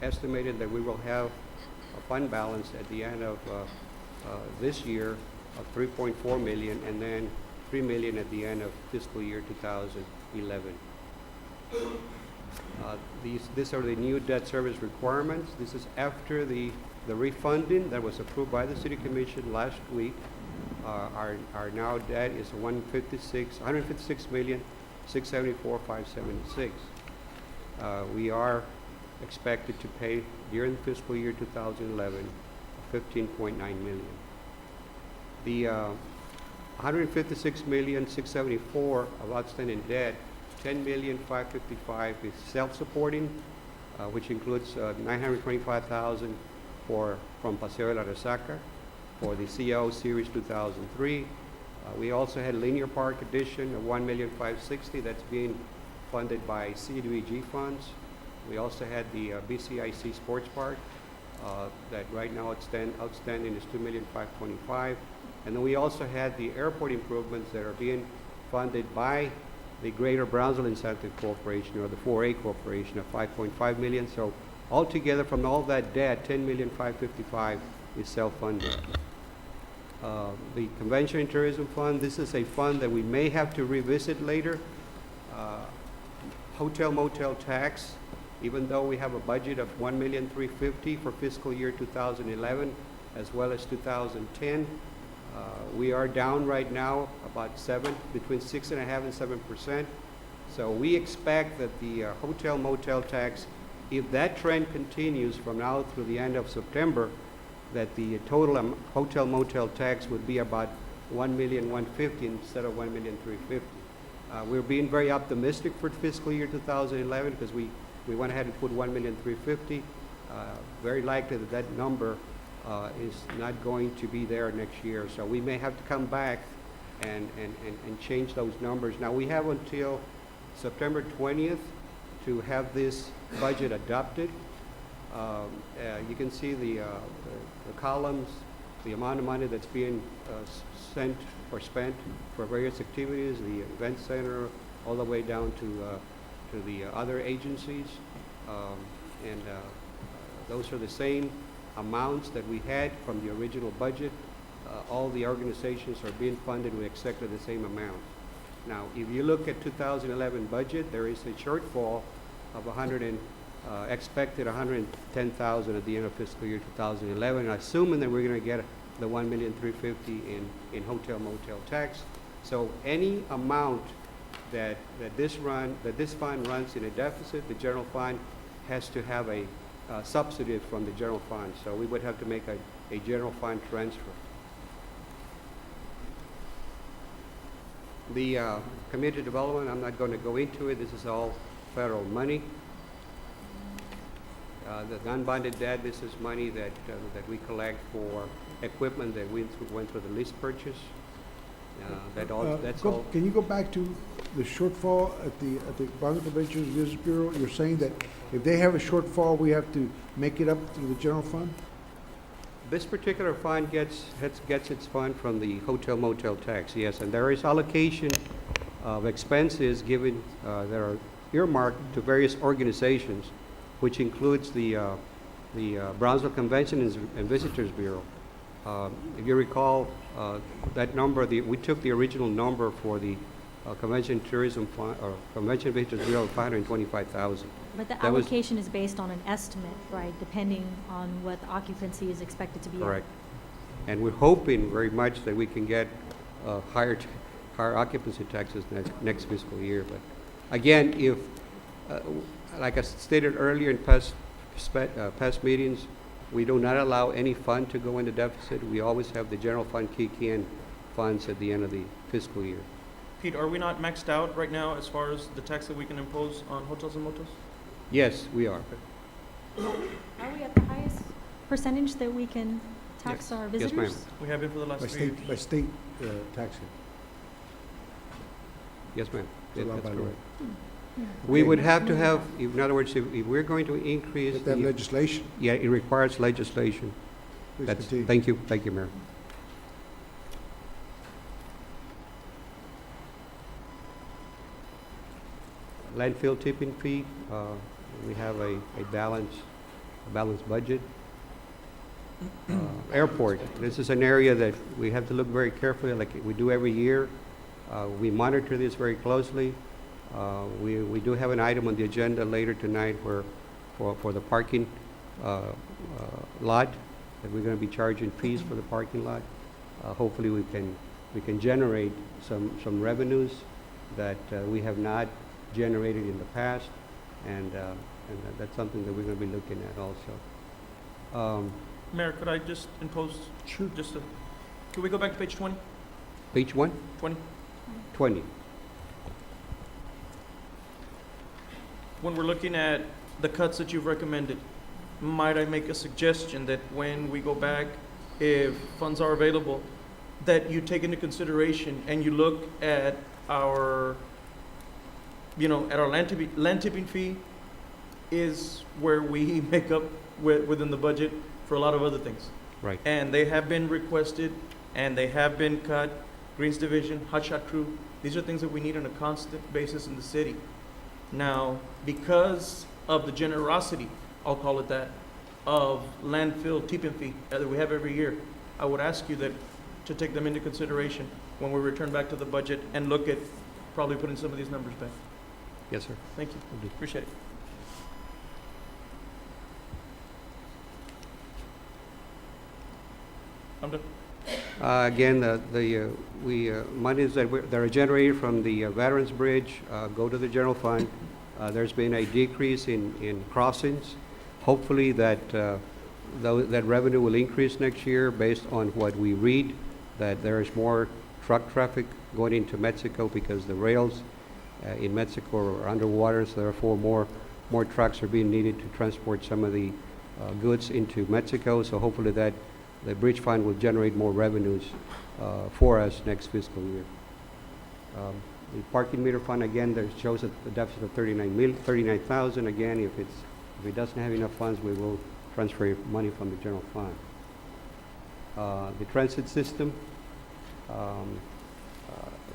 estimated that we will have a fund balance at the end of this year of 3.4 million, and then 3 million at the end of fiscal year 2011. These are the new debt service requirements. This is after the refunding that was approved by the City Commission last week. Our now debt is 156,674,576. We are expected to pay during fiscal year 2011, 15.9 million. The 156,674 of outstanding debt, 10,555 is self-supporting, which includes 925,000 from Paseo de la Resaca for the CO Series 2003. We also had Linear Park Edition of 1,560,000 that's being funded by CDBG funds. We also had the BCIC Sports Park that right now outstanding is 2,525,000. And then we also had the airport improvements that are being funded by the Greater Brownsville Incentive Corporation, or the 4A Corporation, of 5.5 million. So altogether from all that debt, 10,555,000 is self-funded. The Convention and Tourism Fund, this is a fund that we may have to revisit later. Hotel motel tax, even though we have a budget of 1,350,000 for fiscal year 2011 as well as 2010, we are down right now about between 6.5% and 7%. So we expect that the hotel motel tax, if that trend continues from now through the end of September, that the total hotel motel tax would be about 1,150,000 instead of 1,350,000. We're being very optimistic for fiscal year 2011 because we went ahead and put 1,350,000. Very likely that that number is not going to be there next year. So we may have to come back and change those numbers. Now we have until September 20th to have this budget adopted. You can see the columns, the amount of money that's being sent or spent for various activities, the event center, all the way down to the other agencies. Those are the same amounts that we had from the original budget. All the organizations are being funded with exactly the same amount. Now, if you look at 2011 budget, there is a shortfall of expected 110,000 at the end of fiscal year 2011, assuming that we're going to get the 1,350,000 in hotel motel tax. So any amount that this fund runs in a deficit, the general fund has to have a subsidy from the general fund. So we would have to make a general fund transfer. The community development, I'm not going to go into it. This is all federal money. The non-bonded debt, this is money that we collect for equipment that went through the lease purchase. Can you go back to the shortfall at the Brownsville Convention and Visitors Bureau? You're saying that if they have a shortfall, we have to make it up through the general fund? This particular fund gets its fund from the hotel motel tax, yes, and there is allocation of expenses given that are earmarked to various organizations, which includes the Brownsville Convention and Visitors Bureau. If you recall, that number, we took the original number for the Convention Tourism Fund, or Convention Visitors Bureau, of 525,000. But the allocation is based on an estimate, right, depending on what the occupancy is expected to be at. Correct. And we're hoping very much that we can get higher occupancy taxes next fiscal year. But again, if, like I stated earlier in past meetings, we do not allow any fund to go into deficit. We always have the general fund kick in funds at the end of the fiscal year. Pete, are we not maxed out right now as far as the tax that we can impose on hotels and motels? Yes, we are. Are we at the highest percentage that we can tax Yes. our Yes, visitors? ma'am. We have been for the last By 3 years. state taxing. Yes, ma'am. It's allowed That's by law. correct. Yeah. We would have to have, in other words, if we're going to increase With that the, legislation. yeah, it requires legislation. Please That's, continue. thank you, Mayor. Landfill tipping fee, we have a balanced budget. Airport, this is an area that we have to look very carefully, like we do every year. We monitor this very closely. We do have an item on the agenda later tonight for the parking lot, that we're going to be charging fees for the parking lot. Hopefully we can generate some revenues that we have not generated in the past, and and that's something that we're going to be looking at also. Mayor, could I just impose? Sure. Could we go back to page 20? Page 1? 20? 20. When we're looking at the cuts that you've recommended, might I make a suggestion that when we go back, if funds are available, that you take into consideration and you look at our, at our land tipping fee is where we make up within the budget for a lot of other things. Right. And they have been requested, and they have been cut. Greens Division, Hotshot Crew, these are things that we need on a constant basis in the city. Now, because of the generosity, I'll call it that, of landfill tipping fee that we have every year, I would ask you to take them into consideration when we return back to the budget and look at probably putting some of these numbers back. Yes, sir. Thank you. Will do. Appreciate it. I'm done. Again, monies that are generated from the Veterans Bridge go to the general fund. There's been a decrease in crossings. Hopefully that revenue will increase next year based on what we read, that there is more truck traffic going into Mexico because the rails in Mexico are underwater, so therefore more trucks are being needed to transport some of the goods into Mexico. So hopefully that the bridge fund will generate more revenues for us next fiscal year. The parking meter fund, again, there shows a deficit of 39,000. Again, if it doesn't have enough funds, we will transfer money from the general fund. The transit system,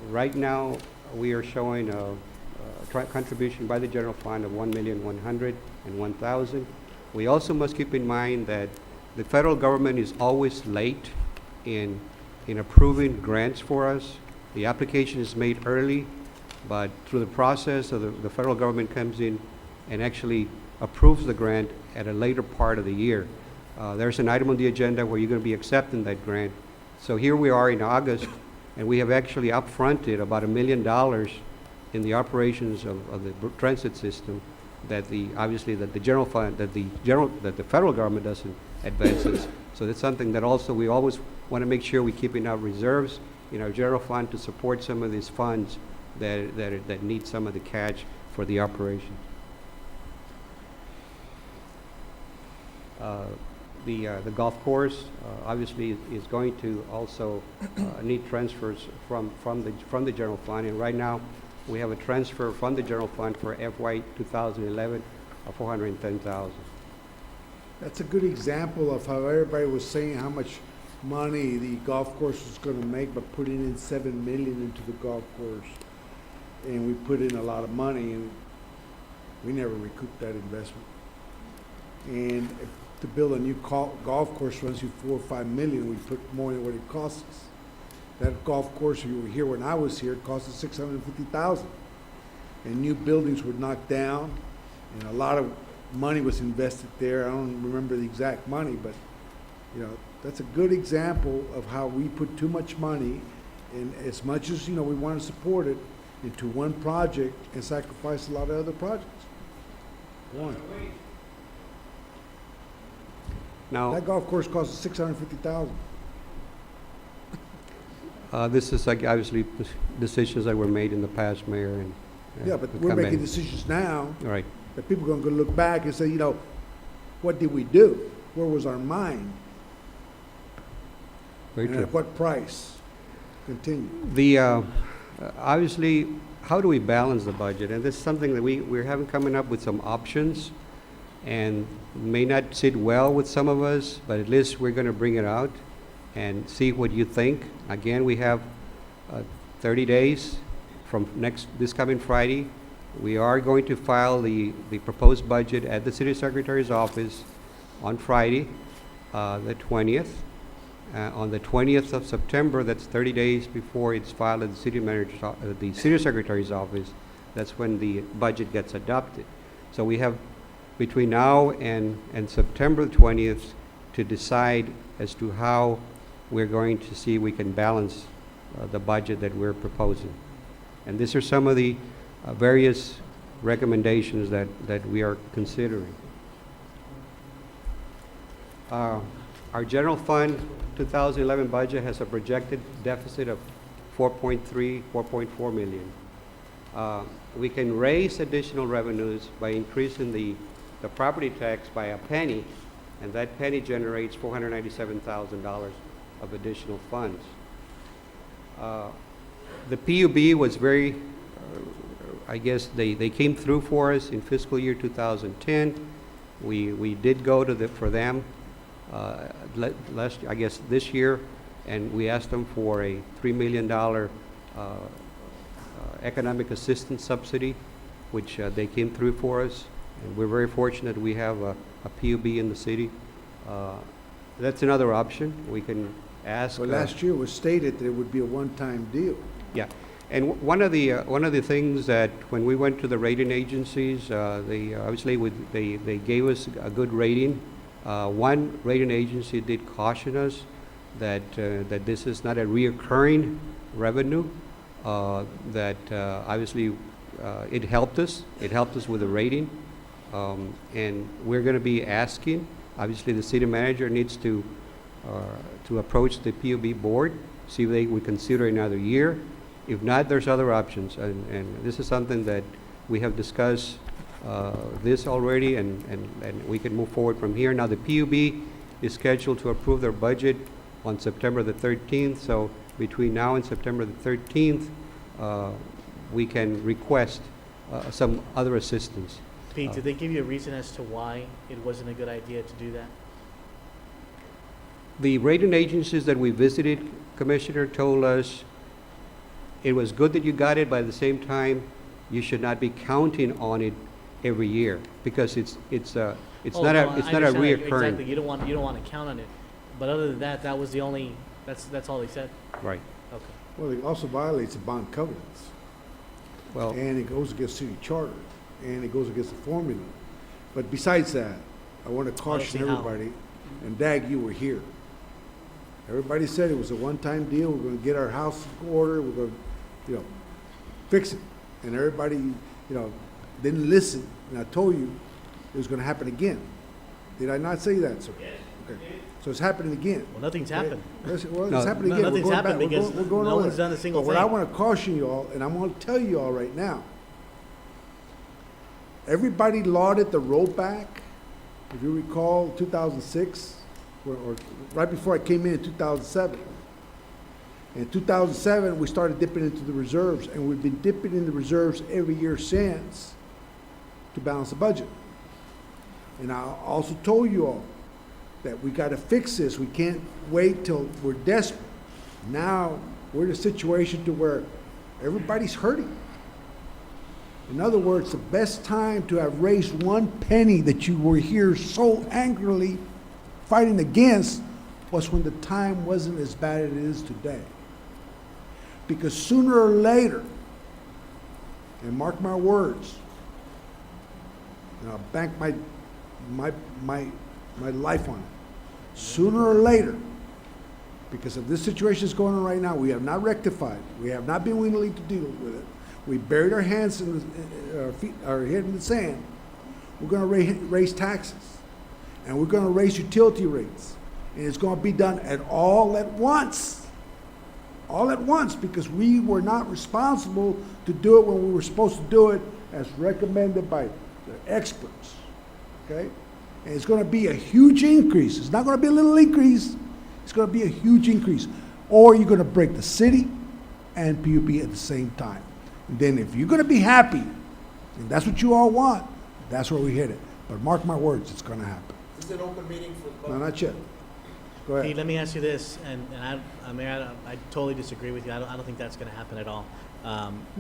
right now we are showing a contribution by the general fund of 1,101,000. We also must keep in mind that the federal government is always late in approving grants for us. The application is made early, but through the process of the federal government comes in and actually approves the grant at a later part of the year. There's an item on the agenda where you're going to be accepting that grant. So here we are in August, and we have actually upfronted about $1 million in the operations of the transit system that the general fund, that the federal government doesn't advances. So that's something that also we always want to make sure we keep in our reserves in our general fund to support some of these funds that need some of the cash for the operations. The golf course obviously is going to also need transfers from the general fund, and right now we have a transfer from the general fund for FY 2011 of 410,000. That's a good example of how everybody was saying how much money the golf course was going to make by putting in $7 million into the golf course. And we put in a lot of money, and we never recouped that investment. And to build a new golf course runs you $4 or $5 million. We put more than what it costs us. That golf course, you were here when I was here, cost us $650,000. And new buildings were knocked down, and a lot of money was invested there. I don't remember the exact money, but that's a good example of how we put too much money, and as much as we want to support it, into one project and sacrifice a lot of other projects. Go on. Now, that golf course cost us $650,000. this is obviously decisions that were made in the past, Mayor. And, yeah, but we're making decisions now. Right. That people are going to look back and say, what did we do? Where was our mind? Very true. At what price? Continue. Obviously, how do we balance the budget? And this is something that we're having coming up with some options, and may not sit well with some of us, but at least we're going to bring it out and see what you think. Again, we have 30 days from this coming Friday. We are going to file the proposed budget at the City Secretary's office on Friday, the 20th. On the 20th of September, that's 30 days before it's filed at the City Secretary's office. That's when the budget gets adopted. So we have between now and September 20th to decide as to how we're going to see we can balance the budget that we're proposing. And these are some of the various recommendations that we are considering. Our general fund 2011 budget has a projected deficit of 4.4 million. We can raise additional revenues by increasing the property tax by a penny, and that penny generates $497,000 of additional funds. The PUB was very, I guess they came through for us in fiscal year 2010. We did go to for them I guess this year, and we asked them for a $3 million economic assistance subsidy, which they came through for us. And we're very fortunate we have a PUB in the city. That's another option. We can ask. Well, last year it was stated that it would be a one-time deal. Yeah, and one of the things that when we went to the rating agencies, they obviously they gave us a good rating. One rating agency did caution us that this is not a reoccurring revenue. That obviously it helped us. It helped us with the rating, and we're going to be asking. Obviously, the city manager needs to approach the PUB board, see if they would consider another year. If not, there's other options, and this is something that we have discussed this already, and we can move forward from here. Now, the PUB is scheduled to approve their budget on September the 13th, so between now and September the 13th, we can request some other assistance. Pete, did they give you a reason as to why it wasn't a good idea to do that? The rating agencies that we visited, Commissioner, told us it was good that you got it, but at the same time, you should not be counting on it every year because it's not a reoccurring. Exactly, you don't want to count on it. But other than that, that was the only. That's all they said. Right. Okay. Well, it also violates the bond covenants. Well, and it goes against city charter, and it goes against the formula. But besides that, I want to caution everybody, and Dag, you were here. Everybody said it was a one-time deal. We're going to get our house in order. We're going to, fix it. And everybody, didn't listen. And I told you it was going to happen again. Did I not say that, sir? Yes. Okay. So it's happening again. Well, nothing's happened. Well, it's happening again. Nothing's happened because we're going no over one's that. done a single But what thing. I want to caution you all, and I'm going to tell you all right now, everybody lauded the rollback. If you recall, 2006, or right before I came in 2007. In 2007, we started dipping into the reserves, and we've been dipping in the reserves every year since to balance the budget. And I also told you all that we got to fix this. We can't wait till we're desperate. Now we're in a situation to where everybody's hurting. In other words, the best time to have raised one penny that you were here so angrily fighting against was when the time wasn't as bad as it is today. Because sooner or later, and mark my words, and I'll bank my life on it, sooner or later, because of this situation that's going on right now, we have not rectified, we have not been willing to deal with it. We buried our hands in our head in the sand. We're going to raise taxes, and we're going to raise utility rates, and it's going to be done all at once. All at once, because we were not responsible to do it when we were supposed to do it as recommended by the experts, okay? And it's going to be a huge increase. It's not going to be a little increase. It's going to be a huge increase. Or you're going to break the city and PUB at the same time. And then if you're going to be happy, and that's what you all want, that's where we hit it. But mark my words, it's going to happen. This is an open meeting for No, not yet. Go ahead. Pete, let me ask you this, and I totally disagree with you. I don't think that's going to happen at all.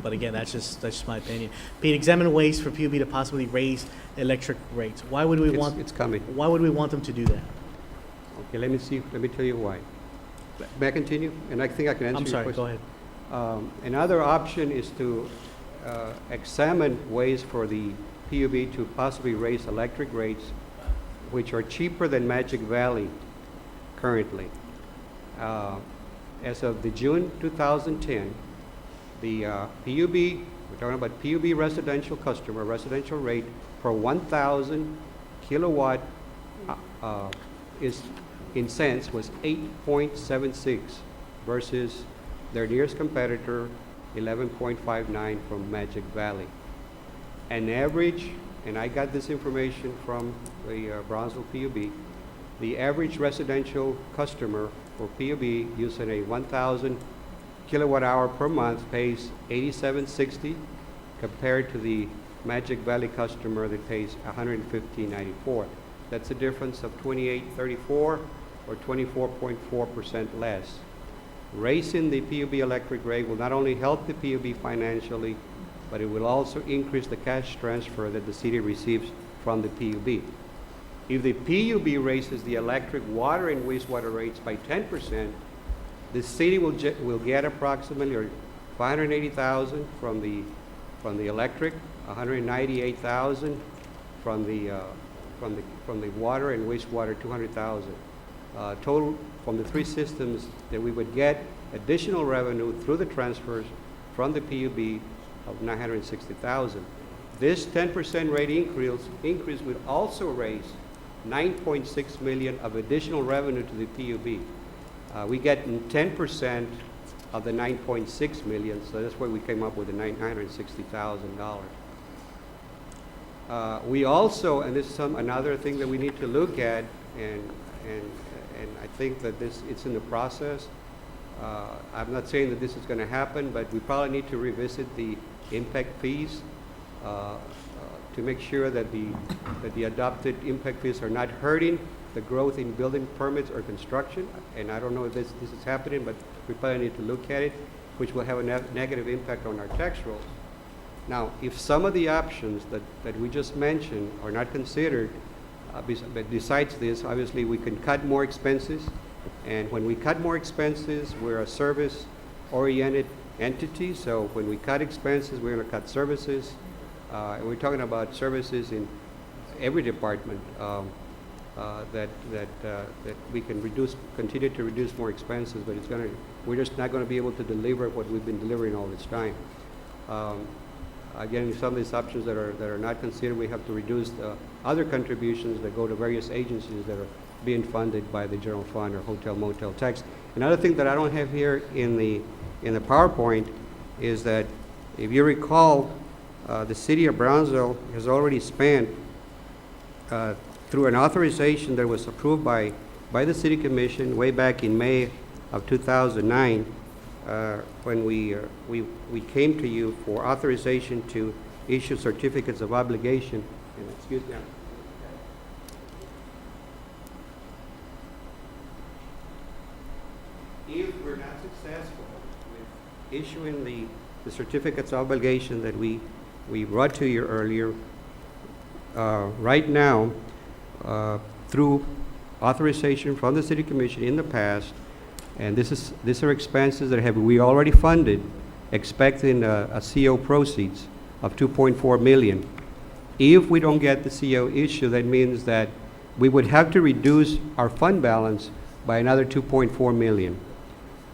But again, that's just my opinion. Pete, examine ways for PUB to possibly raise electric rates. Why would we want? It's coming. Why would we want them to do that? Okay, let me see. Let me tell you why. May I continue? And I think I can answer your question. Go ahead. Another option is to examine ways for the PUB to possibly raise electric rates, which are cheaper than Magic Valley currently. As of the June 2010, the PUB We're talking about PUB residential customer, residential rate per 1,000 kilowatt is in cents was 8.76 versus their nearest competitor 11.59 from Magic Valley. An average, and I got this information from the Brownsville PUB, the average residential customer for PUB using a 1,000 kilowatt hour per month pays $87.60 compared to the Magic Valley customer that pays $115.94. That's a difference of $28.34 or 24.4% less. Raising the PUB electric rate will not only help the PUB financially, but it will also increase the cash transfer that the city receives from the PUB. If the PUB raises the electric, water, and wastewater rates by 10%, the city will get approximately $580,000 from the electric, $198,000 from the water and wastewater, $200,000. Total from the three systems that we would get additional revenue through the transfers from the PUB of $960,000. This 10% rate increase would also raise $9.6 million of additional revenue to the PUB. We get 10% of the $9.6 million, so that's where we came up with the $960,000. We also, and this is another thing that we need to look at, and I think that it's in the process. I'm not saying that this is going to happen, but we probably need to revisit the impact fees to make sure that the adopted impact fees are not hurting the growth in building permits or construction. And I don't know if this is happening, but we probably need to look at it, which will have a negative impact on our tax rolls. Now, if some of the options that we just mentioned are not considered, but besides this, obviously we can cut more expenses. And when we cut more expenses, we're a service-oriented entity. So when we cut expenses, we're going to cut services. And we're talking about services in every department that we can continue to reduce more expenses, but we're just not going to be able to deliver what we've been delivering all this time. Again, some of these options that are not considered, we have to reduce other contributions that go to various agencies that are being funded by the general fund or hotel motel tax. Another thing that I don't have here in the PowerPoint is that if you recall, the city of Brownsville has already spent through an authorization that was approved by the city commission way back in May of 2009. When we came to you for authorization to issue certificates of obligation, and excuse me. If we're not successful with issuing the certificates of obligation that we brought to you earlier, right now, through authorization from the city commission in the past, and these are expenses that we already funded, expecting a CO proceeds of $2.4 million. If we don't get the CO issue, that means that we would have to reduce our fund balance by another $2.4 million.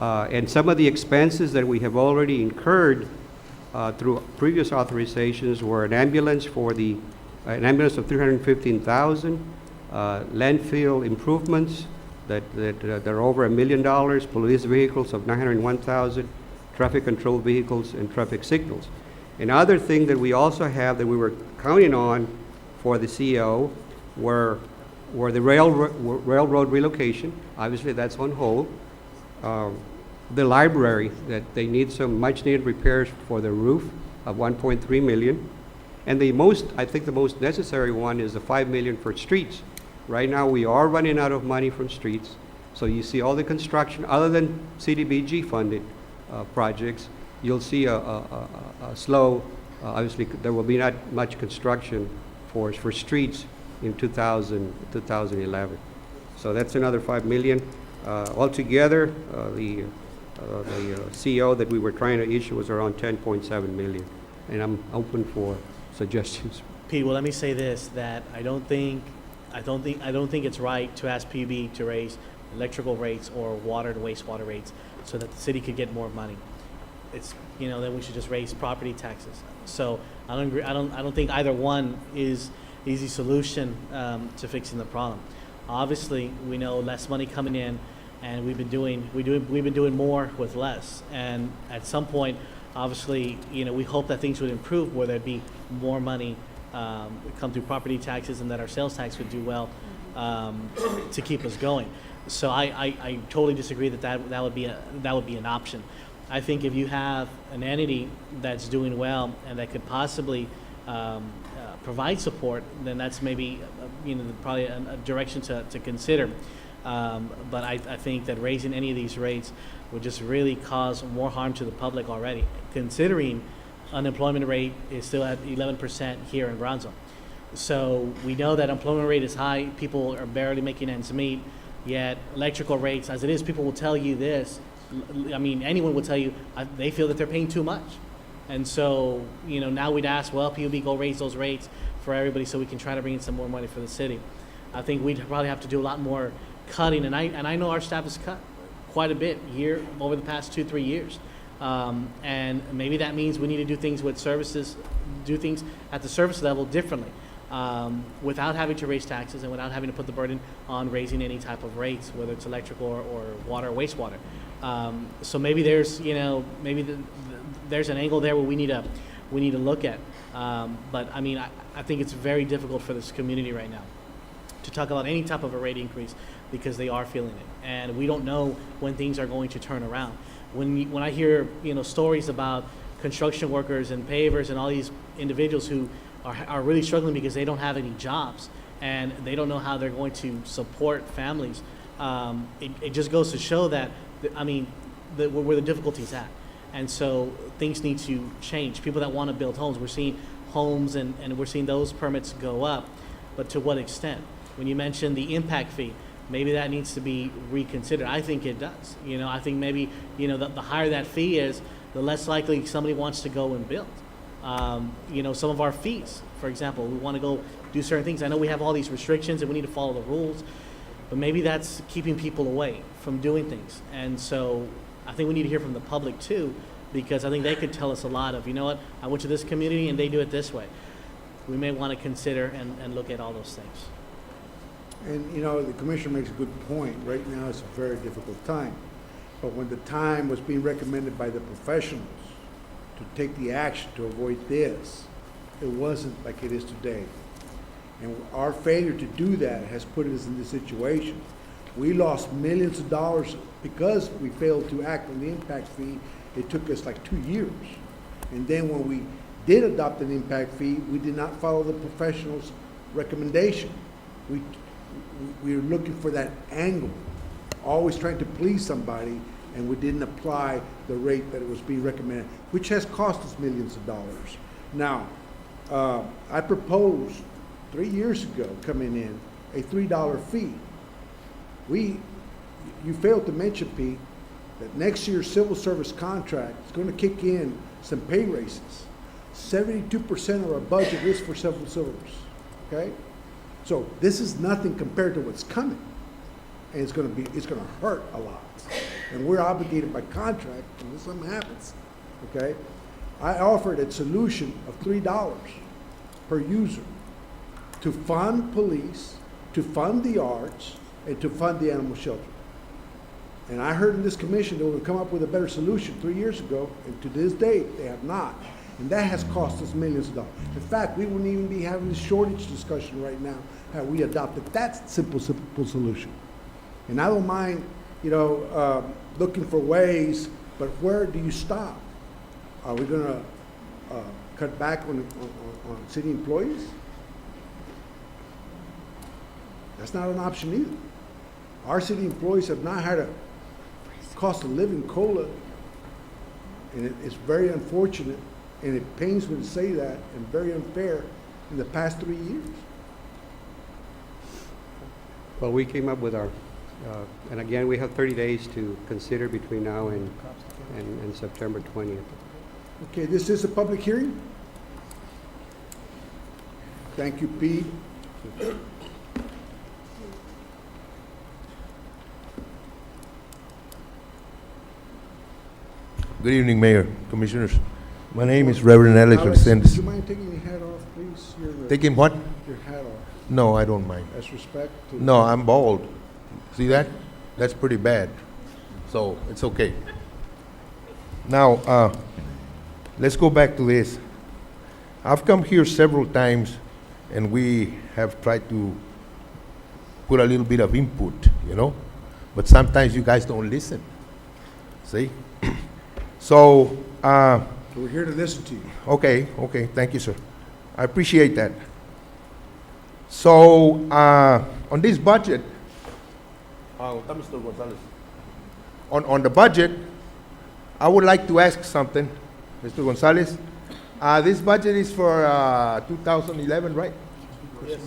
And some of the expenses that we have already incurred through previous authorizations were an ambulance of $315,000, landfill improvements that are over $1 million, police vehicles of $901,000, traffic control vehicles, and traffic signals. Another thing that we also have that we were counting on for the CO were the railroad relocation. Obviously, that's on hold. The library, that they need some much-needed repairs for the roof of $1.3 million. And I think the most necessary one is the $5 million for streets. Right now, we are running out of money from streets. So you see all the construction, other than CDBG-funded projects, you'll see a slow, obviously, there will be not much construction for streets in 2011. So that's another $5 million. Altogether, the CO that we were trying to issue was around $10.7 million. And I'm open for suggestions. Pete, well, let me say this, that I don't think it's right to ask PUB to raise electrical rates or water and wastewater rates so that the city could get more money. It's, then we should just raise property taxes. So I don't agree. I don't think either one is easy solution to fixing the problem. Obviously, we know less money coming in, and we've been doing more with less. And at some point, obviously, we hope that things would improve, where there'd be more money come through property taxes, and that our sales tax would do well to keep us going. So I totally disagree that would be an option. I think if you have an entity that's doing well and that could possibly provide support, then that's maybe probably a direction to consider. But I think that raising any of these rates would just really cause more harm to the public already, considering unemployment rate is still at 11% here in Brownsville. So we know that employment rate is high. People are barely making ends meet. Yet electrical rates, as it is, people will tell you this. I mean, anyone will tell you they feel that they're paying too much. And so, now we'd ask, well, PUB, go raise those rates for everybody so we can try to bring in some more money for the city. I think we'd probably have to do a lot more cutting, and I know our staff has cut quite a bit here over the past 2-3 years. And maybe that means we need to do things with services, do things at the service level differently, without having to raise taxes and without having to put the burden on raising any type of rates, whether it's electrical or water or wastewater. So maybe there's, there's an angle there where we need to look at. But I mean, I think it's very difficult for this community right now to talk about any type of a rate increase, because they are feeling it, and we don't know when things are going to turn around. When I hear stories about construction workers and pavers and all these individuals who are really struggling because they don't have any jobs and they don't know how they're going to support families, it just goes to show that where the difficulty's at. And so things need to change. People that want to build homes, we're seeing homes and we're seeing those permits go up, but to what extent? When you mentioned the impact fee, maybe that needs to be reconsidered. I think it does. I think maybe, the higher that fee is, the less likely somebody wants to go and build. Some of our fees, for example, we want to go do certain things. I know we have all these restrictions and we need to follow the rules, but maybe that's keeping people away from doing things. And so I think we need to hear from the public too, because I think they could tell us a lot of, I went to this community and they do it this way. We may want to consider and look at all those things. And, the commissioner makes a good point. Right now, it's a very difficult time. But when the time was being recommended by the professionals to take the action to avoid this, it wasn't like it is today. And our failure to do that has put us in this situation. We lost millions of dollars because we failed to act on the impact fee. It took us like 2 years. And then when we did adopt an impact fee, we did not follow the professionals' recommendation. We were looking for that angle, always trying to please somebody, and we didn't apply the rate that it was being recommended, which has cost us millions of dollars. Now, I proposed 3 years ago, coming in, a $3 fee. You failed to mention, Pete, that next year's civil service contract is going to kick in some pay raises. 72% of our budget is for civil service, okay? So this is nothing compared to what's coming, and it's going to hurt a lot. And we're obligated by contract unless something happens, okay? I offered a solution of $3 per user to fund police, to fund the arts, and to fund the animal shelter. And I heard in this commission they would come up with a better solution 3 years ago, and to this date, they have not. And that has cost us millions of dollars. In fact, we wouldn't even be having this shortage discussion right now had we adopted that simple solution. And I don't mind, looking for ways, but where do you stop? Are we going to cut back on city employees? That's not an option either. Our city employees have not had a cost of living COLA, and it's very unfortunate, and it pains me to say that, and very unfair in the past 3 years. Well, we came up with our, and again, we have 30 days to consider between now and September 20th. Okay, this is a public hearing. Thank you, Pete. Good evening, Mayor, Commissioners. My name is Reverend Alex Alex, would Resendez. you mind taking your hat off, please? Taking what? Your hat off. No, I don't mind. As respect to. No, I'm bald. See that? That's pretty bad. So it's okay. Now, let's go back to this. I've come here several times and we have tried to put a little bit of input, you know? But sometimes you guys don't listen. See? So, We're here to listen to you. okay, thank you, sir. I appreciate that. So, on this budget, Mr. Gonzalez, on the budget, I would like to ask something, Mr. Gonzalez. This budget is for 2011, right? Yes.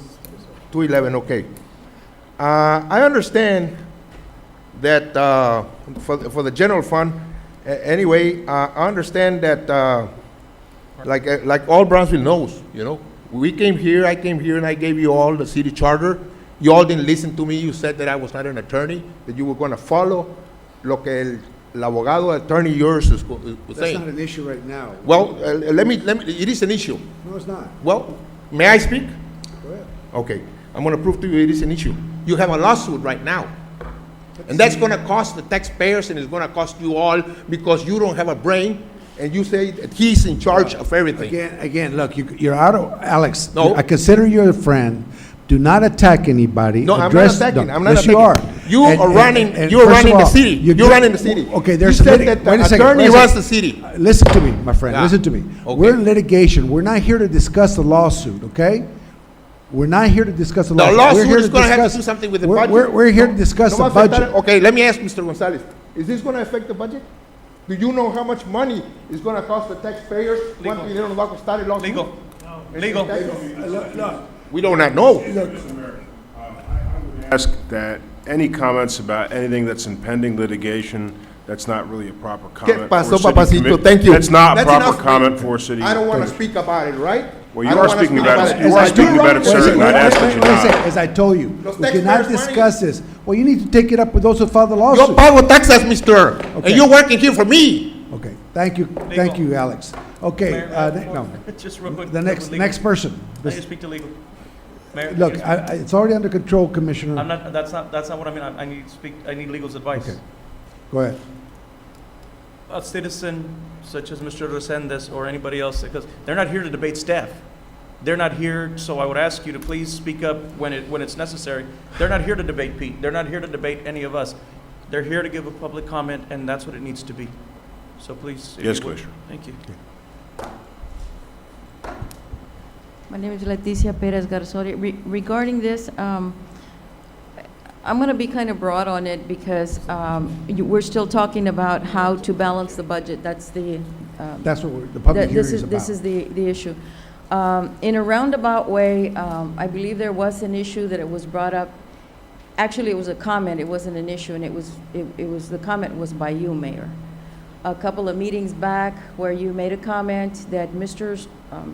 211, okay. I understand that for the general fund, anyway, I understand that like all Brownsville knows, you know, I came here, and I gave you all the city charter. You all didn't listen to me. You said that I was not an attorney, that you were going to follow lo que el abogado attorney yours was That's saying. not an issue right now. Well, let me, it is an issue. No, it's not. Well, may I speak? Go ahead. Okay, I'm going to prove to you it is an issue. You have a lawsuit right now. And that's going to cost the taxpayers and it's going to cost you all because you don't have a brain and you say that he's in charge of everything. Again, look, you're out of, Alex. No. I consider you a friend. Do not attack anybody. No, I'm not Address- attacking. no, I'm not yes, attacking. you are. You are running. and You're first of running the all, city. you're You're running the city. Okay, there's you a said lit- that wait a the second, attorney wait a runs second. the city. Listen to me, my friend. Yeah. Listen to me. Okay. We're in litigation. We're not here to discuss the lawsuit, okay? We're not here to discuss the The lawsuit. lawsuit We're here is going to have to discuss- do something with the we're- budget. We're here to discuss No the va a afectar- budget. Okay, let me ask Mr. Gonzalez. Is this going to affect the budget? Do you know how much money it's going to cost the taxpayers? ¿Cuánto dinero nos va a costar el lawsuit? Legal. We do not know. Ask that any comments about anything that's in pending litigation, that's not really a proper comment. ¿Qué pasó, for city papacito? commi- Thank you. That's not a That's proper enough, comment man. for city. I don't want to speak about it, right? Well, I you don't are wanna speaking speak about it. it. You As are I speaking told- about it, wait a sir, second, and I'd ask that wait you a second. not. As I told you, Los we cannot taxpayers' discuss this. Well, you need to take it up with those who filed the Yo lawsuit. pago taxes, mister. Okay. And you're working here for me. Okay, thank you, Alex. Okay, no, Just real quick. the next person. I need to speak to legal. Mayor, Look, excuse me. it's already under control, Commissioner. I'm not, that's not what I mean. I need to speak, I need legal's advice. Okay. Go ahead. A citizen such as Mr. Resendez or anybody else, because they're not here to debate staff. They're not here, so I would ask you to please speak up when it's necessary. They're not here to debate Pete. They're not here to debate any of us. They're here to give a public comment, and that's what it needs to be. So please. if Yes, you would. Commissioner. Thank you. My name is Leticia Perez Garzori. Regarding this, I'm going to be kind of broad on it because we're still talking about how to balance the budget. That's the That's what the public hearing is about. This is the issue. In a roundabout way, I believe there was an issue that it was brought up. Actually, it was a comment. It wasn't an issue, and it was the comment was by you, Mayor. A couple of meetings back, where you made a comment that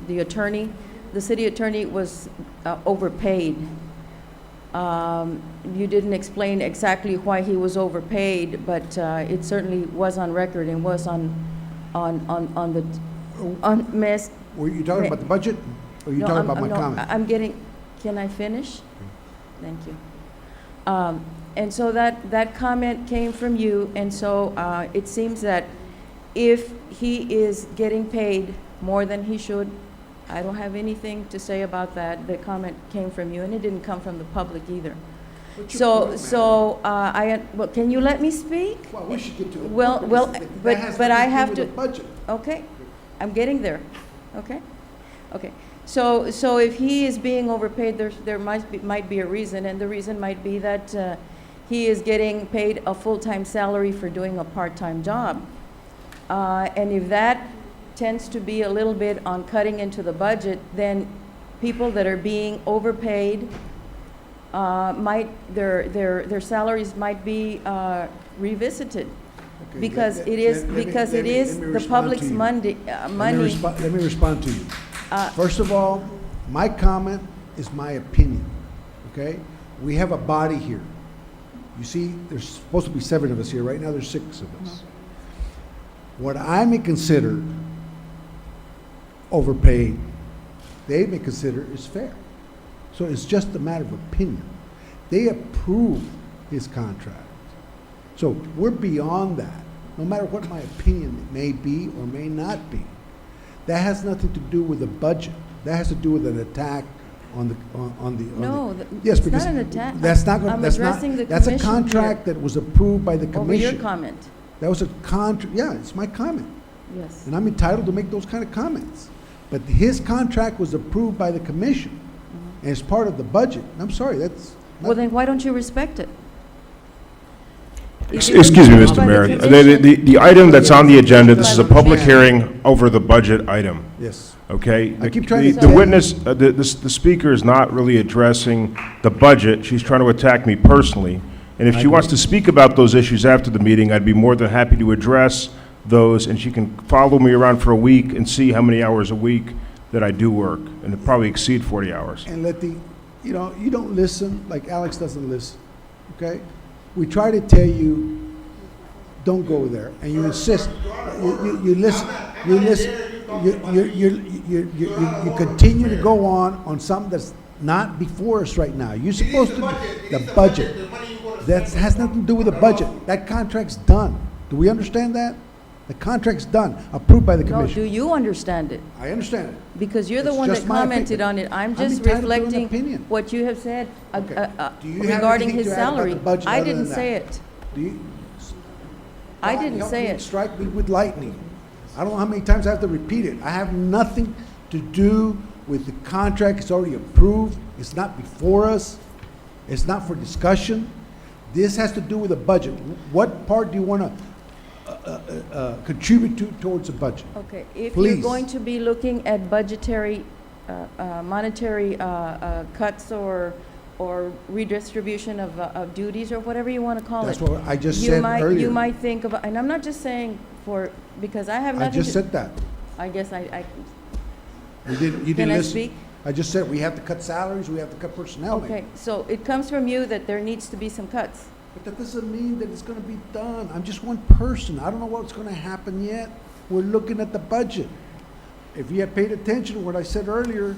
the attorney, the city attorney, was overpaid. You didn't explain exactly why he was overpaid, but it certainly was on record and was on Miss. Were you talking about the budget, or are you talking about my comment? Can I finish? Thank you. And so that comment came from you, and so it seems that if he is getting paid more than he should, I don't have anything to say about that. The comment came from you, and it didn't come from the public either. Well, can you let me speak? Well, we should get to it. Well, That has but I nothing to do have with to. the budget. Okay, I'm getting there. Okay. So if he is being overpaid, there might be a reason, and the reason might be that he is getting paid a full-time salary for doing a part-time job. And if that tends to be a little bit on cutting into the budget, then people that are being overpaid their salaries might be revisited. Okay, Because let- it is, let me- because let it me- is let me the respond public's to you. money. Let me respond to you. Uh, First of all, my comment is my opinion, okay? We have a body here. You see, there's supposed to be 7 of us here. Right now, there's 6 of us. What I may consider overpaid, they may consider is fair. So it's just a matter of opinion. They approve his contract. So we're beyond that, no matter what my opinion may be or may not be. That has nothing to do with the budget. That has to do with an attack on the. No, Yes, it's because not an attack. that's not gonna, I'm that's not, addressing the that's a commission contract that was approved by the Over commission. your comment, That was a contract, yeah, it's my comment. yes. And I'm entitled to make those kind of comments. But his contract was approved by the commission, and it's part of the budget. And I'm sorry, that's. Well, then why don't you respect it? Excuse me, Mr. Mayor. The item that's on the agenda, this is a public hearing over the budget item, Yes. okay? I keep trying to The tell you. witness, the speaker is not really addressing the budget. She's trying to attack me personally. And if I she wants agree. to speak about those issues after the meeting, I'd be more than happy to address those, and she can follow me around for a week and see how many hours a week that I do work, and it'll probably exceed 40 hours. And let the, you know, you don't listen, like Alex doesn't listen, okay? We try to tell you, don't go there, and you insist. You listen, you continue to go on something that's not before us right now. You're supposed to, the budget, that has nothing to do with the budget. That contract's done. Do we understand that? The contract's done, approved by the No, do commission. you understand it? I understand it. Because you're the It's one that just my commented opinion. on it. I'm I'm just entitled to an reflecting opinion. what you have said Okay. Do you have regarding anything his to add about salary. the budget I other didn't than say that? it. Do you? I God, didn't help say me, it. Strike me with lightning. I don't know how many times I have to repeat it. I have nothing to do with the contract. It's already approved. It's not before us. It's not for discussion. This has to do with the budget. What part do you want to contribute towards the budget? Okay, if Please. you're going to be looking at budgetary, monetary cuts or redistribution of duties or whatever you want to call it. That's what I just you said might, earlier. You might think of, and I'm not just saying because I have I nothing to. just said that. I guess I You didn't Can I listen. speak? I just said we have to cut salaries, we have to cut personnel. maybe. okay, so it comes from you that there needs to be some cuts. But that doesn't mean that it's gonna be done. I'm just one person. I don't know what's gonna happen yet. We're looking at the budget. If you had paid attention to what I said earlier,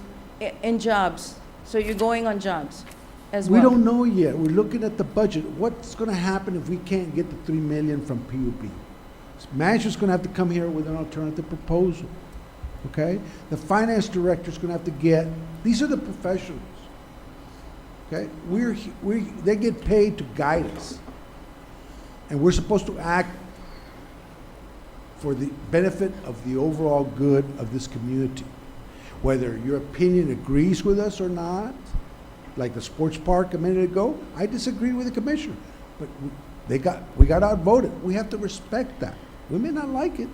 In jobs, so you're going on jobs as we well. don't know yet. We're looking at the budget. What's gonna happen if we can't get the 3 million from PUB? Manager's gonna have to come here with an alternative proposal, okay? The finance director's gonna have to get, these are the professionals, okay? They get paid to guide us. And we're supposed to act for the benefit of the overall good of this community. Whether your opinion agrees with us or not, like the sports park a minute ago, I disagree with the commissioner. But we got outvoted. We have to respect that. We may not like it.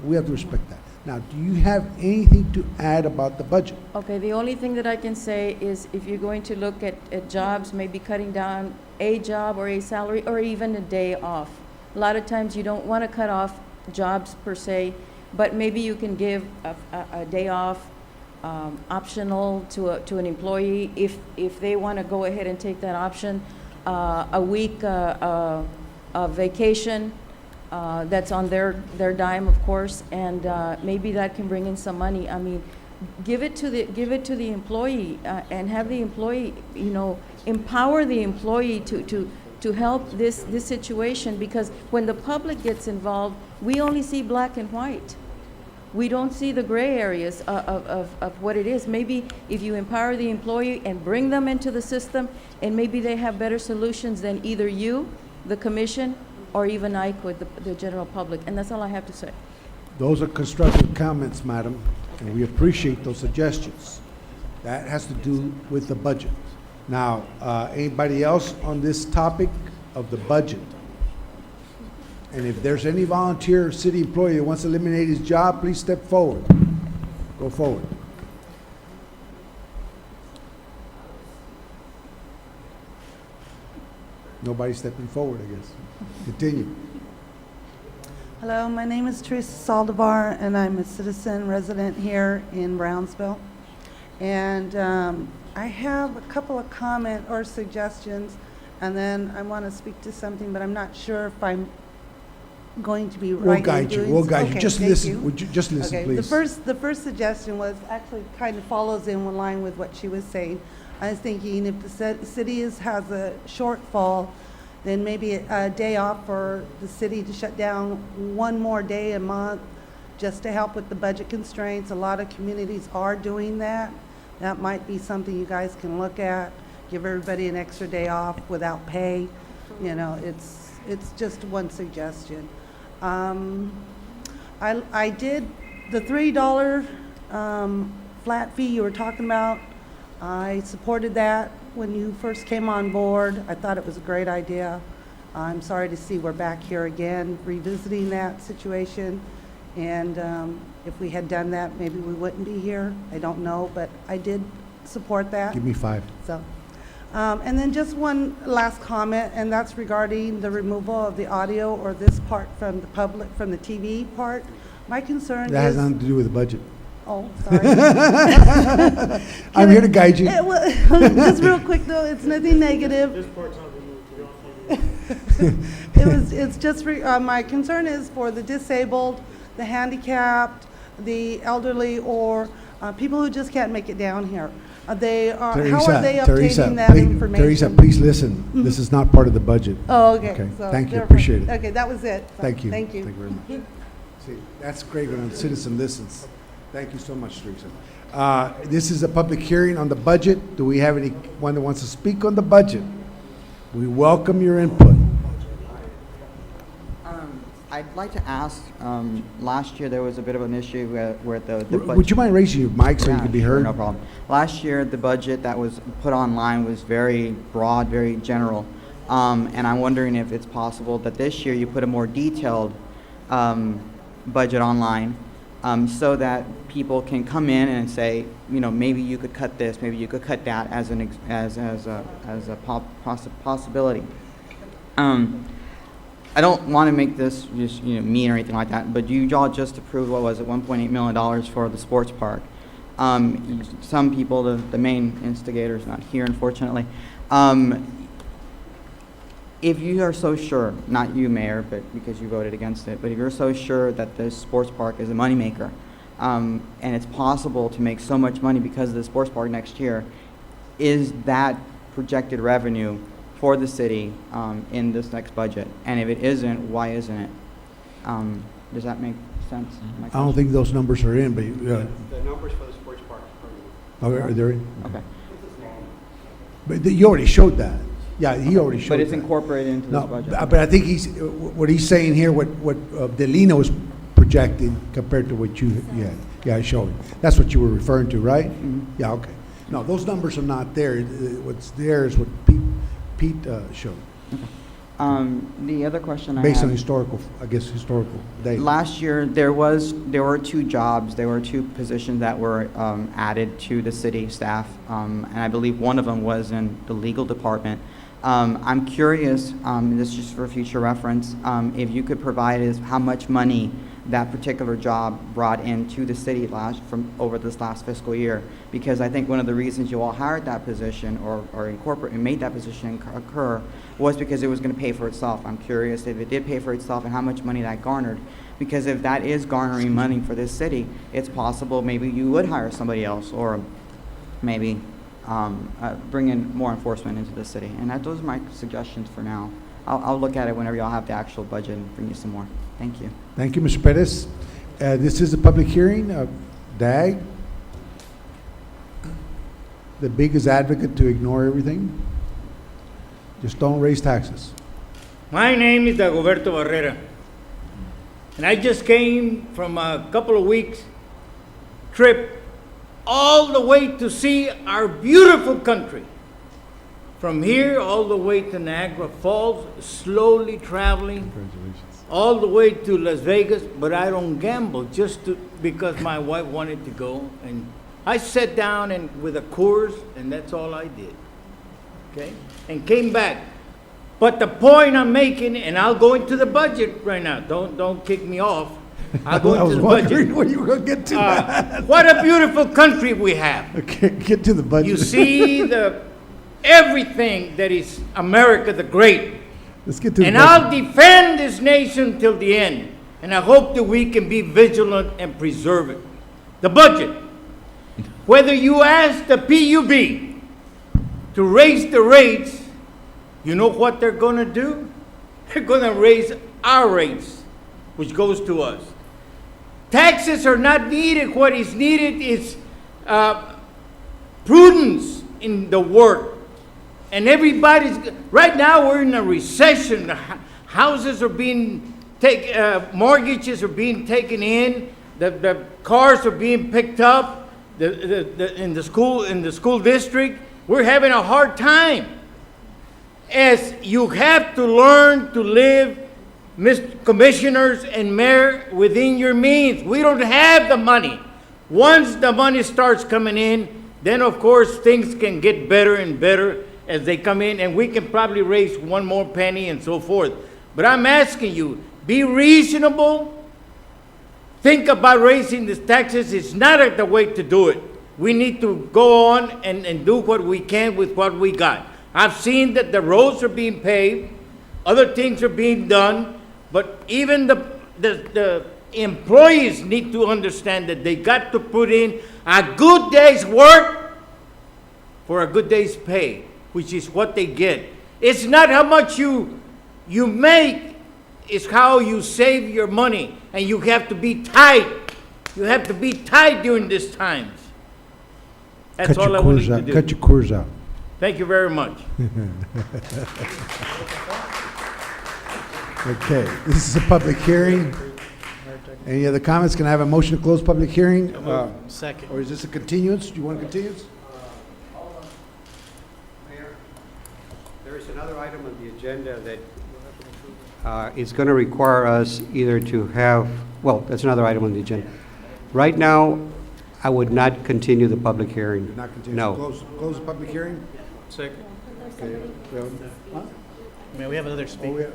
We have to respect that. Now, do you have anything to add about the budget? Okay, the only thing that I can say is if you're going to look at jobs, maybe cutting down a job or a salary or even a day off. A lot of times you don't want to cut off jobs per se, but maybe you can give a day off optional to an employee if they want to go ahead and take that option. A week of vacation that's on their dime, of course, and maybe that can bring in some money. I mean, give it to the employee and have the employee, empower the employee to help this situation, because when the public gets involved, we only see black and white. We don't see the gray areas of what it is. Maybe if you empower the employee and bring them into the system, and maybe they have better solutions than either you, the commission, or even I could, the general public. And that's all I have to say. Those are constructive comments, madam, and we appreciate those suggestions. That has to do with the budget. Now, anybody else on this topic of the budget? And if there's any volunteer city employee that wants to eliminate his job, please step forward. Go forward. Nobody's stepping forward, I guess. Continue. Hello, my name is Teresa Saldivar, and I'm a citizen resident here in Brownsville. And I have a couple of comment or suggestions, and then I want to speak to something, but I'm not sure if I'm going to be We'll right in guide you, doing. we'll guide you. Okay, Just thank listen, you. would you, just listen, Okay, please. the first suggestion was actually kind of follows in line with what she was saying. I was thinking if the city has a shortfall, then maybe a day off for the city to shut down one more day a month, just to help with the budget constraints. A lot of communities are doing that. That might be something you guys can look at. Give everybody an extra day off without pay. You know, it's just one suggestion. I did the $3 flat fee you were talking about. I supported that when you first came on board. I thought it was a great idea. I'm sorry to see we're back here again revisiting that situation. And if we had done that, maybe we wouldn't be here. I don't know, but I did support that. Give me 5. So, and then just one last comment, and that's regarding the removal of the audio or this part from the public, from the TV part. My concern That has is. nothing to do with the budget. Oh, sorry. I'm here to guide you. Just real quick though, it's nothing negative. This part's not removed. It's just, my concern is for the disabled, the handicapped, the elderly, or people who just can't make it down here. How are they obtaining that information? Teresa, please listen. This is not part of the budget. Oh, okay. Okay, So thank you, they're- appreciate it. Okay, that was it. So, Thank you. Thank you. Thank you very much. See, that's great when a citizen listens. Thank you so much, Teresa. This is a public hearing on the budget. Do we have anyone that wants to speak on the budget? We welcome your input. I'd like to ask, last year there was a bit of an issue where the budget. Would you mind raising your mic so you Yeah, can be sure, heard? no problem. Last year, the budget that was put online was very broad, very general. And I'm wondering if it's possible that this year you put a more detailed budget online, so that people can come in and say, you know, maybe you could cut this, maybe you could cut that as a possibility. I don't want to make this just, you know, mean or anything like that, but you all just approved, what was it, $1.8 million for the sports park. Some people, the main instigator's not here, unfortunately. If you are so sure, not you, Mayor, but because you voted against it, but if you're so sure that this sports park is a moneymaker, and it's possible to make so much money because of the sports park next year, is that projected revenue for the city in this next budget? And if it isn't, why isn't it? Does that make sense? I don't think those numbers are in, but The numbers for the sports park are they in? Okay. But you already showed that. Yeah, he already showed But it's that. incorporated into No, this budget. but I think what he's saying here, what Delina was projecting compared to what you had. Yeah, showing. That's what you were referring to, right? Mhm. Yeah, okay. No, those numbers are not there. What's there is what Pete showed. The other question I Based on have, historical data. last year, there were 2 jobs, there were 2 positions that were added to the city staff, and I believe one of them was in the legal department. I'm curious, this is just for future reference, if you could provide us how much money that particular job brought into the city from over this last fiscal year, because I think one of the reasons you all hired that position or made that position occur was because it was going to pay for itself. I'm curious if it did pay for itself and how much money that garnered, because if that is garnering money for this city, it's possible maybe you would hire somebody else, or maybe bring in more enforcement into the city. And those are my suggestions for now. I'll look at it whenever y'all have the actual budget and bring you some more. Thank you. Thank you, Mr. Perez. This is a public hearing. DAG, the biggest advocate to ignore everything. Just don't raise taxes. My name is Dagoberto Barrera, and I just came from a couple of weeks trip all the way to see our beautiful country. From here all the way to Niagara Falls, slowly traveling all the way to Las Vegas, but I don't gamble because my wife wanted to go. And I sat down with a Coors, and that's all I did, okay? And came back. But the point I'm making, and I'll go into the budget right now. Don't kick me off. I'll go into the budget. When you were going to get to that. What a beautiful country we have. Okay, get to the budget. You see everything that is America the Great. Let's get to the And budget. I'll defend this nation till the end. And I hope that we can be vigilant and preserve it. The budget. Whether you ask the PUB to raise the rates, you know what they're going to do? They're going to raise our rates, which goes to us. Taxes are not needed. What is needed is prudence in the work. And right now we're in a recession. Houses are being mortgages are being taken in. The cars are being picked up. In the school district, we're having a hard time. As you have to learn to live, Mr. Commissioners and Mayor, within your means. We don't have the money. Once the money starts coming in, then of course things can get better and better as they come in, and we can probably raise one more penny and so forth. But I'm asking you, be reasonable. Think about raising the taxes. It's not the way to do it. We need to go on and do what we can with what we got. I've seen that the roads are being paved, other things are being done, but even the employees need to understand that they got to put in a good day's work for a good day's pay, which is what they get. It's not how much you make, it's how you save your money, and you have to be tight. You have to be tight during these times. That's all I wanted to do. Cut your cores out. Thank you very much. Okay, this is a public hearing. Any other comments? Can I have a motion to close public hearing? Second. Or is this a continuance? Do you want a continuance? Mayor, there is another item on the agenda that is going to require us either to have, well, that's another item on the agenda. Right now, I would not continue the public hearing. Not continue. No. Close the public hearing? Second. Okay. Huh? May we have another Oh, speaker?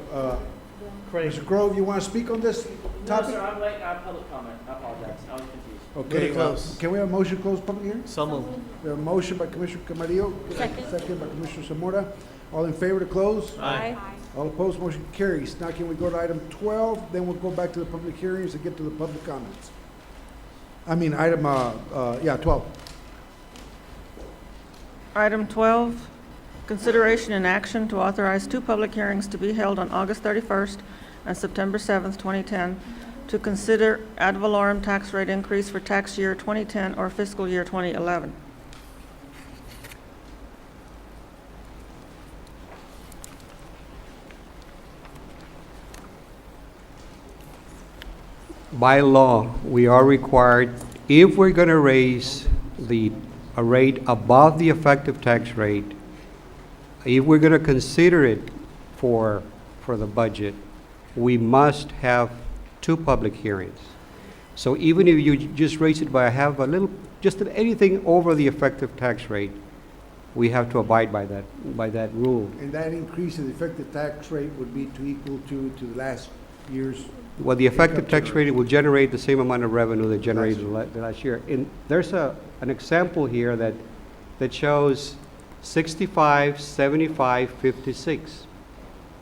Mr. Grove, you want to speak on this topic? No, sir, I'm late. I have public comment. I apologize. I was confused. Okay, close. can we have a motion to close public hearing? So moved. We have a motion by Commissioner Camarillo. Second by Commissioner Zamora. All in favor to close? Aye. All opposed, motion carries. Now can we go to item 12, then we'll go back to the public hearings and get to the public comments. I mean, item, 12. Item 12, consideration and action to authorize 2 public hearings to be held on August 31st and September 7th, 2010, to consider ad valorem tax rate increase for tax year 2010 or fiscal year 2011. By law, we are required, if we're going to raise a rate above the effective tax rate, if we're going to consider it for the budget, we must have 2 public hearings. So even if you just raise it by just anything over the effective tax rate, we have to abide by that rule. And that increase in the effective tax rate would be equal to the last year's. Well, the effective tax rate will generate the same amount of revenue that generated the last year. And there's an example here that shows 65, 75, 56.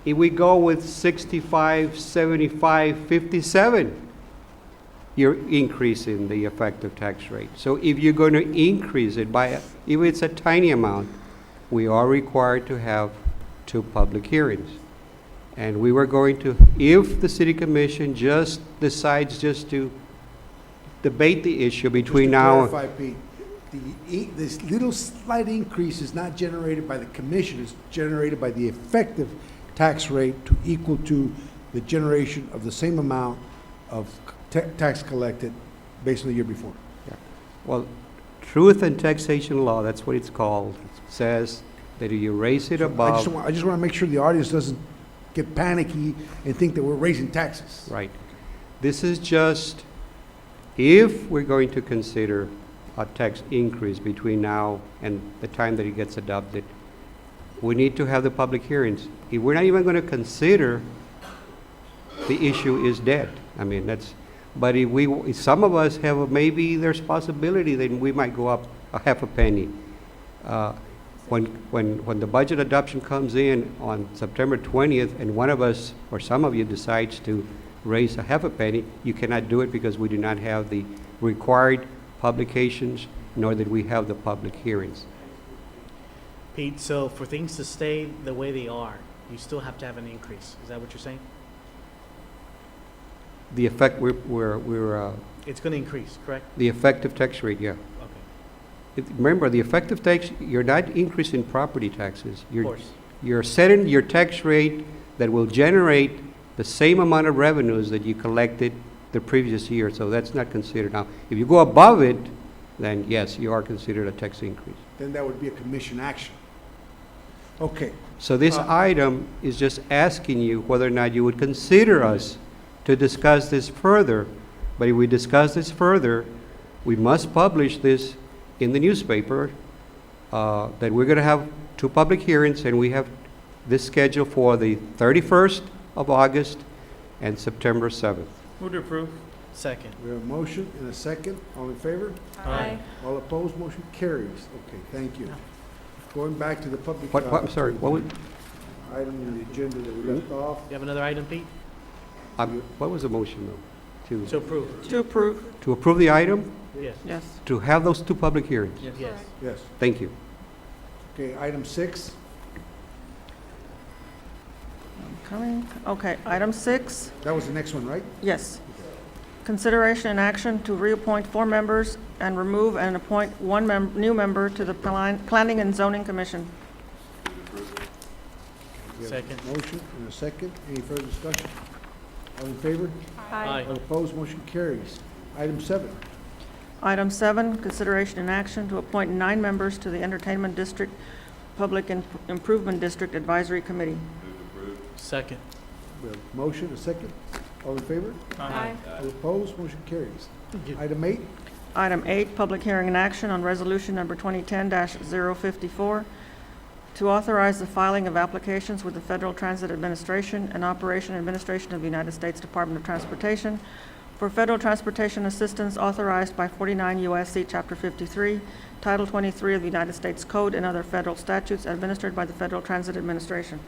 If we go with 65, 75, 57, you're increasing the effective tax rate. So if you're going to increase it by, if it's a tiny amount, we are required to have 2 public hearings. And we were going to, if the city commission just decides just to debate the issue between now. Just to clarify, Pete, this little slight increase is not generated by the commission, it's generated by the effective tax rate to equal to the generation of the same amount of tax collected based on the year before. Yeah. Well, truth and taxation law, that's what it's called, says that if you raise it above. I just want to make sure the audience doesn't get panicky and think that we're raising taxes. Right. This is just, if we're going to consider a tax increase between now and the time that it gets adopted, we need to have the public hearings. If we're not even going to consider, the issue is dead. I mean, but if some of us have, maybe there's possibility that we might go up a half a penny. when the budget adoption comes in on September 20th, and one of us, or some of you decides to raise a half a penny, you cannot do it because we do not have the required publications, nor did we have the public hearings. Pete, so for things to stay the way they are, you still have to have an increase. Is that what you're saying? The effect, It's going to increase, correct? the effective tax rate, yeah. Okay. Remember, the effective tax, you're not increasing property taxes. Of course. You're setting your tax rate that will generate the same amount of revenues that you collected the previous year, so that's not considered. Now, if you go above it, then yes, you are considered a tax increase. Then that would be a commission action. Okay. So this item is just asking you whether or not you would consider us to discuss this further. But if we discuss this further, we must publish this in the newspaper, that we're going to have 2 public hearings, and we have this scheduled for the 31st of August and September 7th. Move to approve. Second. We have a motion and a second. All in favor? Aye. All opposed? Motion carries. Okay, thank you. Going back to the public. I'm sorry, what was, Item in the agenda that we left off. You have another item, Pete? what was the motion though? To approve. To approve. To approve the item? Yes. Yes. To have those 2 public hearings? Yes. Yes. Thank you. Okay, item 6. Coming. Okay, item 6. That was the next one, right? Yes. Consideration and action to reappoint 4 members and remove and appoint 1 new member to the Planning and Zoning Commission. We have Second. a motion and a second. Any further discussion? All in favor? Aye. All opposed? Motion carries. Item 7. Item 7, consideration and action to appoint 9 members to the Entertainment District Public Improvement District Advisory Committee. Second. We have a motion, a second. All in favor? Aye. All opposed? Motion carries. Thank you. Item 8. Item 8, public hearing and action on resolution number 2010-054 to authorize the filing of applications with the Federal Transit Administration and Operation Administration of the United States Department of Transportation for federal transportation assistance authorized by 49 U.S.C. Chapter 53, Title 23 of the United States Code and other federal statutes administered by the Federal Transit Administration.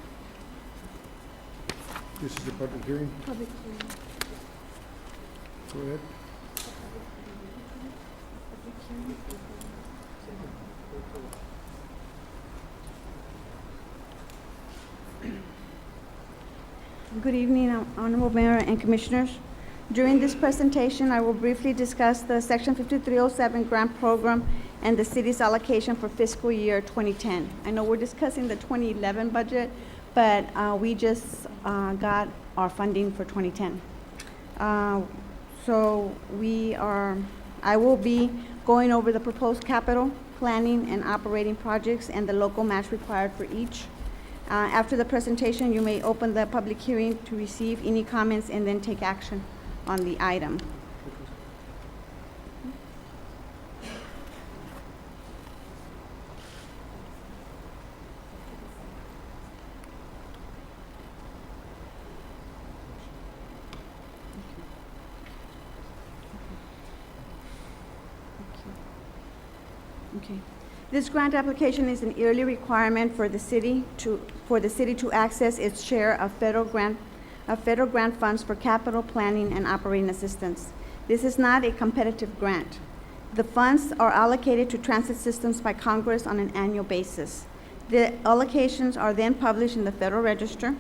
This is the public hearing. Public hearing. Go ahead. Good evening, Honorable Mayor and Commissioners. During this presentation, I will briefly discuss the Section 5307 grant program and the city's allocation for fiscal year 2010. I know we're discussing the 2011 budget, but we just got our funding for 2010. I will be going over the proposed capital, planning, and operating projects and the local match required for each. After the presentation, you may open the public hearing to receive any comments and then take action on the item. Okay. This grant application is an yearly requirement for the city to access its share of federal grant funds for capital planning and operating assistance. This is not a competitive grant. The funds are allocated to transit systems by Congress on an annual basis. The allocations are then published in the Federal Register.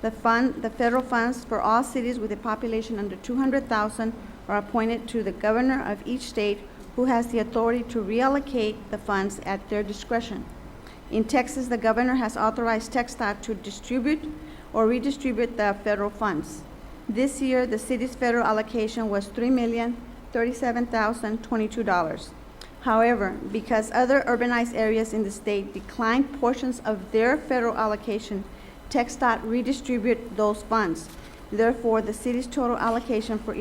The federal funds for all cities with a population under 200,000 are appointed to the governor of each state, who has the authority to reallocate the funds at their discretion. In Texas, the governor has authorized TxDOT to distribute or redistribute the federal funds. This year, the city's federal allocation was $3,037,022. However, because other urbanized areas in the state declined portions of their federal allocation, TxDOT redistributed those funds. Therefore, the city's total allocation for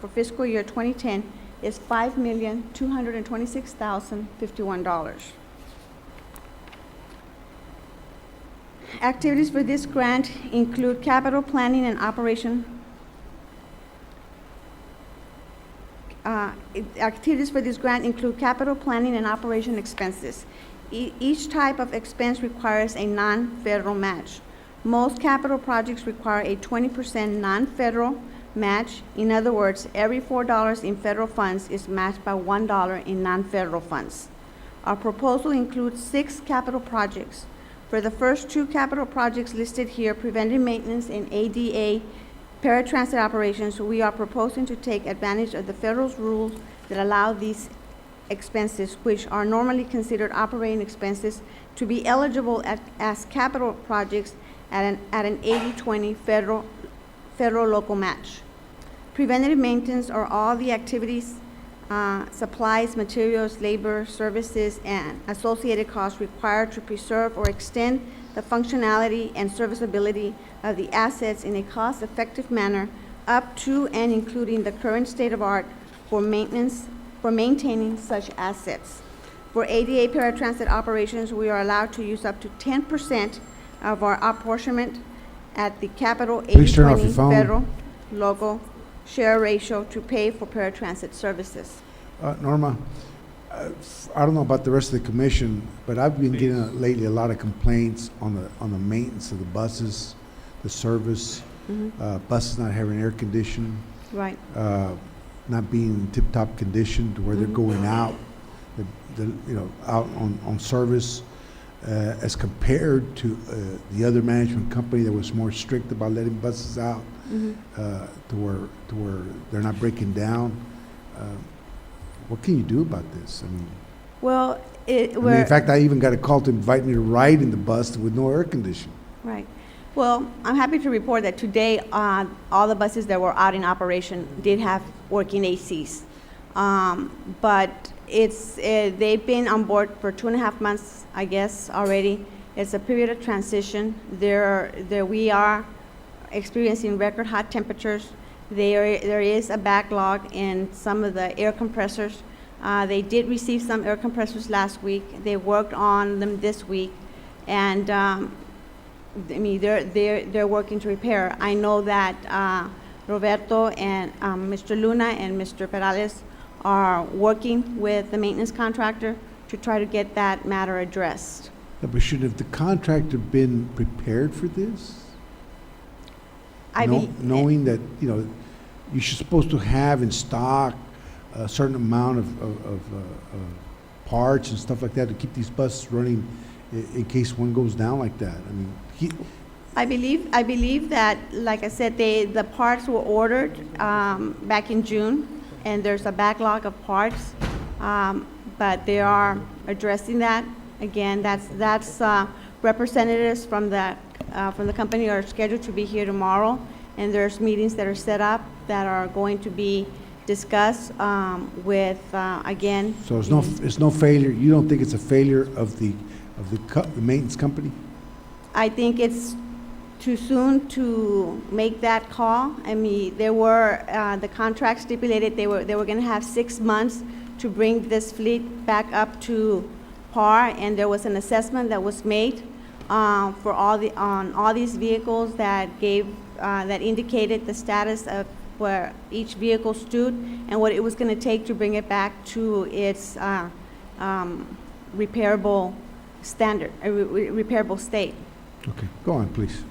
fiscal year 2010 is $5,226,051. Activities for this grant include capital planning and operation. Activities for this grant include capital planning and operation expenses. Each type of expense requires a non-federal match. Most capital projects require a 20% non-federal match. In other words, every $4 in federal funds is matched by $1 in non-federal funds. Our proposal includes 6 capital projects. For the first 2 capital projects listed here, preventive maintenance and ADA paratransit operations, we are proposing to take advantage of the federal rules that allow these expenses, which are normally considered operating expenses, to be eligible as capital projects at an 80-20 federal local match. Preventative maintenance are all the activities, supplies, materials, labor, services, and associated costs required to preserve or extend the functionality and serviceability of the assets in a cost-effective manner up to and including the current state of art for maintaining such assets. For ADA paratransit operations, we are allowed to use up to 10% of our apportionment at the capital Please turn off your 80-20 phone. federal local share ratio to pay for paratransit services. Norma, I don't know about the rest of the commission, but I've been getting lately a lot of complaints on the maintenance of the buses, the service, buses not having air conditioning, Right. not being in tip-top condition to where they're going out, out on service, as compared to the other management company that was more strict about letting buses out, to where they're not breaking down. What can you do about this? I mean, Well, in fact, I even got a call to invite me to ride in the bus with no air conditioning. Right. Well, I'm happy to report that today, all the buses that were out in operation did have working ACs. But they've been on board for 2.5 months, I guess, already. It's a period of transition. We are experiencing record hot temperatures. There is a backlog in some of the air compressors. They did receive some air compressors last week. They worked on them this week, and I mean they're working to repair. I know that Roberto and Mr. Luna and Mr. Perales are working with the maintenance contractor to try to get that matter addressed. Yeah, but shouldn't have the contractor been prepared for this? Knowing that, you're supposed to have in stock a certain amount of parts and stuff like that to keep these buses running in case one goes down like that. I mean, I believe that, like I said, the parts were ordered back in June, and there's a backlog of parts, but they are addressing that. Again, that's representatives from the company are scheduled to be here tomorrow, and there's meetings that are set up that are going to be discussed with again. So it's no failure. You don't think it's a failure of the maintenance company? I think it's too soon to make that call. I mean, there were the contract stipulated they were going to have 6 months to bring this fleet back up to par, and there was an assessment that was made for all these vehicles that indicated the status of where each vehicle stood and what it was going to take to bring it back to its repairable standard, repairable state. Okay, go on, please.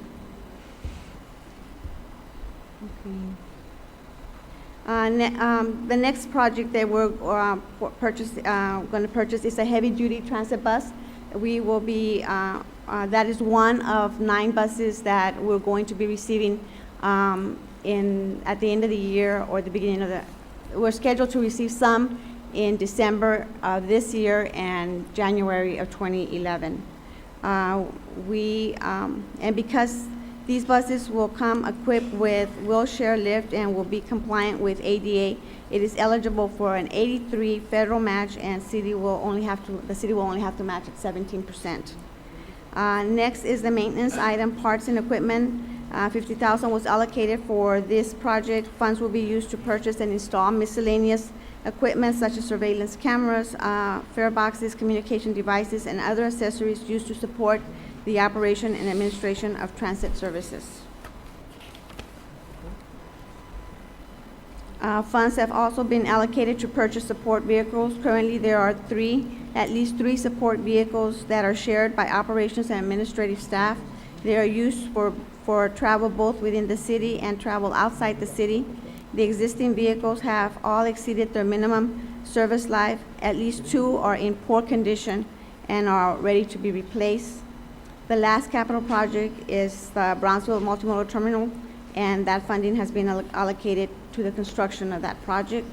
The next project that we're going to purchase is a heavy-duty transit bus. We will be, that is one of 9 buses that we're going to be receiving at the end of the year or the beginning of we're scheduled to receive some in December of this year and January of 2011. And because these buses will come equipped with wheelchair lift and will be compliant with ADA, it is eligible for an 83 federal match, and the city will only have to match at 17%. Next is the maintenance item, parts and equipment. $50,000 was allocated for this project. Funds will be used to purchase and install miscellaneous equipment such as surveillance cameras, fare boxes, communication devices, and other accessories used to support the operation and administration of transit services. Funds have also been allocated to purchase support vehicles. Currently, there are at least three support vehicles that are shared by operations and administrative staff. They are used for travel both within the city and travel outside the city. The existing vehicles have all exceeded their minimum service life. At least two are in poor condition and are ready to be replaced. The last capital project is the Brownsville Multimodal Terminal, and that funding has been allocated to the construction of that project.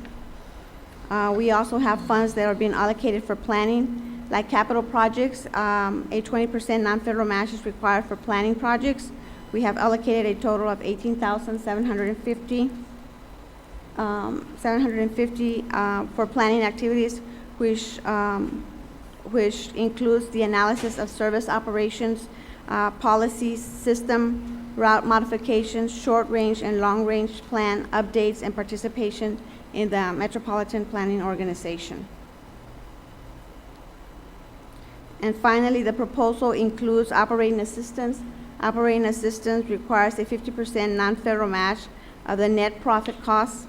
We also have funds that are being allocated for planning, like capital projects. A 20% non-federal match is required for planning projects. We have allocated a total of $18,750 for planning activities, which includes the analysis of service operations, policies, system, route modifications, short-range and long-range plan updates, and participation in the Metropolitan Planning Organization. And finally, the proposal includes operating assistance. Operating assistance requires a 50% non-federal match of the net project costs.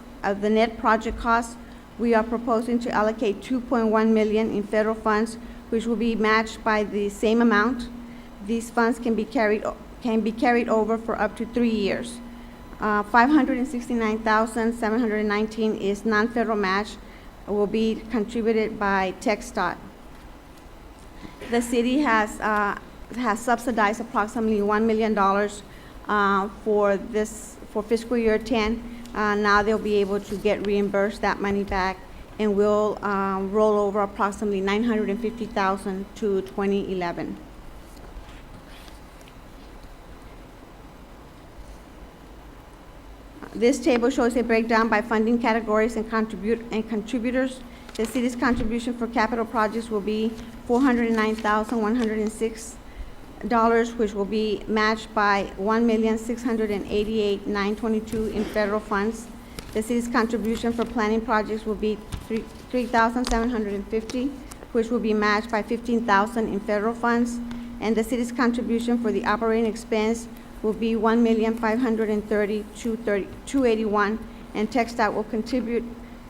We are proposing to allocate $2.1 million in federal funds, which will be matched by the same amount. These funds can be carried over for up to 3 years. $569,719 is non-federal match, will be contributed by TxDOT. The city has subsidized approximately $1 million for fiscal year 10. Now they'll be able to get reimbursed that money back, and will roll over approximately $950,000 to 2011. This table shows a breakdown by funding categories and contributors. The city's contribution for capital projects will be $409,106, which will be matched by $1,688,922 in federal funds. The city's contribution for planning projects will be $3,750, which will be matched by $15,000 in federal funds. And the city's contribution for the operating expense will be $1,530,281, and TxDOT will contribute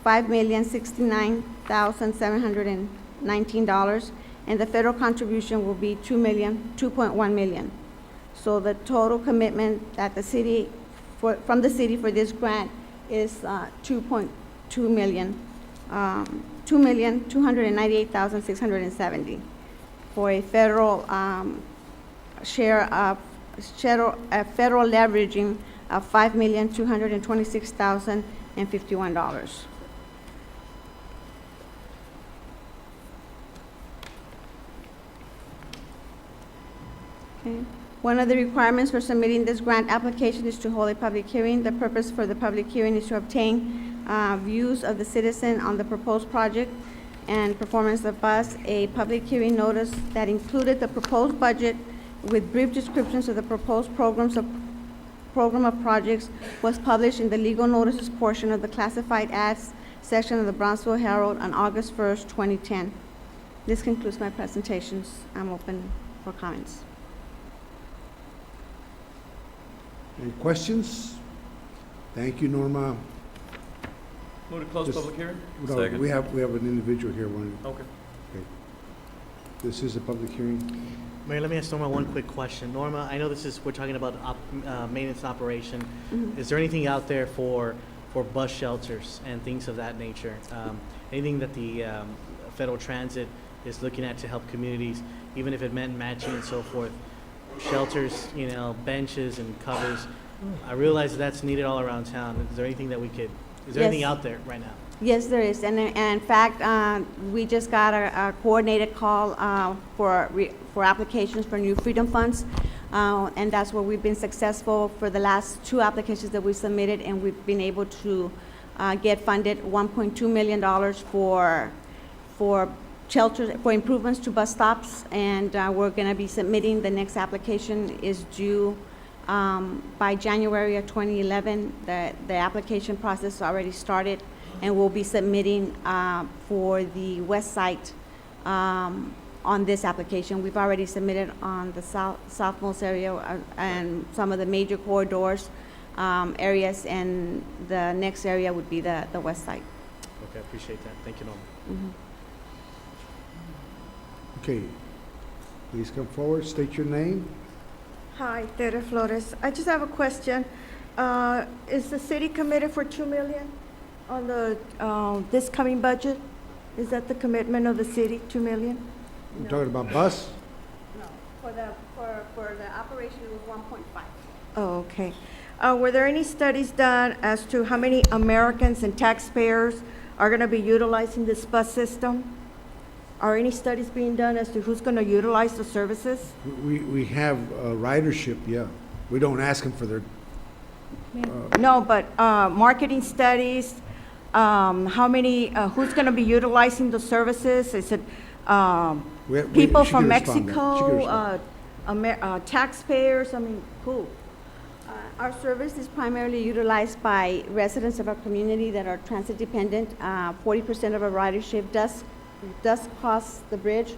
$5,069,719, and the federal contribution will be $2.1 million. So the total commitment that from the city for this grant is $2.2 million, $2,298,670 for a federal federal leveraging of $5,226,051. Okay. One of the requirements for submitting this grant application is to hold a public hearing. The purpose for the public hearing is to obtain views of the citizen on the proposed project and performance of bus. A public hearing notice that included the proposed budget with brief descriptions of the proposed program of projects was published in the legal notices portion of the classified ads section of the Brownsville Herald on August 1st, 2010. This concludes my presentations. I'm open for comments. Any questions? Thank you, Norma. Move to close Just- public hearing? No, Second. we have an individual here. Okay. This is a public hearing. Mayor, let me ask Norma one quick question. Norma, I know we're talking about maintenance and operation. Mhm. Is there anything out there for bus shelters and things of that nature? Anything that the Federal Transit is looking at to help communities, even if it meant matching and so forth? Shelters, benches and covers. I realize that's needed all around town. Is there anything that is there anything Yes. out there right now? Yes, there is, and in fact, we just got a coordinated call for applications for new Freedom Funds, and that's where we've been successful for the last 2 applications that we submitted, and we've been able to get funded $1.2 million for shelters, for improvements to bus stops, and we're going to be submitting. The next application is due by January of 2011. The application process already started, and we'll be submitting for the west side on this application. We've already submitted on the southmost area and some of the major corridors. areas, and the next area would be the west side. Okay, I appreciate that. Thank you, Norma. Mhm. Okay, please come forward, state your name. Hi, Tere Flores. I just have a question. Is the city committed for 2 million on the, this coming budget? Is that the commitment of the city, 2 million? You're talking about bus? No, for the operation, it was 1.5. Oh, okay. Were there any studies done as to how many Americans and taxpayers are gonna be utilizing this bus system? Are any studies being done as to who's gonna utilize the services? We have ridership, yeah. We don't ask them for their, No, but marketing studies, how many, who's going to be utilizing the services? Is it people she from can respond to that. She can Mexico, taxpayers? I mean, who? Our service is primarily utilized by residents of our community that are transit dependent. 40% of our ridership does cross the bridge,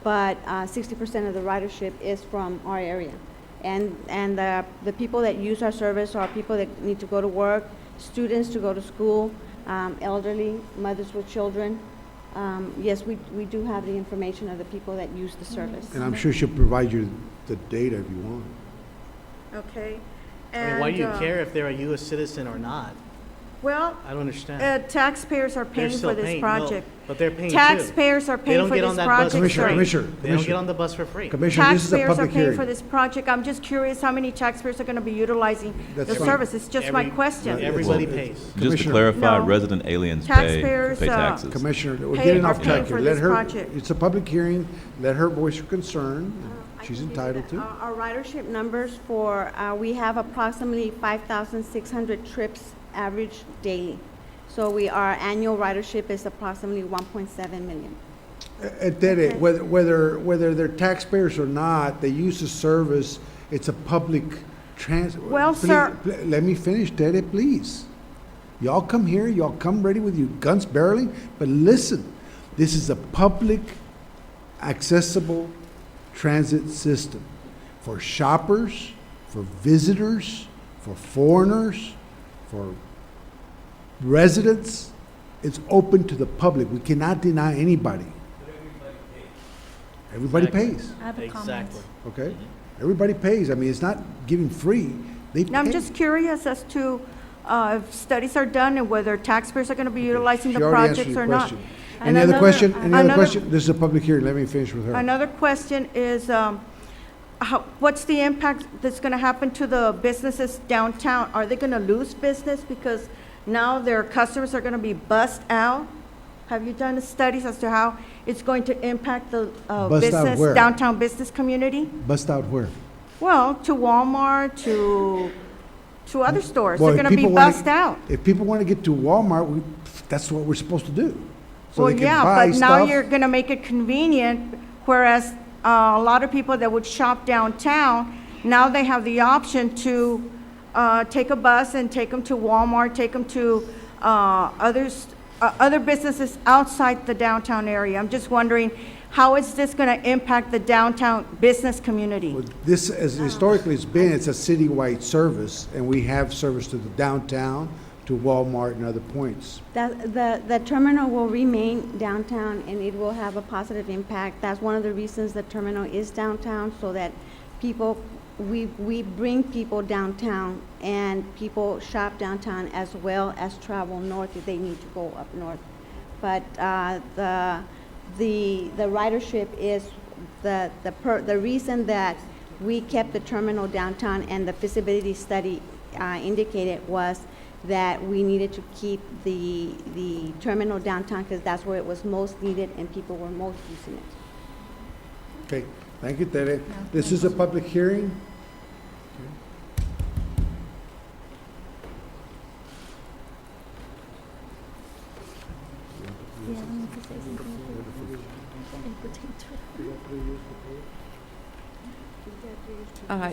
but 60% of the ridership is from our area. And the people that use our service are people that need to go to work, students to go to school, elderly, mothers with children. Yes, we do have the information of the people that use the service. and I'm sure she'll provide you the data if you want. Okay. I mean, why do you care if they're a U.S. citizen or not? Well, I don't understand. Taxpayers are paying They're for still this paying, project. no, but they're paying too. Taxpayers are They paying don't for get this on that bus project, for sir. free. Commissioner, They don't get on the bus for free. Commissioner, this is a Taxpayers are public paying hearing. for this project. I'm just curious how many taxpayers are going to be utilizing That's the fine. service. It's just my question. Everybody Well, pays. Just to Commissioner- clarify, No. resident aliens Taxpayers, pay taxes. Commissioner, we're Pay- getting are off paying track for here. Let this her, project. it's a public hearing, let her voice her concern. I She's can give you entitled that. to. Our ridership numbers for, we have approximately 5,600 trips average daily. So our annual ridership is approximately 1.7 million. Tere, whether they're taxpayers or not, they use the service, it's a public Well, sir- Let me finish, Tere, please. Y'all come here, y'all come ready with your guns barreling, but listen, this is a public, accessible transit system for shoppers, for visitors, for foreigners, for residents. It's open to the public. We cannot deny anybody. Everybody pays, I have a comment. Exactly. okay? Everybody pays. I mean, it's not given free. They pay. I'm just curious as to if studies are done and whether taxpayers are going to be utilizing She the already answered projects your or not. question. And Any other another- question? Any other another- question? This is a public hearing. Let me finish with her. Another question is, what's the impact that's going to happen to the businesses downtown? Are they going to lose business because now their customers are going to be bussed out? Have you done studies as to how it's going to impact the Bussed out business, where? downtown business community? Bust out where? Well, to Walmart, to other stores. Well, They're if going to be people wanna- bussed out. If people want to get to Walmart, that's what we're supposed to do. So Well, they can yeah, buy but now stuff. you're going to make it convenient, whereas a lot of people that would shop downtown, now they have the option to take a bus and take them to Walmart, take them to other businesses outside the downtown area. I'm just wondering, how is this going to impact the downtown business community? This, as historically it's been, it's a citywide service, and we have service to the downtown, to Walmart and other points. The terminal will remain downtown, and it will have a positive impact. That's one of the reasons the terminal is downtown, so that people, we bring people downtown, and people shop downtown as well as travel north if they need to go up north. But the ridership is the reason that we kept the terminal downtown, and the feasibility study indicated was that we needed to keep the terminal downtown because that's where it was most needed and people were most using it. Okay, thank you, Tere. This is a public hearing.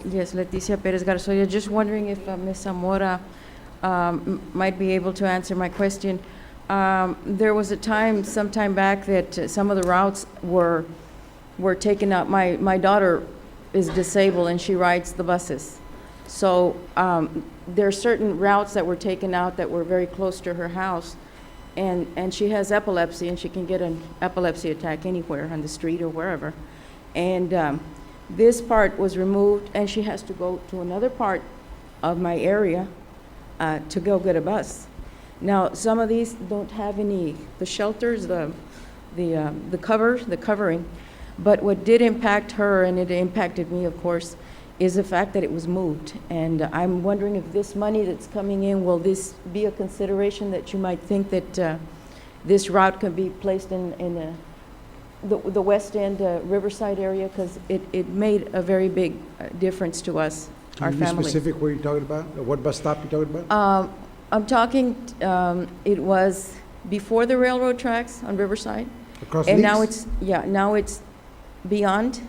Yes, Leticia Perez Garzoya. Just wondering if Ms. Zamora might be able to answer my question. There was a time, some time back, that some of the routes were taken up. My daughter is disabled and she rides the buses. So there are certain routes that were taken out that were very close to her house, and she has epilepsy, and she can get an epilepsy attack anywhere on the street or wherever. And this part was removed, and she has to go to another part of my area to go get a bus. Now, some of these don't have any, the shelters, the covering, but what did impact her, and it impacted me, of course, is the fact that it was moved. And I'm wondering if this money that's coming in, will this be a consideration that you might think that this route could be placed in the West End, Riverside area? Because it made a very big difference to us, our Can you be family. specific where you're talking about? What bus stop you're talking about? I'm talking, it was before the railroad tracks on Riverside. Across And now Leaks? now it's beyond,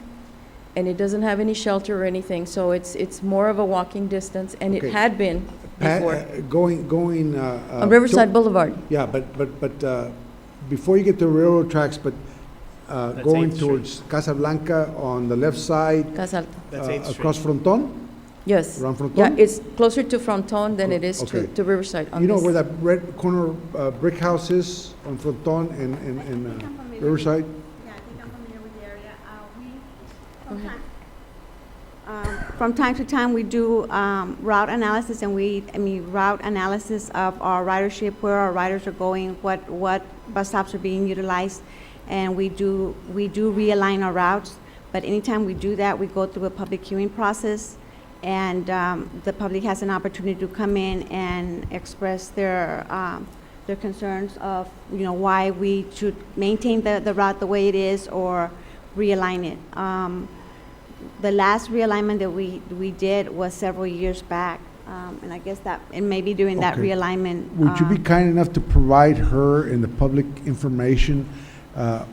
and it doesn't have any shelter or anything, so it's more of a walking distance, and it Okay. had been before. Going. On Riverside Boulevard. Yeah, but before you get to railroad tracks, but going 8th Street. towards Casablanca on the left side, That's That's 8th Street. across Fronton? Yes. Around Fronton? Yeah, it's closer to Fronton than it is Okay. to Riverside. on You know this- where that red corner brick house is on Fronton and Riverside? Yeah, I think I'm familiar with the area. From time to time, we do route analysis, and route analysis of our ridership, where our riders are going, what bus stops are being utilized, and we do realign our routes. But anytime we do that, we go through a public hearing process, and the public has an opportunity to come in and express their concerns of, why we should maintain the route the way it is or realign it. The last realignment that we did was several years back, and I guess and maybe during that Okay. realignment. Would you be kind enough to provide her and the public information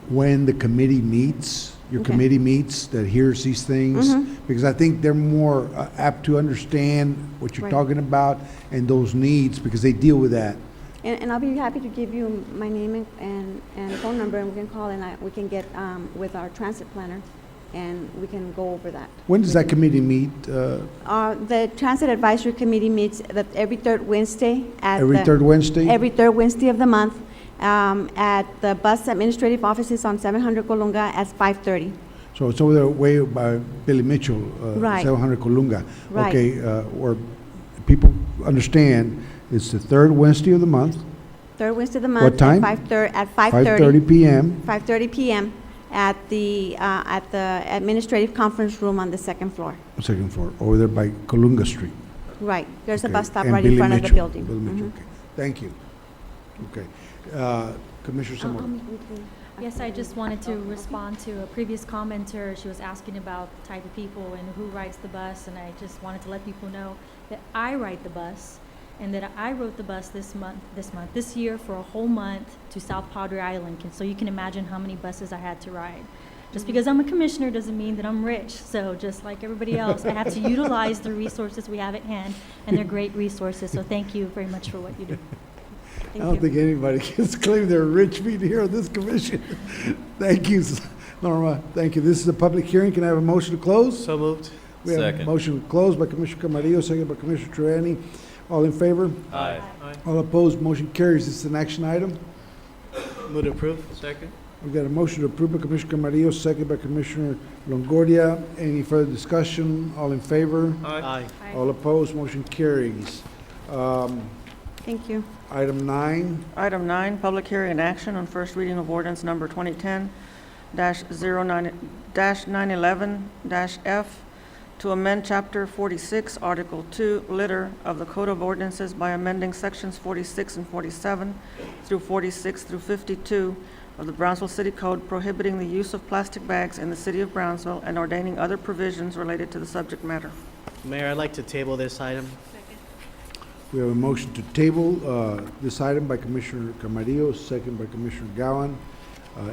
when the committee meets? Your Okay. committee meets that hears these things? Mhm. Because I think they're more apt to understand what you're Right. talking about and those needs, because they deal with that. And I'll be happy to give you my name and phone number, and we can call, and we can get with our transit planner, and we can go over that. When does that committee meet? The Transit Advisory Committee meets every third Wednesday at Every third Wednesday? Every third Wednesday of the month at the bus administrative offices on 700 Colunga at 5:30. So it's over there way by Billy Mitchell, Right. 700 Colunga. Right. Okay, where people understand, it's the third Wednesday of the month, Third Wednesday of the month. What time? At 5:30. 5:30 p.m. 5:30 p.m. at the administrative conference room on the second floor. Second floor, over there by Colunga Street. Right. There's a Okay, bus stop and right in Billy front of the Mitchell, building. Billy Mitchell, Mhm. okay. Thank you. Okay. Commissioner Zamora. Yes, I just wanted to respond to a previous commenter. She was asking about the type of people and who rides the bus, and I just wanted to let people know that I ride the bus, and that I rode the bus this year for a whole month to South Padre Island. So you can imagine how many buses I had to ride. Just because I'm a commissioner doesn't mean that I'm rich. So just like everybody else, I have to utilize the resources we have at hand, and they're great resources. So thank you very much for what you do. I don't think anybody can claim they're rich being here on this commission. Thank you, Norma. Thank you. This is a public hearing. Can I have a motion to close? So moved. We have a Second. motion to close by Commissioner Camarillo, second by Commissioner Triani. All in favor? Aye. All opposed? Motion carries. This is an action item. Move to approve. Second. We've got a motion to approve by Commissioner Camarillo, second by Commissioner Longoria. Any further discussion? All in favor? Aye. All opposed? Motion carries. Thank you. Item 9. Item 9, public hearing and action on first reading of ordinance number 2010-911-F to amend Chapter 46, Article 2, litter of the Code of Ordinances by amending Sections 46 and 47 through 46 through 52 of the Brownsville City Code, prohibiting the use of plastic bags in the city of Brownsville and ordaining other provisions related to the subject matter. Mayor, I'd like to table this item. We have a motion to table this item by Commissioner Camarillo, second by Commissioner Gowan.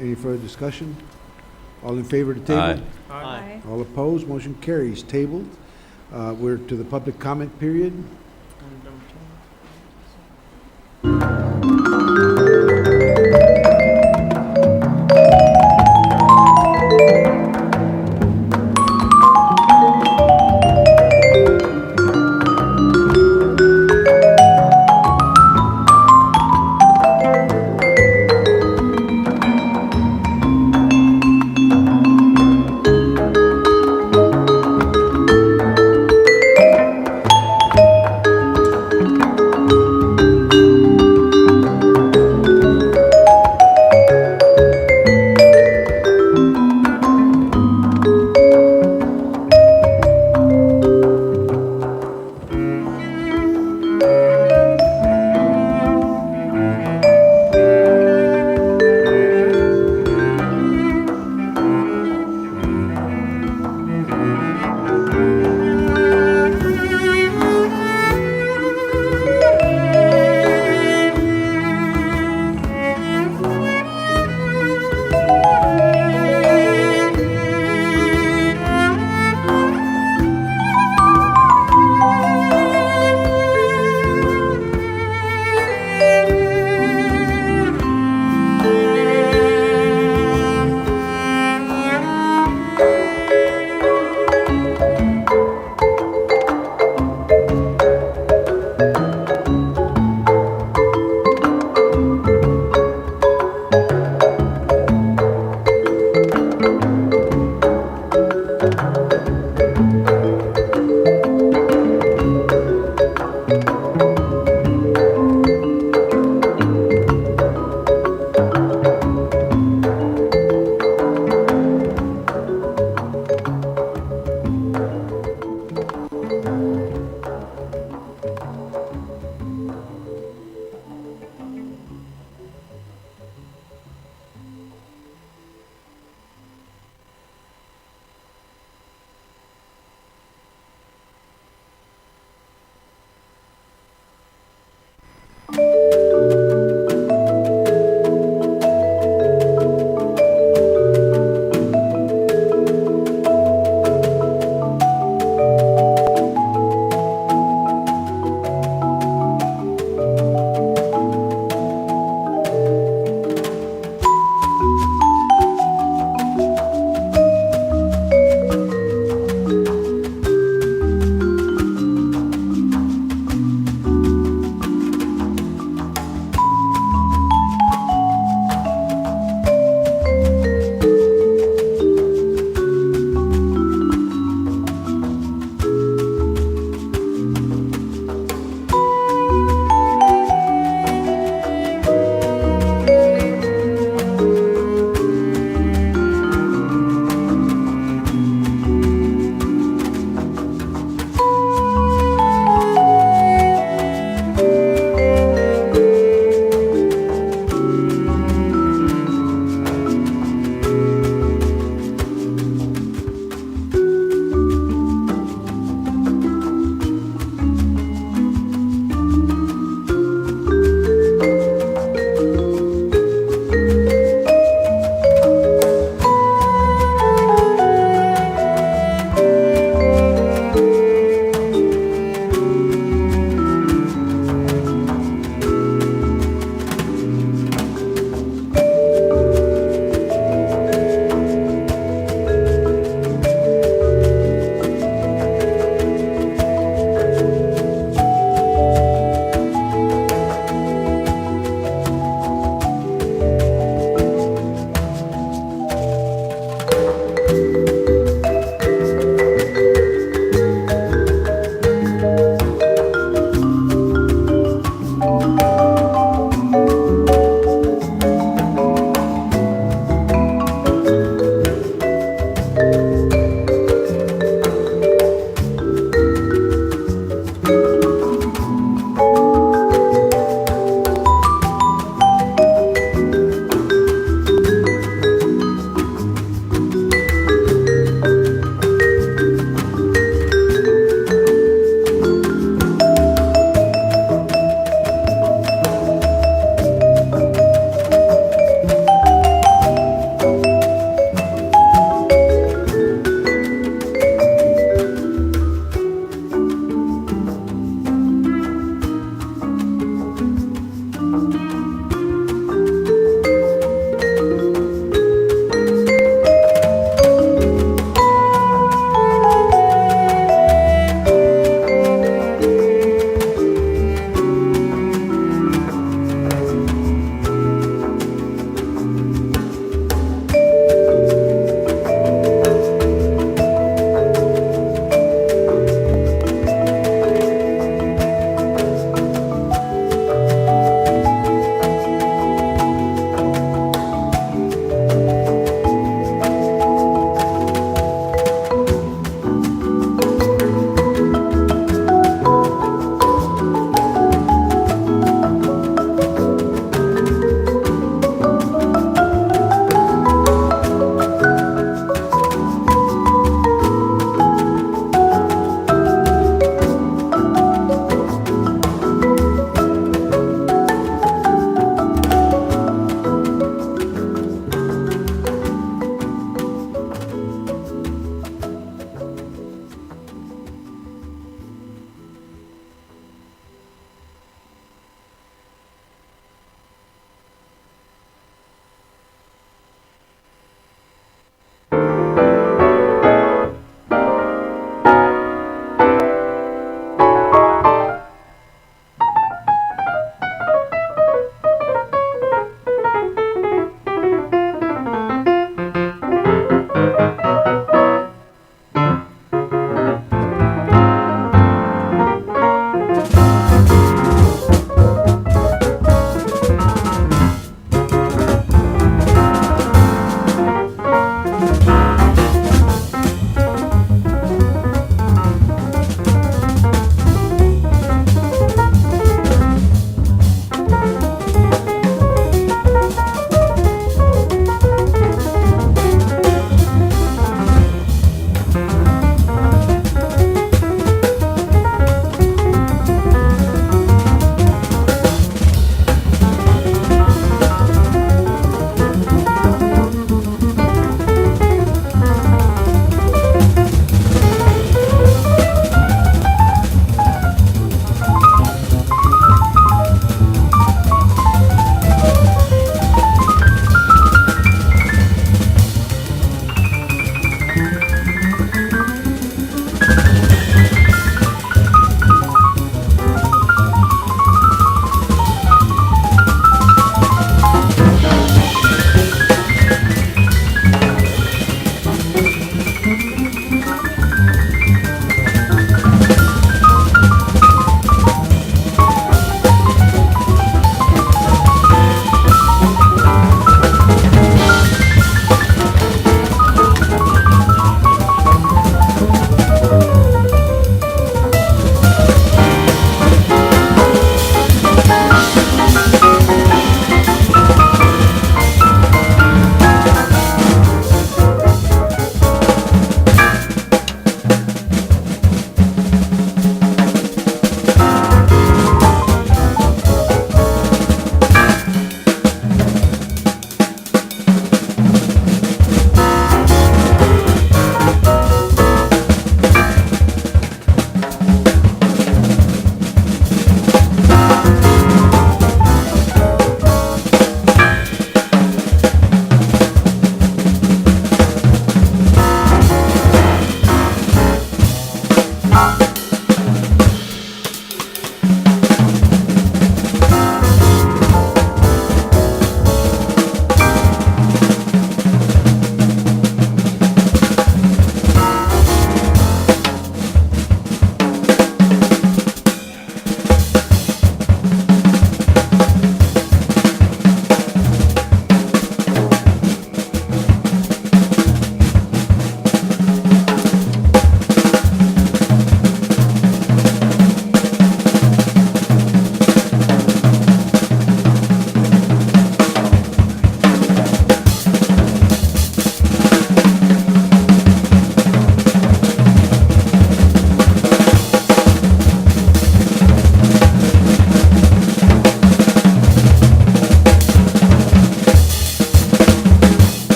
Any further discussion? All in favor to table? Aye. Aye. All opposed? Motion carries. Tabled. We're to the public comment period.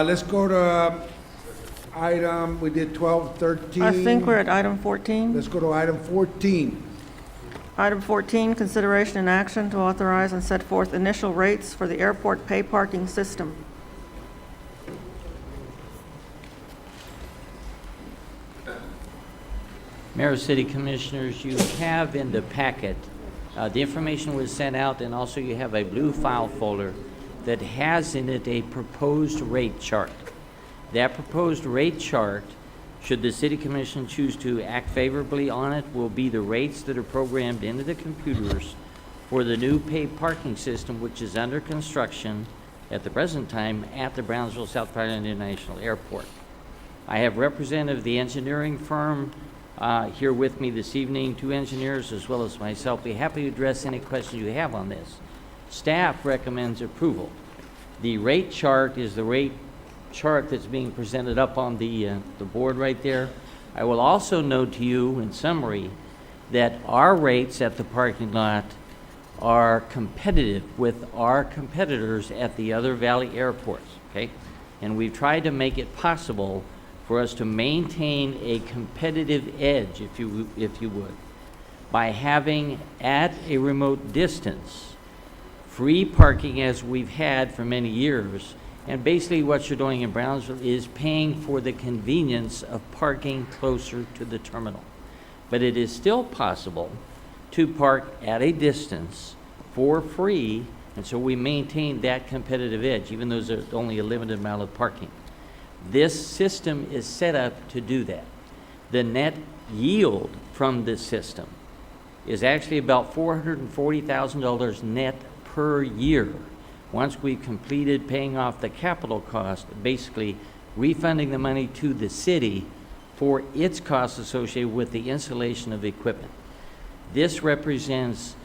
Let's go to item, we did 12, 13. I think we're at item 14. Let's go to item 14. Item 14, consideration and action to authorize and set forth initial rates for the airport pay parking system. Mayor, City Commissioners, you have in the packet, the information was sent out, and also you have a blue file folder that has in it a proposed rate chart. That proposed rate chart, should the City Commission choose to act favorably on it, will be the rates that are programmed into the computers for the new paid parking system, which is under construction at the present time at the Brownsville South Carolina International Airport. I have representative of the engineering firm here with me this evening, 2 engineers as well as myself. Be happy to address any questions you have on this. Staff recommends approval. The rate chart is the rate chart that's being presented up on the board right there. I will also note to you in summary that our rates at the parking lot are competitive with our competitors at the other valley airports, okay? And we've tried to make it possible for us to maintain a competitive edge, if you would, by having at a remote distance free parking as we've had for many years. And basically what you're doing in Brownsville is paying for the convenience of parking closer to the terminal. But it is still possible to park at a distance for free, and so we maintain that competitive edge, even though there's only a limited amount of parking. This system is set up to do that. The net yield from this system is actually about $440,000 net per year. Once we've completed paying off the capital cost, basically refunding the money to the city for its costs associated with the installation of equipment. This represents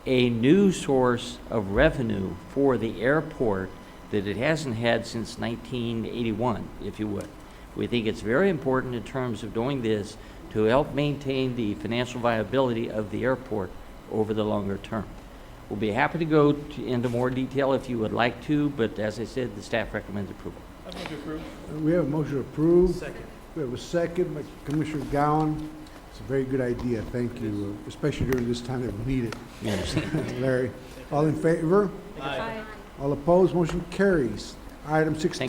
a new source of revenue for the airport that it hasn't had since 1981, if you would. We think it's very important in terms of doing this to help maintain the financial viability of the airport over the longer term. We'll be happy to go into more detail if you would like to, but as I said, the staff recommends approval. I move to approve. We have a motion to approve. Second. We have a second by Commissioner Gowan. It's a very good idea, thank you, especially during this time that we need it. Yes. Larry, all in favor? Aye. All opposed, motion carries. Item 16.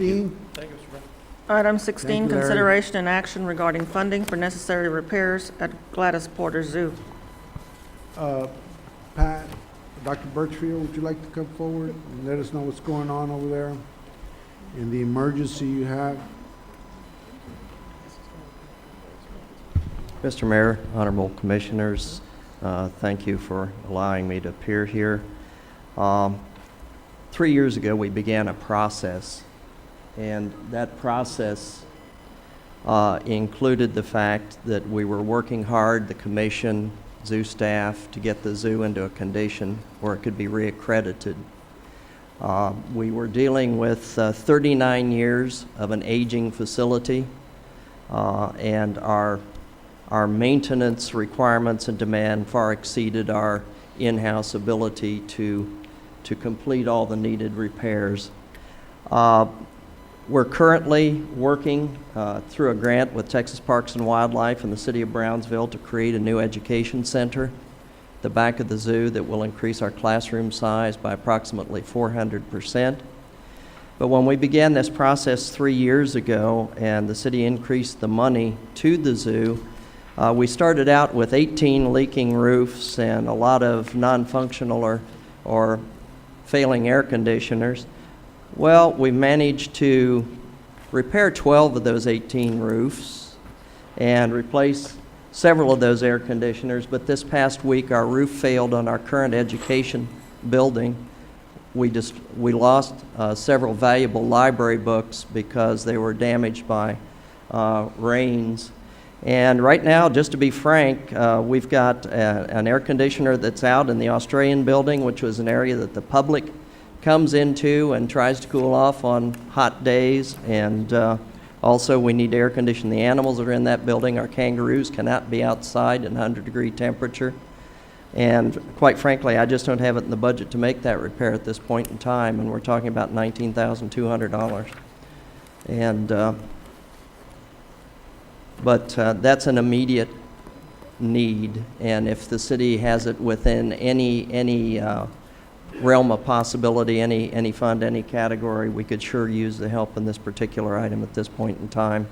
Thank you, Mr. Brown. Item 16, Thank you, Larry. consideration and action regarding funding for necessary repairs at Gladys Porter Zoo. Pat, Dr. Birchfield, would you like to come forward and let us know what's going on over there and the emergency you have? Mr. Mayor, honorable commissioners, thank you for allowing me to appear here. 3 years ago, we began a process, and that process included the fact that we were working hard, the commission, zoo staff, to get the zoo into a condition where it could be reaccredited. We were dealing with 39 years of an aging facility, and our maintenance requirements and demand far exceeded our in-house ability to complete all the needed repairs. We're currently working through a grant with Texas Parks and Wildlife and the City of Brownsville to create a new education center at the back of the zoo that will increase our classroom size by approximately 400%. But when we began this process 3 years ago and the city increased the money to the zoo, we started out with 18 leaking roofs and a lot of non-functional or failing air conditioners. Well, we managed to repair 12 of those 18 roofs and replace several of those air conditioners, but this past week our roof failed on our current education building. We lost several valuable library books because they were damaged by rains. And right now, just to be frank, we've got an air conditioner that's out in the Australian building, which was an area that the public comes into and tries to cool off on hot days. And also, we need to air condition the animals that are in that building. Our kangaroos cannot be outside in 100-degree temperature. And quite frankly, I just don't have it in the budget to make that repair at this point in time, and we're talking about $19,200. And, but that's an immediate need, and if the city has it within any realm of possibility, any fund, any category, we could sure use the help in this particular item at this point in time.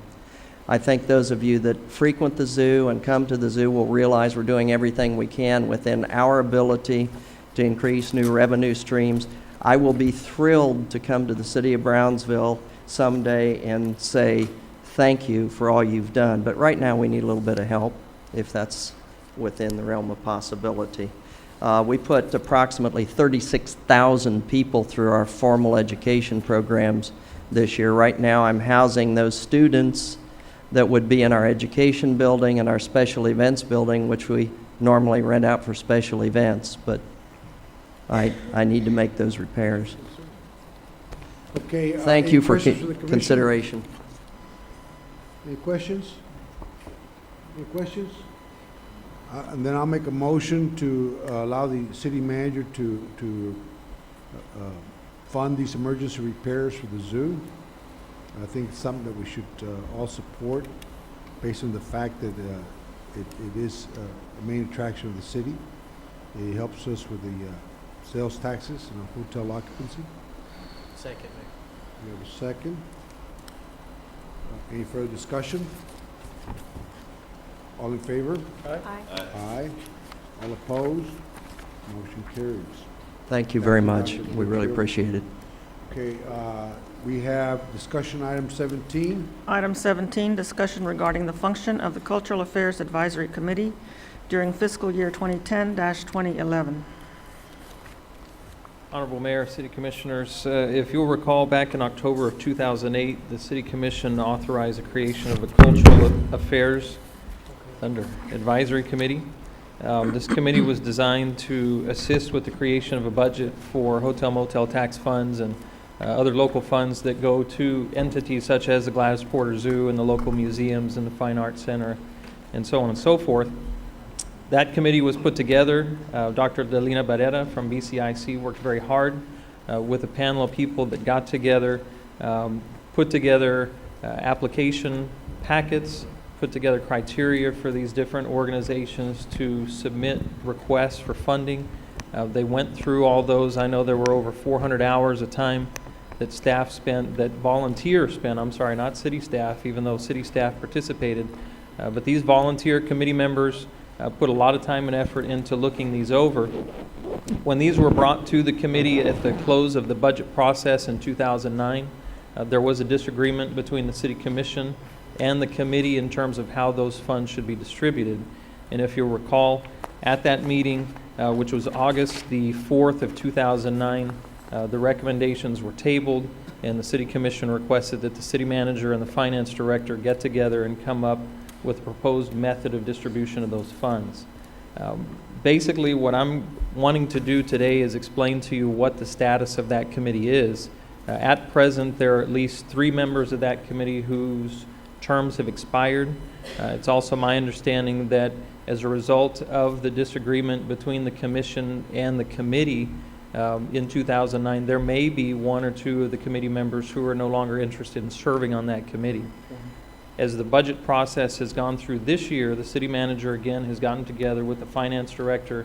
I think those of you that frequent the zoo and come to the zoo will realize we're doing everything we can within our ability to increase new revenue streams. I will be thrilled to come to the city of Brownsville someday and say thank you for all you've done, but right now we need a little bit of help, if that's within the realm of possibility. We put approximately 36,000 people through our formal education programs this year. Right now, I'm housing those students that would be in our education building and our special events building, which we normally rent out for special events, but I need to make those repairs. Okay. Thank any you for questions the commission? consideration. Any questions? Any questions? And then I'll make a motion to allow the city manager to fund these emergency repairs for the zoo. I think it's something that we should all support based on the fact that it is a main attraction of the city. It helps us with the sales taxes and our hotel occupancy. Second, Mayor. We have a second. Any further discussion? All in favor? Aye. Aye. All opposed? Motion carries. Thank you very much. We really appreciate it. Okay, we have discussion item 17. Item 17, discussion regarding the function of the Cultural Affairs Advisory Committee during fiscal year 2010-2011. Honorable Mayor, City Commissioners, if you'll recall, back in October of 2008, the City Commission authorized the creation of a Cultural Affairs Advisory Committee. This committee was designed to assist with the creation of a budget for hotel motel tax funds and other local funds that go to entities such as the Gladys Porter Zoo and the local museums and the Fine Arts Center and so on and so forth. That committee was put together. Dr. Delina Barrera from BCIC worked very hard with a panel of people that got together, put together application packets, put together criteria for these different organizations to submit requests for funding. They went through all those. I know there were over 400 hours of time that staff spent, that volunteers spent, I'm sorry, not city staff, even though city staff participated. But these volunteer committee members put a lot of time and effort into looking these over. When these were brought to the committee at the close of the budget process in 2009, there was a disagreement between the City Commission and the committee in terms of how those funds should be distributed. And if you'll recall, at that meeting, which was August the 4th of 2009, the recommendations were tabled, and the City Commission requested that the city manager and the finance director get together and come up with a proposed method of distribution of those funds. Basically, what I'm wanting to do today is explain to you what the status of that committee is. At present, there are at least 3 members of that committee whose terms have expired. It's also my understanding that as a result of the disagreement between the commission and the committee in 2009, there may be 1 or 2 of the committee members who are no longer interested in serving on that committee. As the budget process has gone through this year, the city manager again has gotten together with the finance director.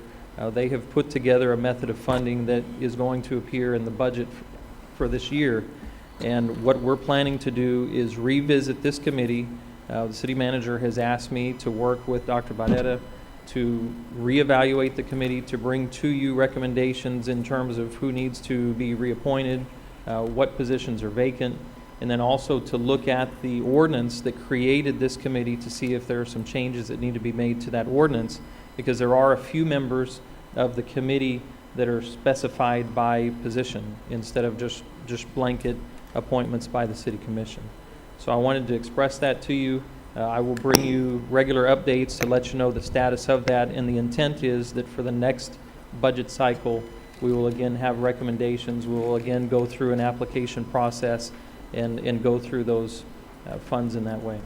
They have put together a method of funding that is going to appear in the budget for this year. And what we're planning to do is revisit this committee. The city manager has asked me to work with Dr. Barrera to reevaluate the committee, to bring to you recommendations in terms of who needs to be reappointed, what positions are vacant, and then also to look at the ordinance that created this committee to see if there are some changes that need to be made to that ordinance, because there are a few members of the committee that are specified by position instead of just blanket appointments by the City Commission. So I wanted to express that to you. I will bring you regular updates to let you know the status of that, and the intent is that for the next budget cycle, we will again have recommendations. We will again go through an application process and go through those funds in that way.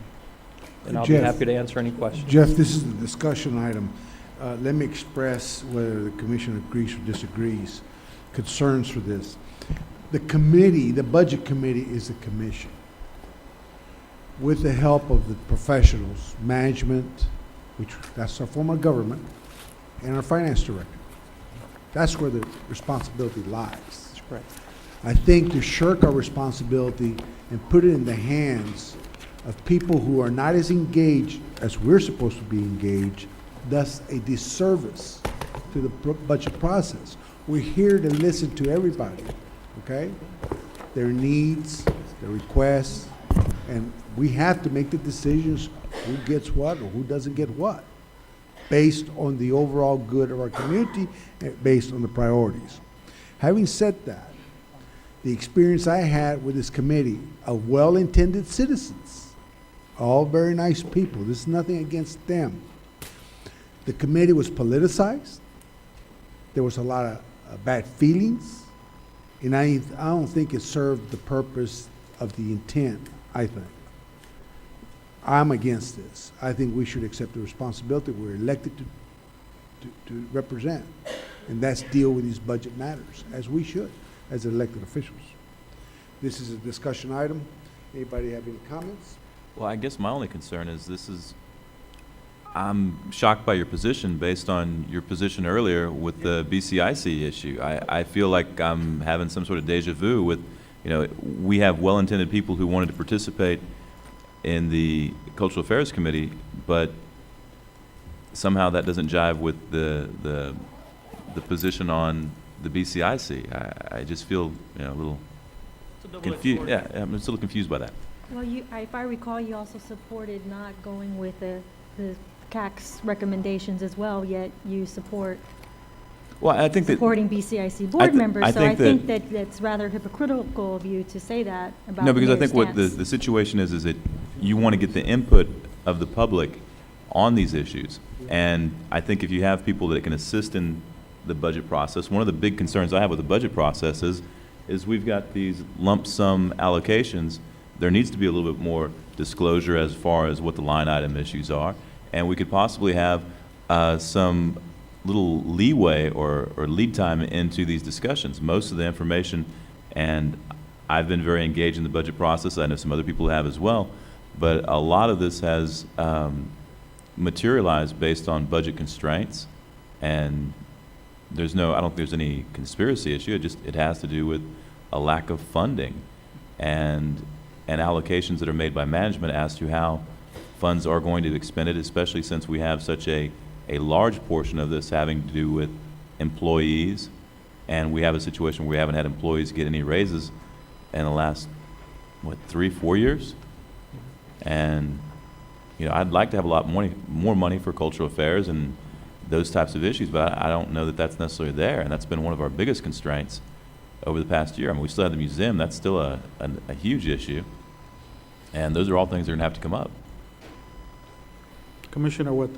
And I'll be happy to answer any questions. Jeff, this is a discussion item. Let me express whether the commission agrees or disagrees, concerns for this. The committee, the budget committee is the commission. with the help of the professionals, management, which that's our form of government, and our finance director. That's where the responsibility lies. That's correct. I think to shirk our responsibility and put it in the hands of people who are not as engaged as we're supposed to be engaged does a disservice to the budget process. We're here to listen to everybody, okay? Their needs, their requests, and we have to make the decisions who gets what or who doesn't get what, based on the overall good of our community and based on the priorities. Having said that, the experience I had with this committee of well-intended citizens, all very nice people, this is nothing against them. The committee was politicized. There was a lot of bad feelings, and I don't think it served the purpose of the intent, I think. I'm against this. I think we should accept the responsibility. We're elected to represent, and that's deal with these budget matters, as we should, as elected officials. This is a discussion item. Anybody have any comments? Well, I guess my only concern is I'm shocked by your position based on your position earlier with the BCIC issue. I feel like I'm having some sort of deja vu with, we have well-intended people who wanted to participate in the Cultural Affairs Committee, but somehow that doesn't jive with the position on the BCIC. I just feel, a little confused. Yeah, I'm just a little confused by that. Well, if I recall, you also supported not going with the CAC's recommendations as well, yet you support Well, I think supporting BCIC board members. I So I think think that's rather hypocritical of you to say that about No, because the I think mayor's what stance. the situation is that you want to get the input of the public on these issues. And I think if you have people that can assist in the budget process, one of the big concerns I have with the budget process is we've got these lump sum allocations. There needs to be a little bit more disclosure as far as what the line item issues are. And we could possibly have some little leeway or lead time into these discussions. Most of the information, and I've been very engaged in the budget process, I know some other people have as well, but a lot of this has materialized based on budget constraints, and I don't think there's any conspiracy issue, it has to do with a lack of funding and allocations that are made by management as to how funds are going to be expended, especially since we have such a large portion of this having to do with employees, and we have a situation where we haven't had employees get any raises in the last, 3-4 years? And, I'd like to have a lot more money for cultural affairs and those types of issues, but I don't know that that's necessarily there, and that's been one of our biggest constraints over the past year. I mean, we still have the museum, that's still a huge issue, and those are all things that are going to have to come up. Commissioner, what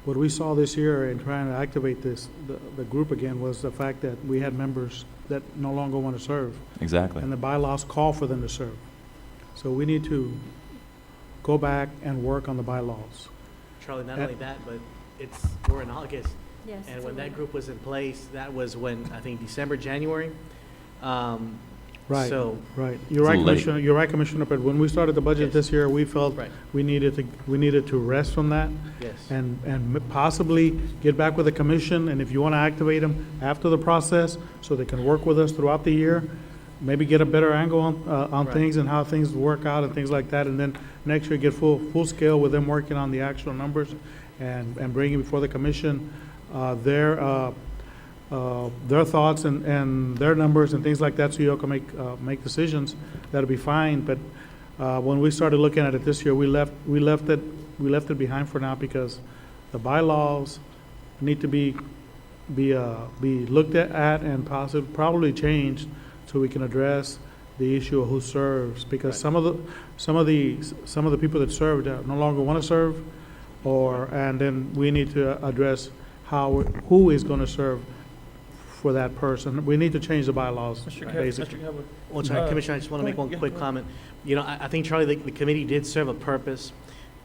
we saw this year in trying to activate the group again was the fact that we had members that no longer want to serve. Exactly. And the bylaws call for them to serve. So we need to go back and work on the bylaws. Charlie, not only that, but we're in August. Yes, And it's when a that little- group was in place, that was when, I think, December, January. Right, So, right. It's a little late. You're right, Commissioner, but when we started the budget Yes. this year, we felt Right. we needed to rest from that. yes. And possibly get back with the commission, and if you want to activate them after the process, so they can work with us throughout the year, maybe get a better angle on Right. things and how things work out and things like that, and then next year get full scale with them working on the actual numbers and bringing before the commission their thoughts and their numbers and things like that, so you all can make decisions. That'll be fine, but when we started looking at it this year, we left it behind for now because the bylaws need to be looked at and probably changed so we can address the issue of who serves, because some of the people that served no longer want to serve, and then we need to address who is going to serve for that person. We need to change the bylaws, basically. Well, sorry, Commissioner, I just want to make one quick comment. I think, Charlie, the committee did serve a purpose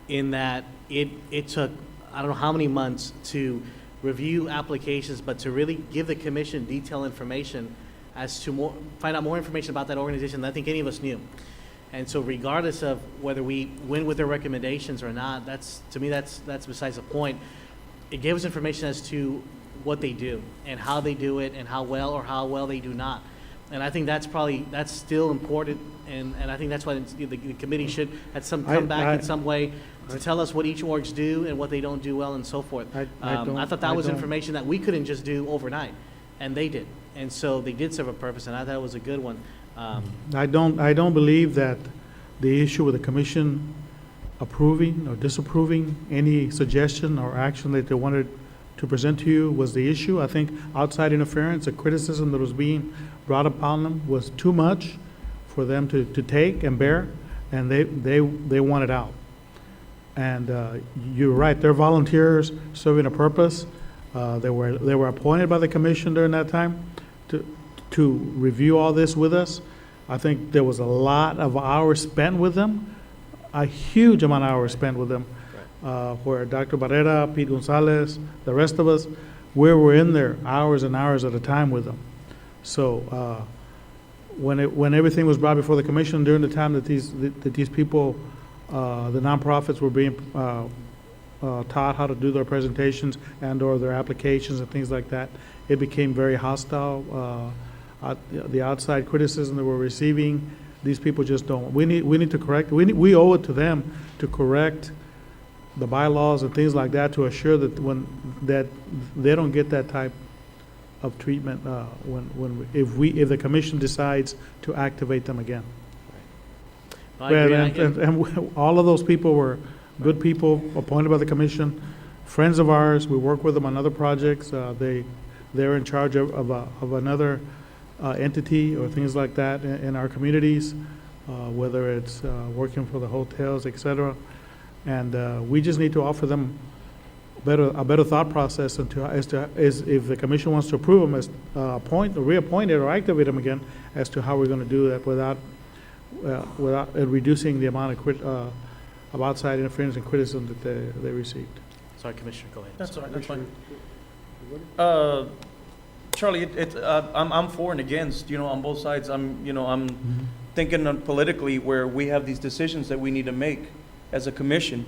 in that it took, I don't know how many months to review applications, but to really give the commission detailed information as to find out more information about that organization than I think any of us knew. And so regardless of whether we went with their recommendations or not, to me, that's besides the point. It gave us information as to what they do and how they do it and how well they do not. And I think that's still important, and I think that's why the committee should come back in some way to tell us what each orgs do and what they don't do well and so forth. I thought that was information that we couldn't just do overnight, and they did. And so they did serve a purpose, and I thought it was a good one. I don't believe that the issue with the commission approving or disapproving any suggestion or action that they wanted to present to you was the issue. I think outside interference, the criticism that was being brought upon them was too much for them to take and bear, and they want it out. And you're right, they're volunteers serving a purpose. They were appointed by the commission during that time to review all this with us. I think there was a lot of hours spent with them, a huge amount of hours spent with them, where Dr. Barrera, Pete Gonzalez, the rest of us, we were in there hours and hours at a time with them. So when everything was brought before the commission during the time that these people, the nonprofits, were being taught how to do their presentations and or their applications and things like that, it became very hostile. The outside criticism that we're receiving, these people just don't. We need to correct. We owe it to them to correct the bylaws and things like that to assure that they don't get that type of treatment if the commission decides to activate them again. I agree. And all of those people were good people appointed by the commission, friends of ours. We work with them on other projects. They're in charge of another entity or things like that in our communities, whether it's working for the hotels, etc. And we just need to offer them a better thought process as if the commission wants to approve them as reappoint it or activate them again, as to how we're going to do that without reducing the amount of outside interference and criticism that they received. Sorry, Commissioner, go ahead. That's all right, that's fine. Charlie, I'm for and against, on both sides. I'm thinking politically where we have these decisions that we need to make as a commission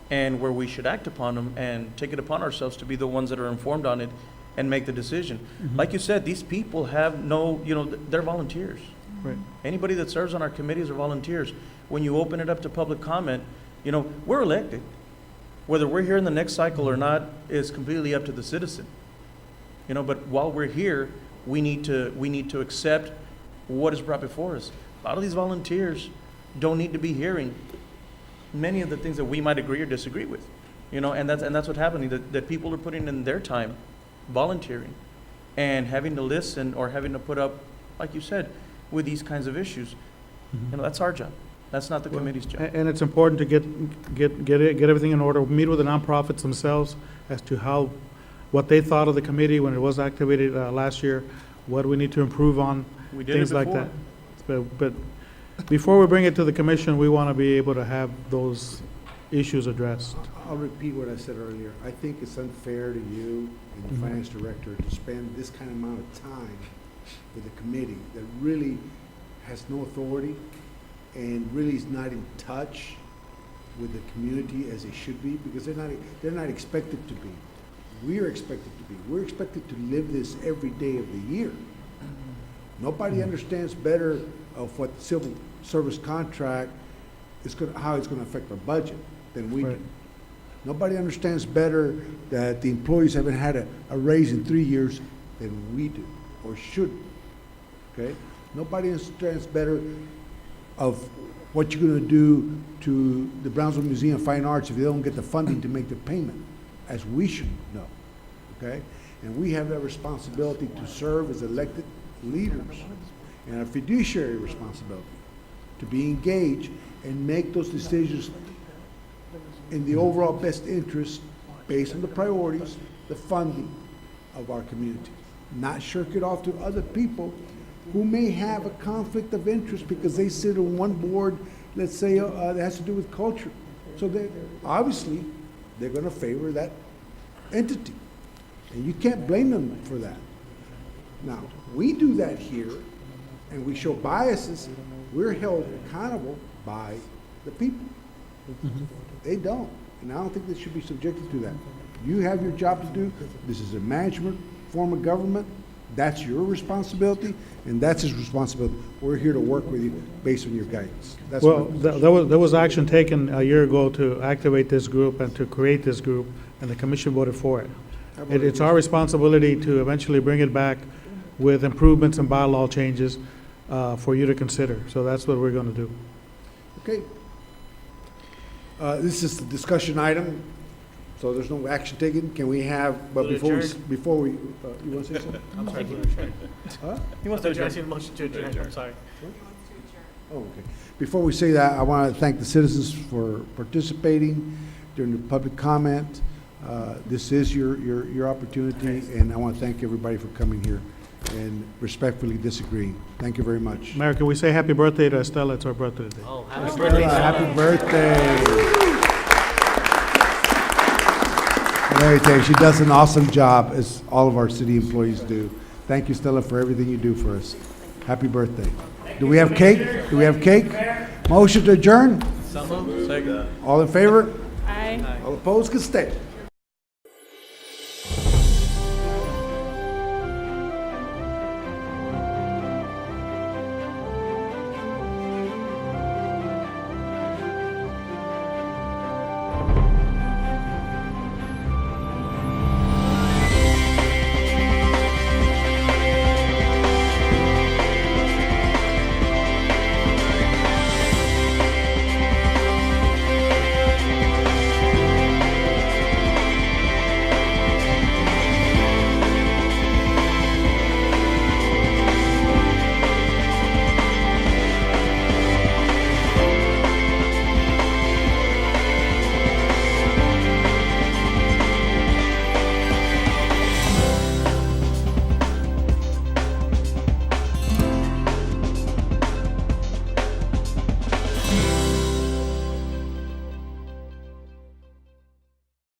and where we should act upon them and take it upon ourselves to be the ones that are informed on it and make the decision. Like you said, these people have they're volunteers. Right. Anybody that serves on our committees are volunteers. When you open it up to public comment, we're elected. Whether we're here in the next cycle or not is completely up to the citizen. But while we're here, we need to accept what is brought before us. A lot of these volunteers don't need to be hearing many of the things that we might agree or disagree with. And that's what's happening, that people are putting in their time volunteering and having to listen or having to put up, like you said, with these kinds of issues. That's our job. That's not the committee's job. And it's important to get everything in order, meet with the nonprofits themselves as to what they thought of the committee when it was activated last year, what we need to improve on, We did things it like before. that. But before we bring it to the commission, we want to be able to have those issues addressed. I'll repeat what I said earlier. I think it's unfair to you and the finance director to spend this kind of amount of time with a committee that really has no authority and really is not in touch with the community as they should be, because they're not expected to be. We're expected to be. We're expected to live this every day of the year. Nobody understands better of what the civil service contract how it's going to affect our budget than we do. Nobody understands better that the employees haven't had a raise in 3 years than we do, or should. Okay? Nobody understands better of what you're going to do to the Brownsville Museum of Fine Arts if they don't get the funding to make the payment, as we should know. Okay? And we have that responsibility to serve as elected leaders and a fiduciary responsibility to be engaged and make those decisions in the overall best interest based on the priorities, the funding of our community. Not shirk it off to other people who may have a conflict of interest because they sit on one board, let's say, that has to do with culture. So obviously, they're going to favor that entity. And you can't blame them for that. Now, we do that here, and we show biases, we're held accountable by the people. They don't, and I don't think they should be subjected to that. You have your job to do. This is a management form of government. That's your responsibility, and that's his responsibility. We're here to work with you based on your guidance. That's Well, my position. there was action taken a year ago to activate this group and to create this group, and the commission voted for it. It's our responsibility to eventually bring it back with improvements and bylaw changes for you to consider. So that's what we're going to do. Okay. This is the discussion item, so there's no action taken. Can we have, but before we, you want to say something? I'm sorry. Huh? He wants to adjourn. Motion to adjourn. I'm sorry. Oh, okay. Before we say that, I want to thank the citizens for participating during the public comment. This is your opportunity, and I want to thank everybody for coming here and respectfully disagreeing. Thank you very much. Mayor, can we say happy birthday to Estella? It's her birthday today. Oh, happy birthday. Happy birthday. Let me tell you, she does an awesome job, as all of our city employees do. Thank you, Stella, for everything you do for us. Happy birthday. Do we have cake? Do we have cake? Motion to adjourn? Second. All in favor? Aye. All opposed can stay.